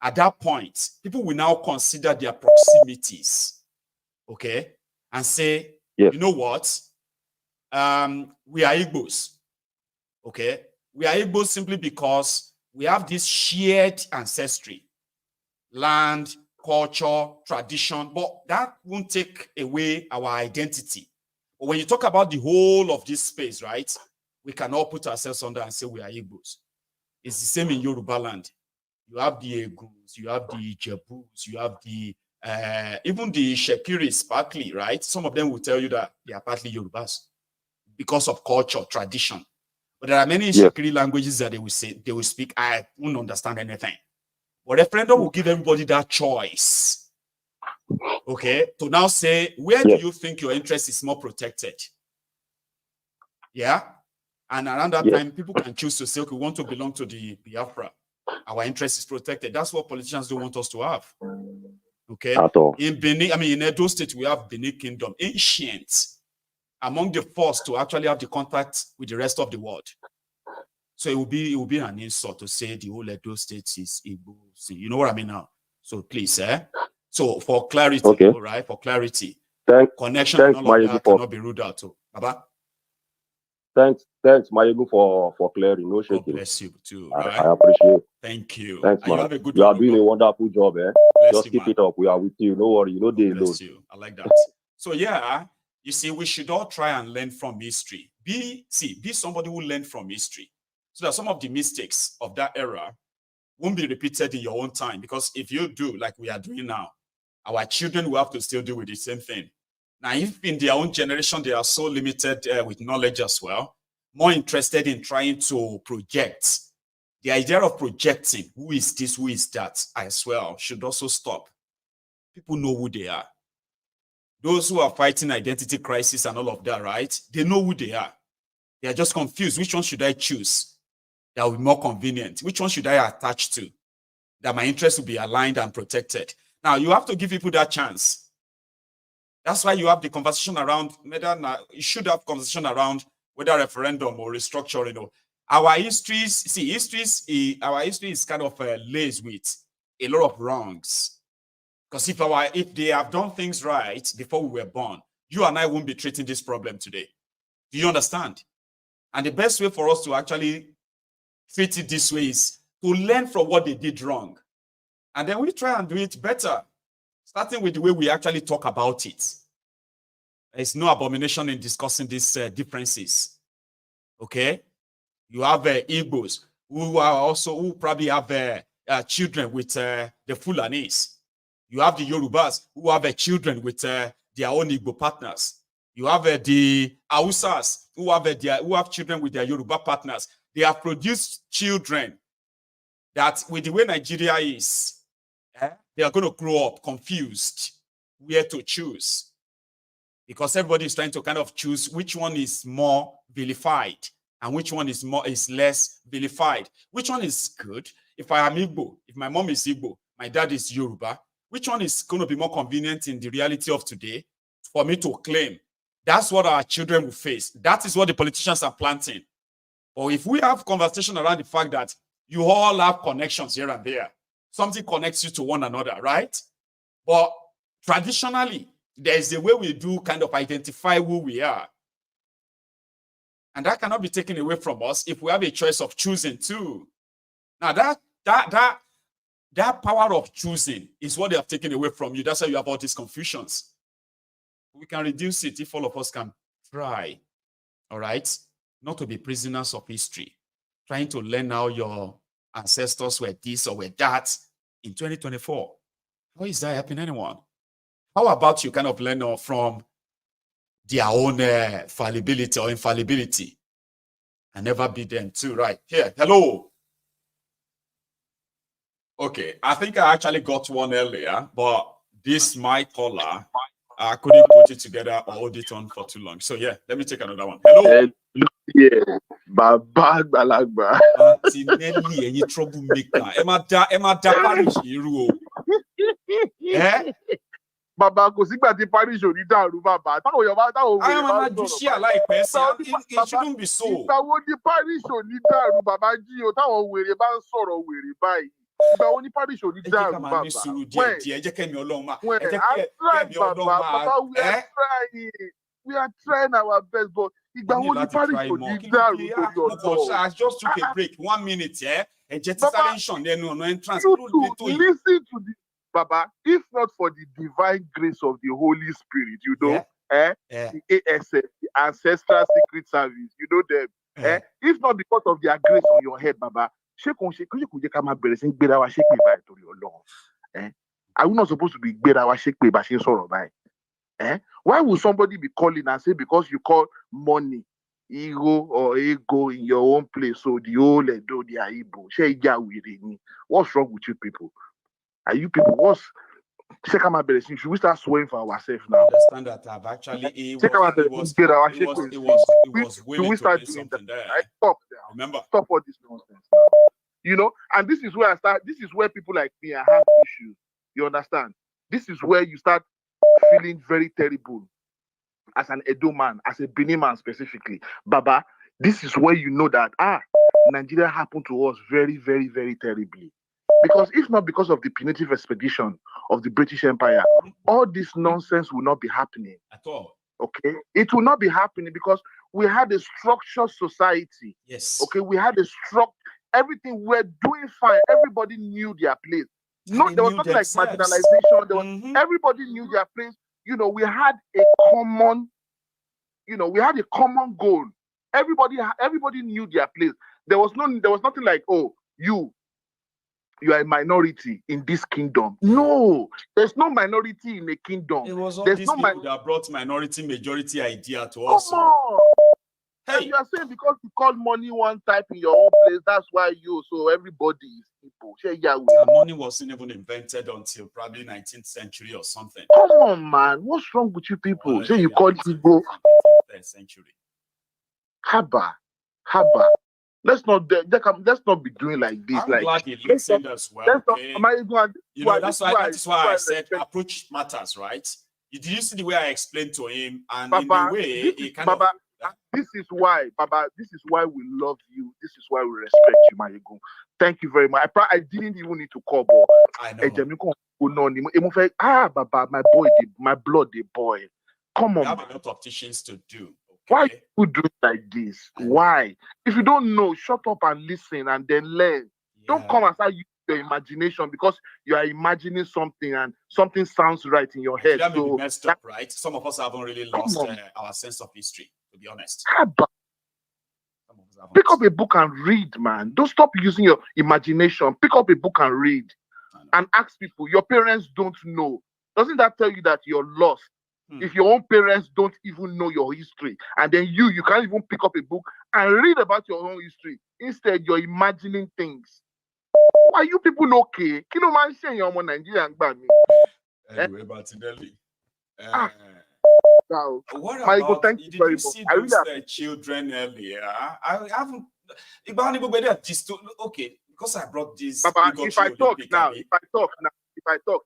C: at that point, people will now consider their proximities, okay, and say, you know what? We are Igbos, okay? We are Igbos simply because we have this shared ancestry, land, culture, tradition, but that won't take away our identity. But when you talk about the whole of this space, right, we can all put ourselves under and say we are Igbos. It's the same in Yoruba land. You have the Eguns, you have the Jebus, you have the even the Shekiris, partly, right? Some of them will tell you that they are partly Yorubas because of culture, tradition. But there are many Shekiri languages that they will speak. I won't understand anything. But referendum will give everybody that choice, okay, to now say, where do you think your interest is more protected? Yeah? And around that time, people can choose to say, okay, we want to belong to the Biafra. Our interest is protected. That's what politicians don't want us to have. Okay? In Benin, in Edo State, we have Benin Kingdom, ancient, among the first to actually have the contact with the rest of the world. So it will be an insult to say the whole Edo State is Igbo. You know what I mean now? So please, So for clarity, all right, for clarity, connection and all of that cannot be ruled out. Baba?
U: Thanks, Maiyegun, for clearing. No shaking.
C: God bless you too. Right?
U: I appreciate it.
C: Thank you.
U: Thanks, man. You are doing a wonderful job, Just keep it up. We are with you. No worry. You know they alone.
C: I like that. So you see, we should all try and learn from history. Be somebody who learned from history, so that some of the mistakes of that era won't be repeated in your own time. Because if you do, like we are doing now, our children will have to still do with the same thing. Now, if in their own generation, they are so limited with knowledge as well, more interested in trying to project, the idea of projecting who is this, who is that as well should also stop. People know who they are. Those who are fighting identity crisis and all of that, right? They know who they are. They are just confused. Which one should I choose that will be more convenient? Which one should I attach to that my interests will be aligned and protected? Now, you have to give people that chance. That's why you have the conversation around whether you should have conversation around whether referendum or restructuring. Our our history is kind of laced with a lot of wrongs. Because if they have done things right before we were born, you and I won't be treating this problem today. Do you understand? And the best way for us to actually treat it this way is to learn from what they did wrong. And then we try and do it better, starting with the way we actually talk about it. There's no abomination in discussing these differences. Okay? You have Igbos who probably have children with the Fulanis. You have the Yorubas who have children with their own Igbo partners. You have the Hausas who have children with their Yoruba partners. They have produced children that, with the way Nigeria is, they are going to grow up confused where to choose, because everybody is trying to kind of choose which one is more vilified and which one is less vilified. Which one is good? If I am Igbo, if my mom is Igbo, my dad is Yoruba, which one is going to be more convenient in the reality of today for me to claim? That's what our children will face. That is what the politicians are planting. Or if we have conversation around the fact that you all have connections here and there, something connects you to one another, right? But traditionally, there is a way we do kind of identify who we are. And that cannot be taken away from us if we have a choice of choosing too. Now that power of choosing is what they have taken away from you. That's why you have all these confusions. We can reduce it if all of us can try, all right? Not to be prisoners of history, trying to learn how your ancestors were this or were that in 2024. How is that helping anyone? How about you kind of learn from their own fallibility or infallibility and never be them too, right? Here, hello. Okay, I think I actually got one earlier, but this my caller, I couldn't put it together or hold it on for too long. So yeah, let me take another one. Hello.
B: Yeah, Baba Balagba.
C: Tinelli, any troublemaker. Emma Parish,
B: Baba, kò sígbà tí parish ò ní dàrú bàbá. Táwọn Yorùbá táwọn
C: I am an Ajushia like person. It shouldn't be so.
B: Ìgbà wo ni parish ò ní dàrú bàbá jí o táwọn wèrè bá ń sọ̀rọ̀ wèrè báyìí. Ìgbà wo ni parish ò ní dàrú bàbá. We are trying our best, but ìgbà wo ni parish ò ní dàrú torí ọ̀dọ́.
C: I just took a break, 1 minute,
B: Listen to the Baba, if not for the divine grace of the Holy Spirit, you know, the ASF, the Ancestral Secret Service, you know them. If not because of their grace on your head, Baba, are we not supposed to be better? Why would somebody be calling and say because you call money ego or ego in your own place, so the old Edo they are Igbo? What's wrong with you people? Are you people should we start swearing for ourselves now?
C: I understand that I've actually it was willing to do something there.
B: Stop there.
C: Remember,
B: stop all this nonsense. You know, and this is where this is where people like me have issues. You understand? This is where you start feeling very terrible as an Edo man, as a Benin man specifically. Baba, this is where you know that Nigeria happened to us very, very, very terribly. Because if not because of the punitive expedition of the British Empire, all this nonsense will not be happening.
C: At all.
B: Okay? It will not be happening because we had a structured society.
C: Yes.
B: Okay, we had a everything we're doing fine. Everybody knew their place. There was nothing like marginalization. There was, everybody knew their place. You know, we had a common goal. Everybody knew their place. There was nothing like, oh, you are a minority in this kingdom. No, there's no minority in a kingdom.
C: It was all
B: there's
C: these
B: no
C: people that brought minority majority idea to
B: Come
C: us.
B: on.
C: Hey.
B: And you are saying because you call money one type in your own place, that's why so everybody is people.
C: Money wasn't even invented until probably 19th century or something.
B: Come on, man. What's wrong with you people? Say you call Igbo
C: 19th century.
B: Haba. Let's not be doing like this.
C: I'm glad you listened as well. Okay? That is why I said approach matters, right? Did you see the way I explained to him? And in the way he kind of...
B: This is why, Baba, this is why we love you. This is why we respect you, Maiyegun. Thank you very much. I didn't even need to call, but
C: I know.
B: Baba, my boy, my blood, the boy. Come on.
C: We have a lot of teachings to do. Okay?
B: Why you do it like this? Why? If you don't know, shut up and listen and then learn. Don't come and start using your imagination because you are imagining something and something sounds right in your head.
C: That may be messed up, right? Some of us haven't really lost our sense of history, to be honest.
B: Some of us Pick up a book and read, man. Don't stop using your imagination. Pick up a book and read. And ask people, your parents don't know. Doesn't that tell you that you're lost? If your own parents don't even know your history, and then you can't even pick up a book and read about your own history. Instead, you're imagining things. Why you people okay? Kilo man say you're Nigerian by me.
C: Anyway, but Delhi. What
B: Maiyegun,
C: about,
B: thank you
C: did
B: very
C: you
B: much.
C: see
B: I really
C: those children earlier? I haven't. Okay, because I brought this.
B: Baba, if I talk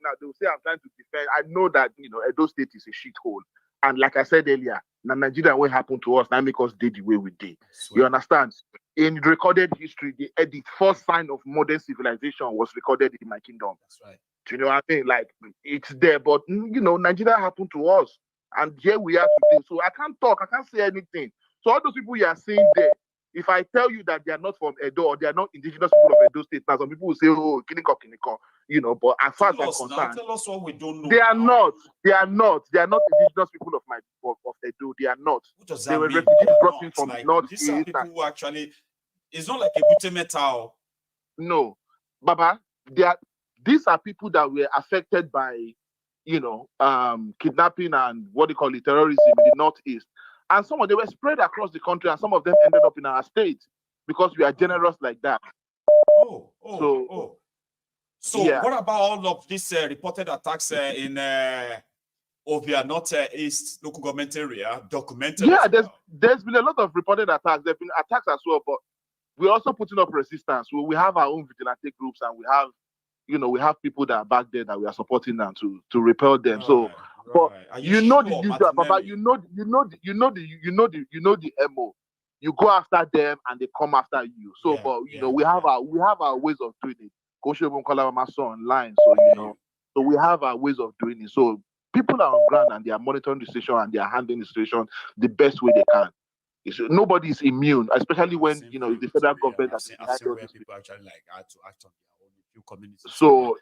B: now, they'll say I'm trying to defend. I know that Edo State is a shithole, and like I said earlier, Nigeria, what happened to us now make us did the way we did. You understand? In recorded history, the first sign of modern civilization was recorded in my kingdom.
C: That's right.
B: Do you know what I mean? Like it's there, but Nigeria happened to us, and here we are today. So I can't talk, I can't say anything. So all those people you are saying there, if I tell you that they are not from Edo or they are not indigenous people of Edo State, now some people will say, "Oh, kiniko," but as far as I'm concerned,
C: tell us what we don't know.
B: They are not indigenous people of Edo. They are not.
C: What does
B: They
C: that
B: were
C: mean?
B: refugees brought in from
C: like,
B: North
C: these are
B: East.
C: people who actually, it's not like a bute metal.
B: No, Baba, these are people that were affected by, kidnapping and what they call it, terrorism in the Northeast. And some of them were spread across the country, and some of them ended up in our state because we are generous like that.
C: So
B: yeah.
C: What about all of these reported attacks in Ovia North East local government area documented?
B: Yeah, there's been a lot of reported attacks. There've been attacks as well, but we're also putting up resistance. We have our own vigilante groups, and we have people that are back there that we are supporting them to repel them. But the usual, Baba, you know the MO. You go after them and they come after you. So, we have our ways of doing it. Online, so we have our ways of doing it. So people are on ground and they are monitoring the situation and they are handling the situation the best way they can. Nobody is immune, especially when the federal government has
C: I've seen where people actually had to act on their own few communities.
B: So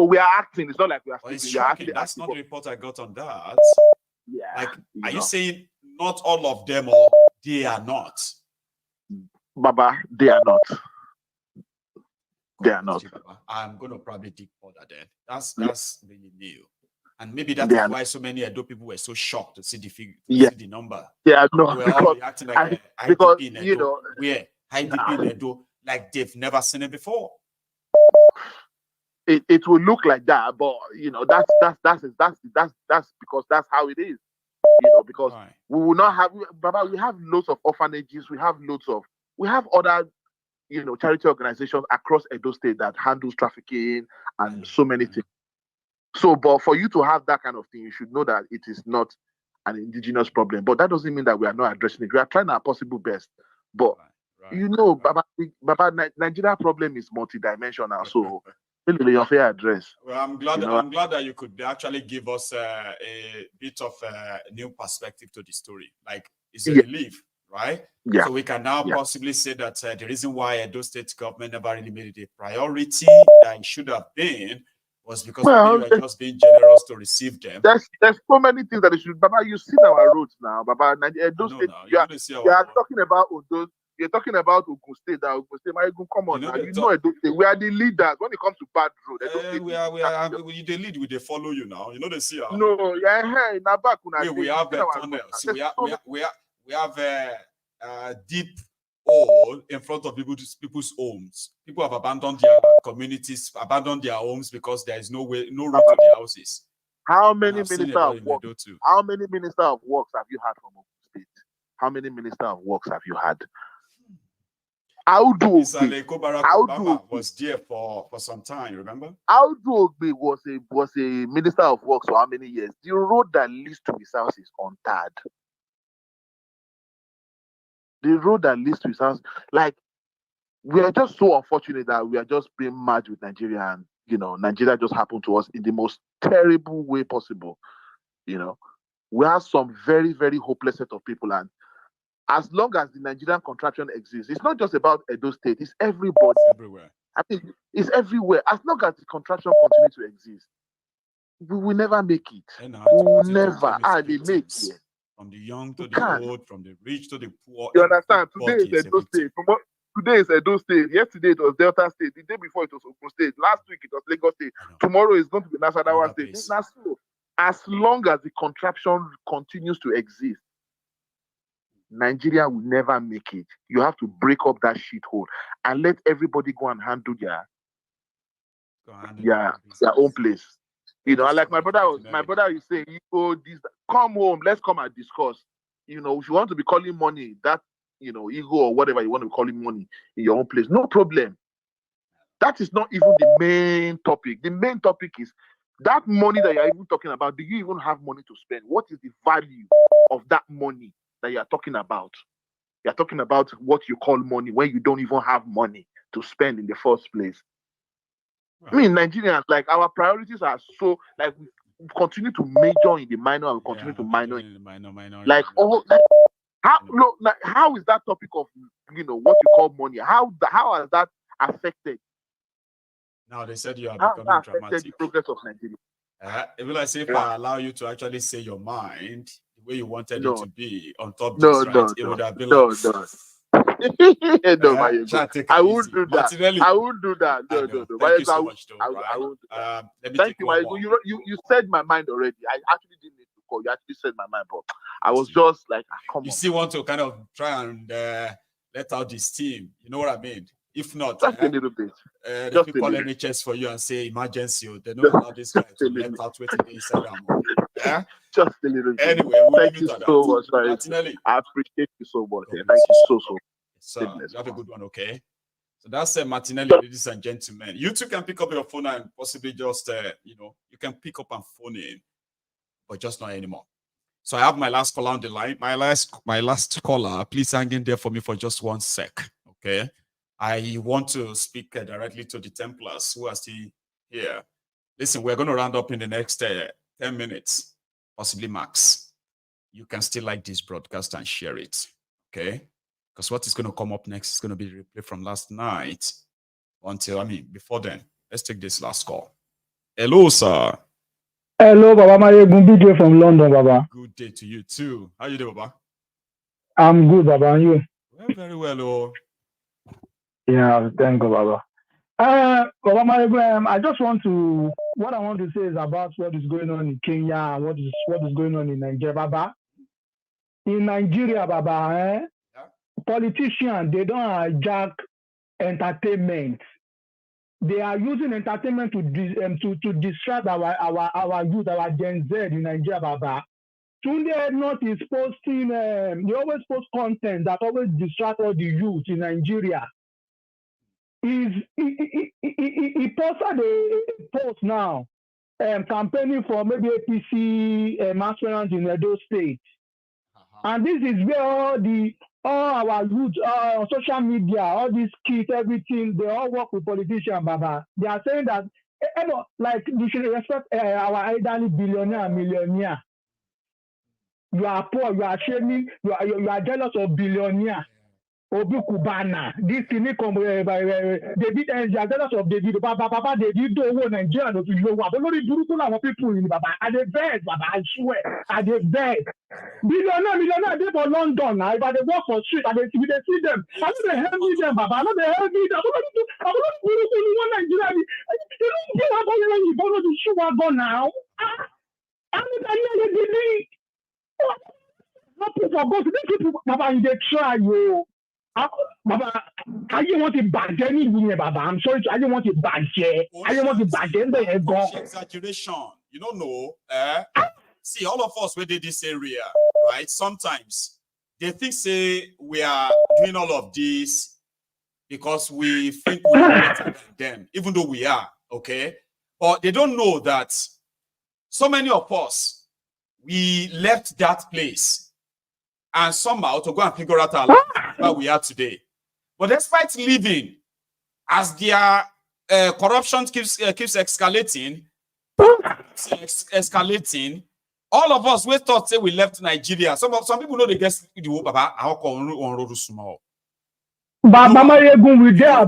B: we are acting. It's not like we are
C: It's
B: sleeping.
C: shocking. That's not the report I got on that.
B: Yeah.
C: Are you saying not all of them or they are not?
B: Baba, they are not. They are not.
C: I'm going to probably dig further then. That's really new. And maybe that is why so many Edo people were so shocked to see the figure, see the number.
B: Yeah, no,
C: we're all reacting like IDP in Edo. IDP in Edo, like they've never seen it before.
B: It will look like that, but that's because that's how it is. Because we will not have, Baba, we have loads of orphanages, we have other charity organizations across Edo State that handles trafficking and so many things. So, but for you to have that kind of thing, you should know that it is not an indigenous problem. But that doesn't mean that we are not addressing it. We are trying our possible best. But Baba, Nigeria problem is multidimensional. So, really, your fair address.
C: Well, I'm glad that you could actually give us a bit of a new perspective to the story. Like, it's a relief, right?
B: Yeah.
C: So we can now possibly say that the reason why Edo State government never really made it a priority that it should have been was because we were just being generous to receive them.
B: There's so many things that they should. Baba, you see our roads now, Baba. Edo State. You are talking about Odo. You're talking about Ogun State. That Ogun State. Maiyegun, come on now. Edo State. We are the leaders when it comes to bad road. Edo State.
C: We are. They lead. They follow you now. You know they see.
B: No, yeah.
C: We have tunnels. We have a deep hole in front of people's homes. People have abandoned their communities, abandoned their homes because there is no road to their houses.
B: How many ministers of works? How many minister of works have you had from Ogun State? How many minister of works have you had? Audu
C: was there for some time, remember?
B: Audu Ogbe was a minister of works for how many years? The road that leads to his house is untarred. The road that leads to his house, like, we are just so unfortunate that we are just being merged with Nigeria, and Nigeria just happened to us in the most terrible way possible. We have some very, very hopeless set of people, and as long as the Nigerian contraption exists, it's not just about Edo State, it's everybody.
C: It's everywhere.
B: I think it's everywhere. As long as the contraption continues to exist, we will never make it. We will never. They make it.
C: from the young to
B: You
C: the
B: can't.
C: old, from the rich to the poor.
B: You understand? Today
C: everybody
B: is Edo State. Today is Edo State. Yesterday it was Delta State. The day before it was Ogun State. Last week it was Lagos State. Tomorrow is going to be Nasarawa State. That's so. As long as the contraption continues to exist, Nigeria will never make it. You have to break up that shithole and let everybody go and handle their own place. You know, like my brother is saying, you go this, come home, let's come and discuss. You know, if you want to be calling money, that, you know, ego or whatever you want to be calling money in your own place, no problem. That is not even the main topic. The main topic is that money that you're even talking about. Do you even have money to spend? What is the value of that money that you're talking about? You're talking about what you call money when you don't even have money to spend in the first place. I mean, Nigerians, like, our priorities are so, like, we continue to major in the minor and we continue to minor in the minor. Like, how is that topic of, you know, what you call money? How has that affected?
C: Now they said you are
B: How
C: becoming
B: affected
C: dramatic.
B: the progress of Nigeria?
C: It will like say if I allow you to actually say your mind the way you wanted it to be on top
B: No,
C: this, right?
B: no,
C: It would have been
B: no,
C: like
B: no. I won't do that. I won't do that. No, no, no.
C: Thank you so much, though.
B: I won't do that.
C: Let me
B: Thank
C: take
B: you,
C: one
B: Maiyegun.
C: more.
B: You said my mind already. I actually didn't need to call. You actually said my mind, but I was just like, come
C: You
B: on.
C: still want to kind of try and let out this team. You know what I mean? If not,
B: just a little bit.
C: They
B: Just
C: people
B: a
C: call
B: little.
C: NHS for you and say emergency. They don't allow this guy to let out what they inside them. Yeah?
B: Just a little bit.
C: Anyway, we'll
B: Thank
C: leave
B: you
C: it at
B: so
C: that.
B: much, Maiyegun.
C: Martinelli.
B: I appreciate you so much. Thank you so much.
C: So you have a good one, okay? So that's Martinelli, ladies and gentlemen. You too can pick up your phone and possibly just, you know, you can pick up and phone in, but just not anymore. So I have my last caller on the line. My last caller, please hang in there for me for just 1 sec, okay? I want to speak directly to the Templars who are still here. Listen, we're going to round up in the next 10 minutes, possibly max. You can still like this broadcast and share it, okay? Because what is going to come up next is going to be the replay from last night before then. Let's take this last call. Hello, sir.
F: Hello, Baba Maiyegun, DJ from London, Baba.
C: Good day to you too. How you doing, Baba?
F: I'm good, Baba, and you?
C: Well, very well, oh.
F: Yeah, thank you, Baba. Baba Maiyegun, what I want to say is about what is going on in Kenya and what is going on in Nigeria, Baba. In Nigeria, Baba, politicians, they don't hijack entertainment. They are using entertainment to distract our youth, our Gen Z in Nigeria, Baba. Tunde North is posting, they always post content that always distract all the youth in Nigeria. He posted a post now, campaigning for maybe APC aspirants in Edo State. And this is where all our youth, on social media, all these kids, everything, they all work with politicians, Baba. They are saying that, like, we should respect our elderly billionaire and millionaire. You are poor, you are shaming, you are jealous of billionaire. Obi Kubana, this thing David and you are jealous of David. Baba, David don't want Nigeria to know what. Only Buruku our people in Baba. At the best, Baba, I swear, at the best. Millionaire, they for London now. If they work for street, and they see them. I know they help me them, Baba. I know they help me them. I want Buruku in Nigeria. You don't get about when you follow the shoe wagon now. I know they not for God. These people, Baba, they try you. Baba, I didn't want to bàjẹ́ nílùú yẹn, Baba. I'm sorry, I didn't want to bàjẹ́. I didn't want to bàjẹ́ níbẹ̀ yẹn gan.
C: Exaggeration, you don't know. See, all of us within this area, right? Sometimes they think say we are doing all of this because we think we are better than them, even though we are, okay? But they don't know that so many of us, we left that place and somehow to go and figure out our life where we are today. But despite living, as their corruption keeps escalating, all of us, we thought say we left Nigeria. Some people know they guess the Baba.
F: But Maiyegun, we there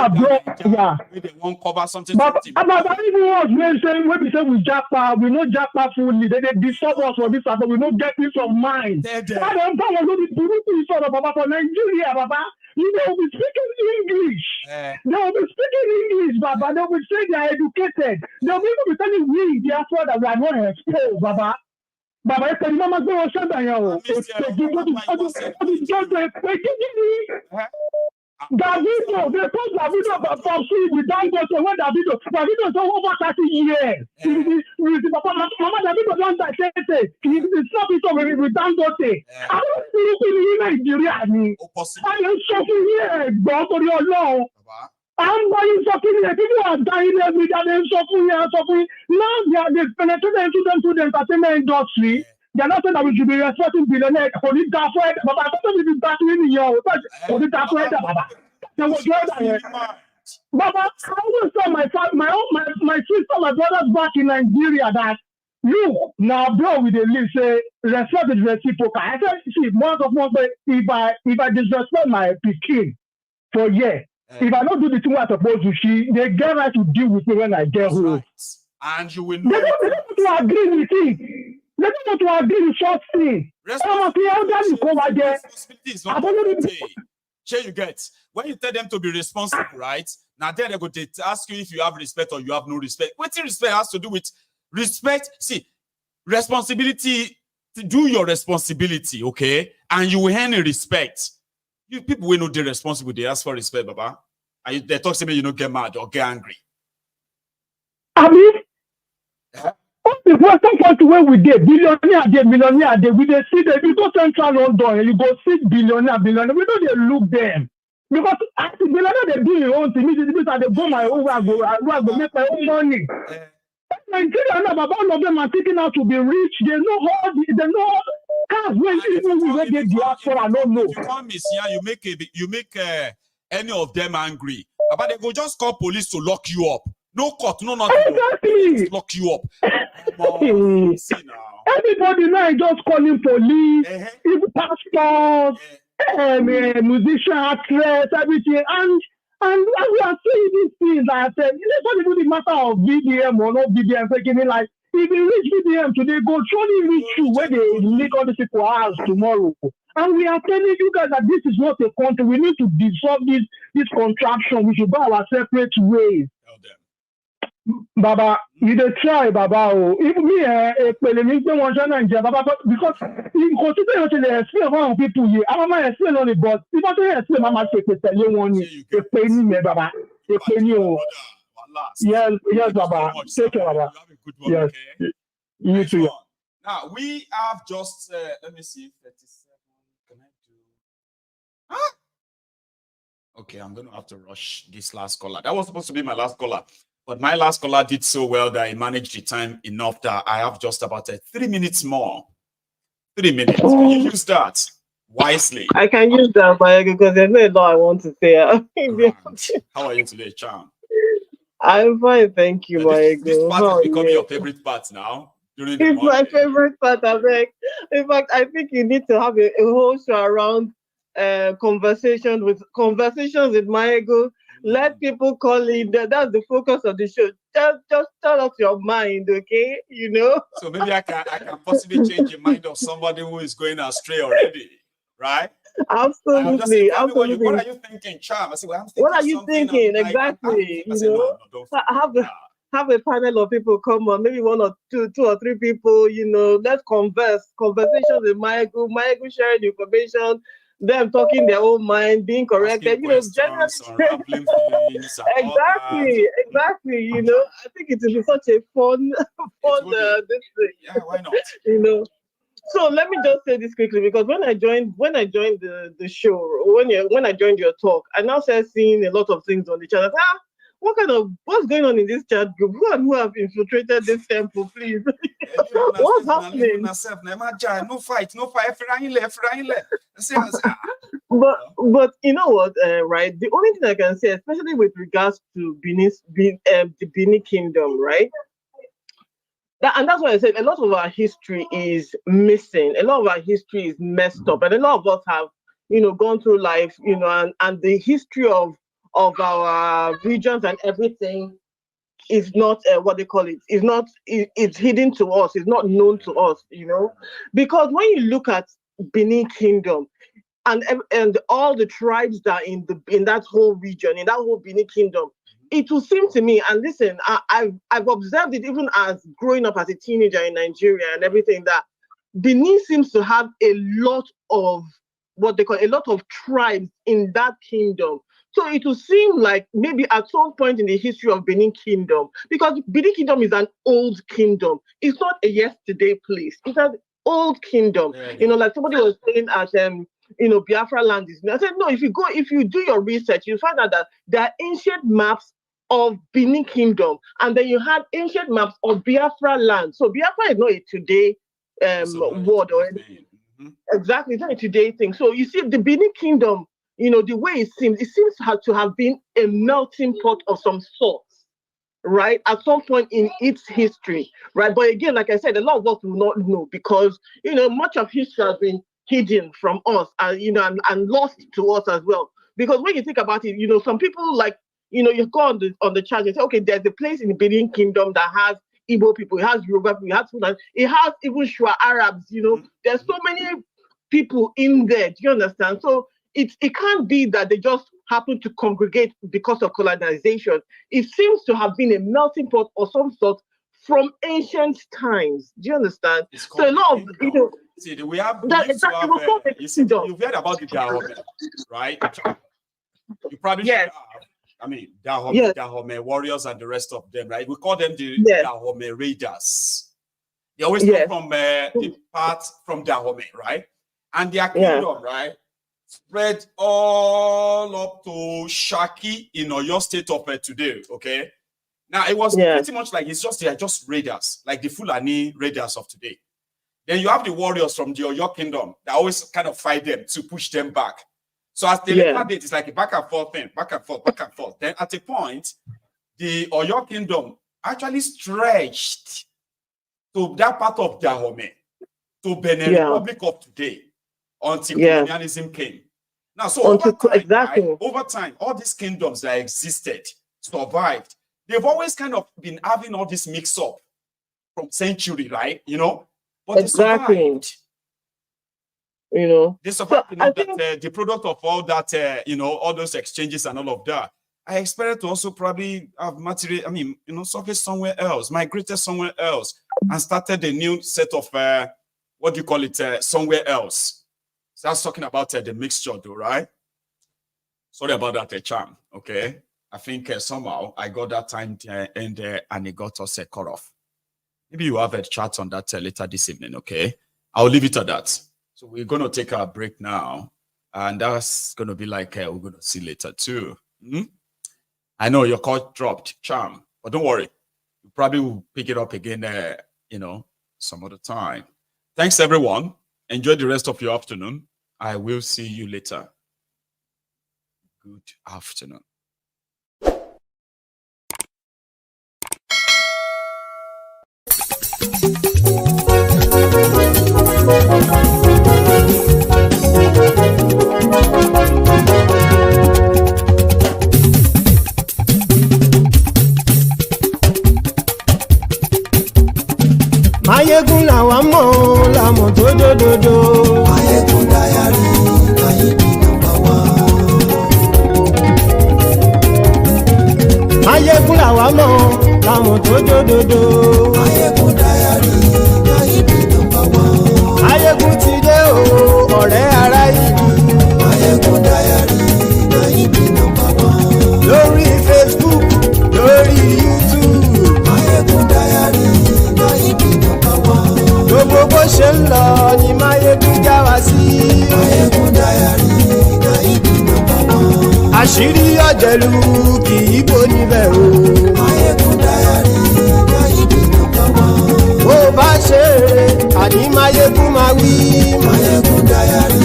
F: abroad, yeah.
C: They won't cover something.
F: But even us, when we say we japa, we know japa fully. They disturb us for this, but we don't get peace of mind. I don't know what the Burundi sort of Baba for Nigeria, Baba. You know, we speaking English. They will be speaking English, Baba. They will say they are educated. They will be telling we, therefore, that we are not exposed, Baba. Baba, if the mama go on Sunday, Davido, they told Davido about Popsi with Dangote when Davido is over 30 years. Mama Davido don't say it's not it with Dangote. I don't see in Nigeria. I am shocking here, God for your law. I'm buying something here. People are dying every day. They're suffering. Now they've penetrated into the entertainment industry. They're not saying that we should be respecting billionaires. Baba, I thought we'd be battling here. Baba, I always tell my sister, my brothers back in Nigeria that you now bro with the list say respect is reciprocal. I said, see, most if I disrespect my pikin for if I don't do the thing I'm supposed to, they get right to deal with me when I get home. Right.
C: And you will know.
F: They don't want to agree with it. They don't want to agree with short thing.
C: Responsibility is not sure you get. When you tell them to be responsible, right? Now then they're going to ask you if you have respect or you have no respect. What respect has to do with respect? See, responsibility, to do your responsibility, okay? And you will earn respect. You people will know they're responsible, they ask for respect, Baba. And they talk to me, you don't get mad or get angry.
F: I mean, the Western country where we get millionaire, we they see them. You go Central London and you go see billionaire. We know they look them. Because as the billionaire, they do your own thing. This they go my own way, I go make my own money. Nigeria, all of them are taking out to be rich. They know all they know cars when even we get diaspora, I don't know.
C: If you come miss here, you make any of them angry. But they go just call police to lock you up. No court, no nothing.
F: Exactly.
C: Lock you up.
F: See now. Everybody now just calling police, even pastors, musician, actress, everything, and we are seeing these things. I said, it's not even the matter of VDM or not VDM. Thinking like, if you reach VDM today, go surely reach you where they leak all these people house tomorrow. And we are telling you guys that this is not a country. We need to dissolve this contraption. We should go our separate ways. Baba, you dey try, Baba. Even me, Baba, because you consider you explain how people here. I'm not explain on it, but if I don't explain, Mama say tell you one. Me, Baba. Yes, Baba. Take care, Baba. Yes, you too.
C: Now we have just let me see 37. Can I do? Okay, I'm going to have to rush this last caller. That was supposed to be my last caller. But my last caller did so well that I managed the time enough that I have just about 3 minutes more. 3 minutes. Can you use that wisely?
D: I can use that, Maiyegun, because there's no law I want to say.
C: How are you today, Charm?
D: I'm fine, thank you, Maiyegun.
C: This part is becoming your favorite part now.
D: It's my favorite part, I beg. In fact, I think you need to have a whole show around conversations with Maiyegun. Let people call in. That's the focus of the show. Just tell us your mind, okay? You know.
C: So maybe I can possibly change the mind of somebody who is going astray already, right?
D: Absolutely.
C: Absolutely. What are you thinking, Charm? I say, well, I'm thinking.
D: What are you thinking exactly? Have a panel of people come on, maybe two or three people. You know, let's conversations with Maiyegun. Maiyegun sharing information. Them talking their own mind, being corrected, you know, generally. Exactly. You know, I think it is such a fun this thing.
C: Yeah, why not?
D: You know. So let me just say this quickly, because when I joined the show, when I joined your talk, I now started seeing a lot of things on the chat. What's going on in this chat group? Who have infiltrated this temple, please? What's happening?
C: No fight.
D: But you know what, right? The only thing I can say, especially with regards to the Benin Kingdom, right? And that's why I said a lot of our history is missing. A lot of our history is messed up, and a lot of us have gone through life, and the history of our regions and everything is not what they call it. It's hidden to us. It's not known to us, because when you look at Benin Kingdom and all the tribes that are in that whole region, in that whole Benin Kingdom, it will seem to me, and listen, I've observed it even as growing up as a teenager in Nigeria and everything, that Benin seems to have a lot of tribes in that kingdom. So it will seem like maybe at some point in the history of Benin Kingdom, because Benin Kingdom is an old kingdom. It's not a yesterday place. It's an old kingdom. Like somebody was saying at Biafra land is. I said, no, if you do your research, you find out that there are ancient maps of Benin Kingdom, and then you had ancient maps of Biafra land. So Biafra is not a today word or anything. Exactly, it's not a today thing. So you see, the Benin Kingdom, the way it seems to have been a melting pot of some sort, right? At some point in its history, right? But again, like I said, a lot of us will not know because, much of history has been hidden from us and, and lost to us as well. Because when you think about it, some people you go on the chart and say, okay, there's a place in the Benin Kingdom that has Igbo people, it has Yoruba people, it has Fulani, it has even Shua Arabs, there's so many people in there. Do you understand? So it can't be that they just happen to congregate because of colonization. It seems to have been a melting pot or some sort from ancient times. Do you understand? So a lot of
C: see, we have you've heard about the Dahomey, right? You probably should have. I mean, Dahomey warriors and the rest of them, right? We call them the Dahomey raiders. They always come from the part from Dahomey, right? And their kingdom, right, spread all up to Shaki in Oyo State of today, okay? Now, it was pretty much like they are just raiders, like the Fulani raiders of today. Then you have the warriors from the Oyo kingdom that always kind of fight them to push them back. So as they look at it, it's like a back and forth thing, back and forth, back and forth. Then at a point, the Oyo kingdom actually stretched to that part of Dahomey, to Benin Republic of today, until colonialism came. Now, so over time, all these kingdoms that existed, survived, they've always kind of been having all this mix-up from century, right? But they survived. They survived, that the product of all that, all those exchanges and all of that. I expected to also probably have material, surface somewhere else, migrated somewhere else, and started a new set of, somewhere else. So that's talking about the mixture, though, right? Sorry about that, charm, okay? I think somehow I got that time in there and it got us cut off. Maybe you have a chat on that later this evening, okay? I'll leave it at that. So we're going to take our break now, and that's going to be like we're going to see later too. I know your call dropped, charm, but don't worry. You probably will pick it up again, some other time. Thanks, everyone. Enjoy the rest of your afternoon. I will see you later. Good afternoon.
A: Maiyegun làwa mọ̀ làmọ̀ tó dòdòdò. Maiyegun Diary, Maiyegun #1. Maiyegun làwa mọ̀ làmọ̀ tó dòdòdò. Maiyegun Diary, Maiyegun #1. Maiyegun ti dé o, ọ̀rẹ́ ará ìlú. Maiyegun Diary, Maiyegun #1. Lórí Facebook, lórí YouTube. Maiyegun Diary, Maiyegun #1. Gbogbo bó ṣe ń lọ ni Maiyegun já wa sí. Maiyegun Diary, Maiyegun #1. Àṣírí ọ̀jẹ̀lú kì í bò níbẹ̀ o. Maiyegun Diary, Maiyegun #1. Bó bá ṣe eré àní Maiyegun máa wí. Maiyegun Diary,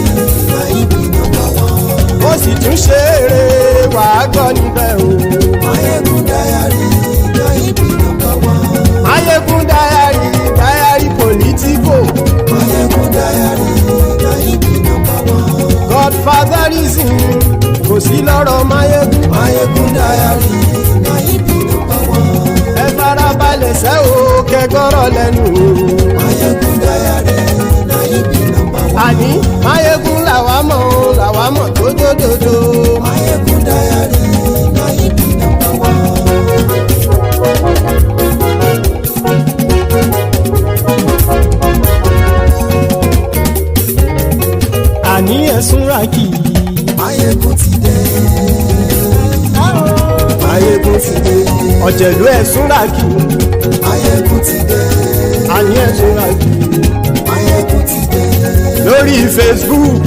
A: Maiyegun #1. Ó sì tún ṣe eré wàá gbọ́ níbẹ̀ o. Maiyegun Diary, Maiyegun #1. Maiyegun Diary, Diary political. Maiyegun Diary, Maiyegun #1. Godfather. Maiyegun. Maiyegun diary IDP number one. Ẹ farabalẹ̀ sẹ́ o kẹgọ́rọ̀ lẹ́nu o. Maiyegun diary IDP number one. Àní Maiyegun làwa mọ̀ o làwa mọ̀ tó dódòdó. Maiyegun diary IDP number one. Àní ẹ̀sùn ràkì. Maiyegun ti dé. Maiyegun ti dé. Ọ̀jẹ̀lú ẹ̀sùn ràkì. Maiyegun ti dé. Àní ẹ̀sùn ràkì. Maiyegun ti dé. Lórí Facebook.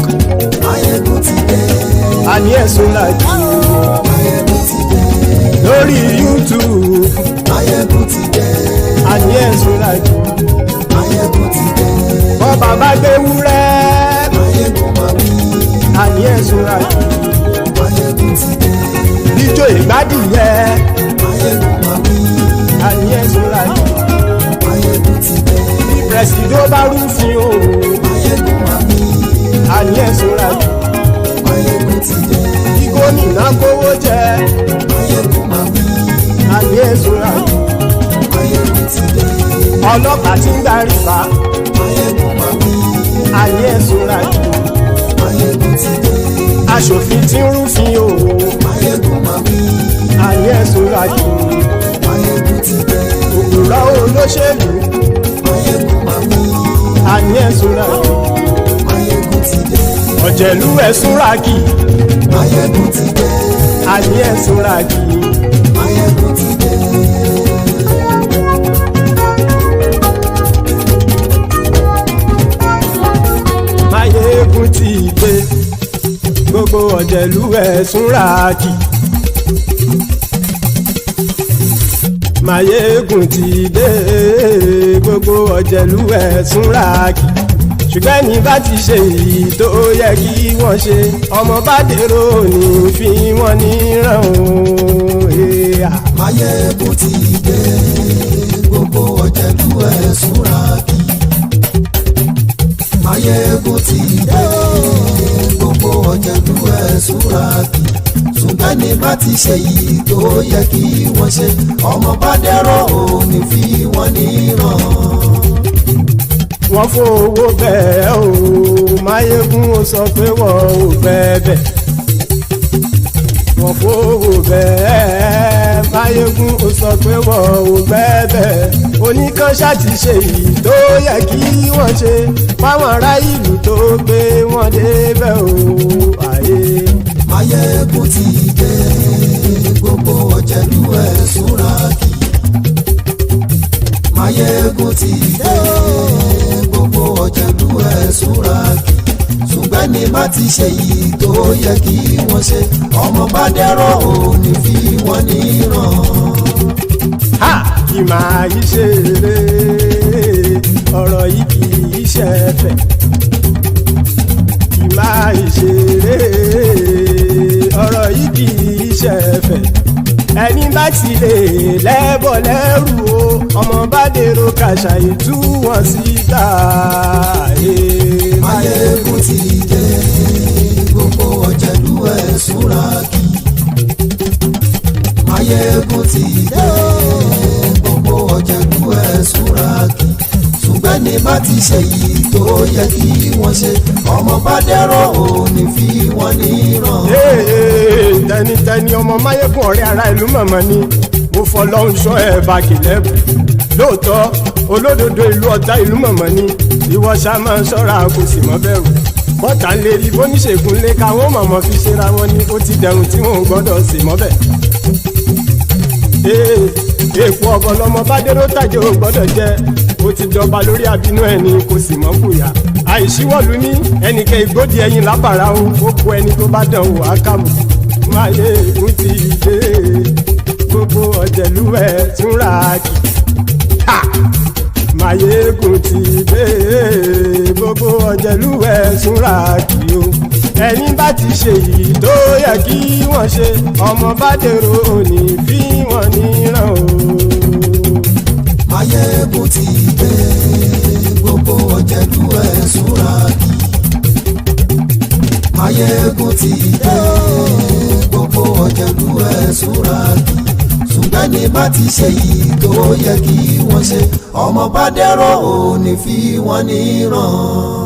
A: Maiyegun ti dé. Àní ẹ̀sùn ràkì. Maiyegun ti dé. Lórí YouTube. Maiyegun ti dé. Àní ẹ̀sùn ràkì. Maiyegun ti dé. Bọ́ bàbá gbé wúrẹ́. Àní ẹ̀sùn ràkì. Maiyegun ti dé. Ijó ìgbádìyẹ. Maiyegun mami. Àní ẹ̀sùn ràkì. Maiyegun ti dé. Bí pẹ̀sìdó bá rúfin o. Maiyegun mami. Àní ẹ̀sùn ràkì. Maiyegun ti dé. Bí gómìnà kówó jẹ. Maiyegun mami. Àní ẹ̀sùn ràkì. Maiyegun ti dé. Ọlọ́pàá tí ń darí bá. Maiyegun mami. Àní ẹ̀sùn ràkì. Maiyegun ti dé. Aṣòfin tí ń rúfin o. Maiyegun mami. Àní ẹ̀sùn ràkì. Maiyegun ti dé. Òpùrọ́ olóṣèlú. Maiyegun mami. Àní ẹ̀sùn ràkì. Maiyegun ti dé. Ọ̀jẹ̀lú ẹ̀sùn ràkì. Maiyegun ti dé. Àní ẹ̀sùn ràkì. Maiyegun ti dé. Maiyegun ti dé. Gbogbo ọ̀jẹ̀lú ẹ̀sùn ràkì. Maiyegun ti dé. Gbogbo ọ̀jẹ̀lú ẹ̀sùn ràkì. Ṣùgbọ́n ní bá ti ṣe èyí tó yẹ kí wọ́n ṣe, ọmọ bá dèrò ní fi wọ́n níran o. Maiyegun ti dé. Gbogbo ọ̀jẹ̀lú ẹ̀sùn ràkì. Maiyegun ti dé. Gbogbo ọ̀jẹ̀lú ẹ̀sùn ràkì. Ṣùgbọ́n ní bá ti ṣe yìí tó yẹ kí wọ́n ṣe, ọmọ bá dẹ́rọ̀ òní fi wọ́n níran. Wọ́n fowó bẹ́ẹ̀ o. Maiyegun ó sọ pé wọ́n ò bẹ́ẹ̀. Wọ́n fowó bẹ́ẹ̀. Maiyegun ó sọ pé wọ́n ò bẹ́ẹ̀. Oníkanṣá ti ṣe yìí tó yẹ kí wọ́n ṣe fáwọn ará ìlú tó gbé wọn débẹ̀ o. Maiyegun ti dé. Gbogbo ọ̀jẹ̀lú ẹ̀sùn ràkì. Maiyegun ti dé. Gbogbo ọ̀jẹ̀lú ẹ̀sùn ràkì. Ṣùgbọ́n ní bá ti ṣe yìí tó yẹ kí wọ́n ṣe, ọmọ bá dẹ́rọ̀ òní fi wọ́n níran. Kì máa yí ṣeré, ọ̀rọ̀ yìí kì í ṣẹ̀fẹ̀. Kì máa yí ṣeré, ọ̀rọ̀ yìí kì í ṣẹ̀fẹ̀. Ẹni bá ti lè lẹ́bọ̀ lẹ́rù o, ọmọ bá dèrò kàṣà ìtú wọn síta. Maiyegun ti dé. Gbogbo ọ̀jẹ̀lú ẹ̀sùn ràkì. Maiyegun ti dé. Gbogbo ọ̀jẹ̀lú ẹ̀sùn ràkì. Ṣùgbọ́n ní bá ti ṣe yìí tó yẹ kí wọ́n ṣe, ọmọ bá dẹ́rọ̀ òní fi wọ́n níran. Tẹnitẹni ọmọ Maiyegun ọ̀rẹ́ ara ìlú mọ̀mọ́ ni mo fọlọ́hún ṣọ́ ẹ̀ bá kìlẹ́bù. Lóòótọ́ olódodo ìlú ọ̀tá ìlú mọ̀mọ́ ni ìwọ ṣá máa ń ṣọ́ra kò sì mọ́ bẹ̀rù. Bọ́tà ń lè rí bóníṣègùn lé káwọn mọ̀mọ́ fi ṣera wọn ni ó ti dẹrùn tí wọn ò gbọ́dọ̀ sì mọ́ bẹ̀. Èèpo ọ̀bọ̀ lọmọ bá dérò tàjẹ́ ò gbọ́dọ̀ jẹ́. Ó ti jọba lórí àbínú ẹni kò sì mọ́ bùyà. Àìsíwọ́lu ní ẹnìkẹ́ ìgbódì ẹyin lábàrá o. Ó kó ẹni tó bá dán o àkàmù. Maiyegun ti dé. Gbogbo ọ̀jẹ̀lú ẹ̀sùn ràkì. Maiyegun ti dé. Gbogbo ọ̀jẹ̀lú ẹ̀sùn ràkì o. Ẹni bá ti ṣe yìí tó yẹ kí wọ́n ṣe, ọmọ bá dèrò òní fi wọ́n níran o. Maiyegun ti dé. Gbogbo ọ̀jẹ̀lú ẹ̀sùn ràkì. Maiyegun ti dé. Gbogbo ọ̀jẹ̀lú ẹ̀ súra jù ṣùgbọ́n ní bá ti ṣe yìí tó yẹ kí wọ́n ṣe ọmọ bá dẹ́rọ̀ ò ní fi wọ́n ní ràn.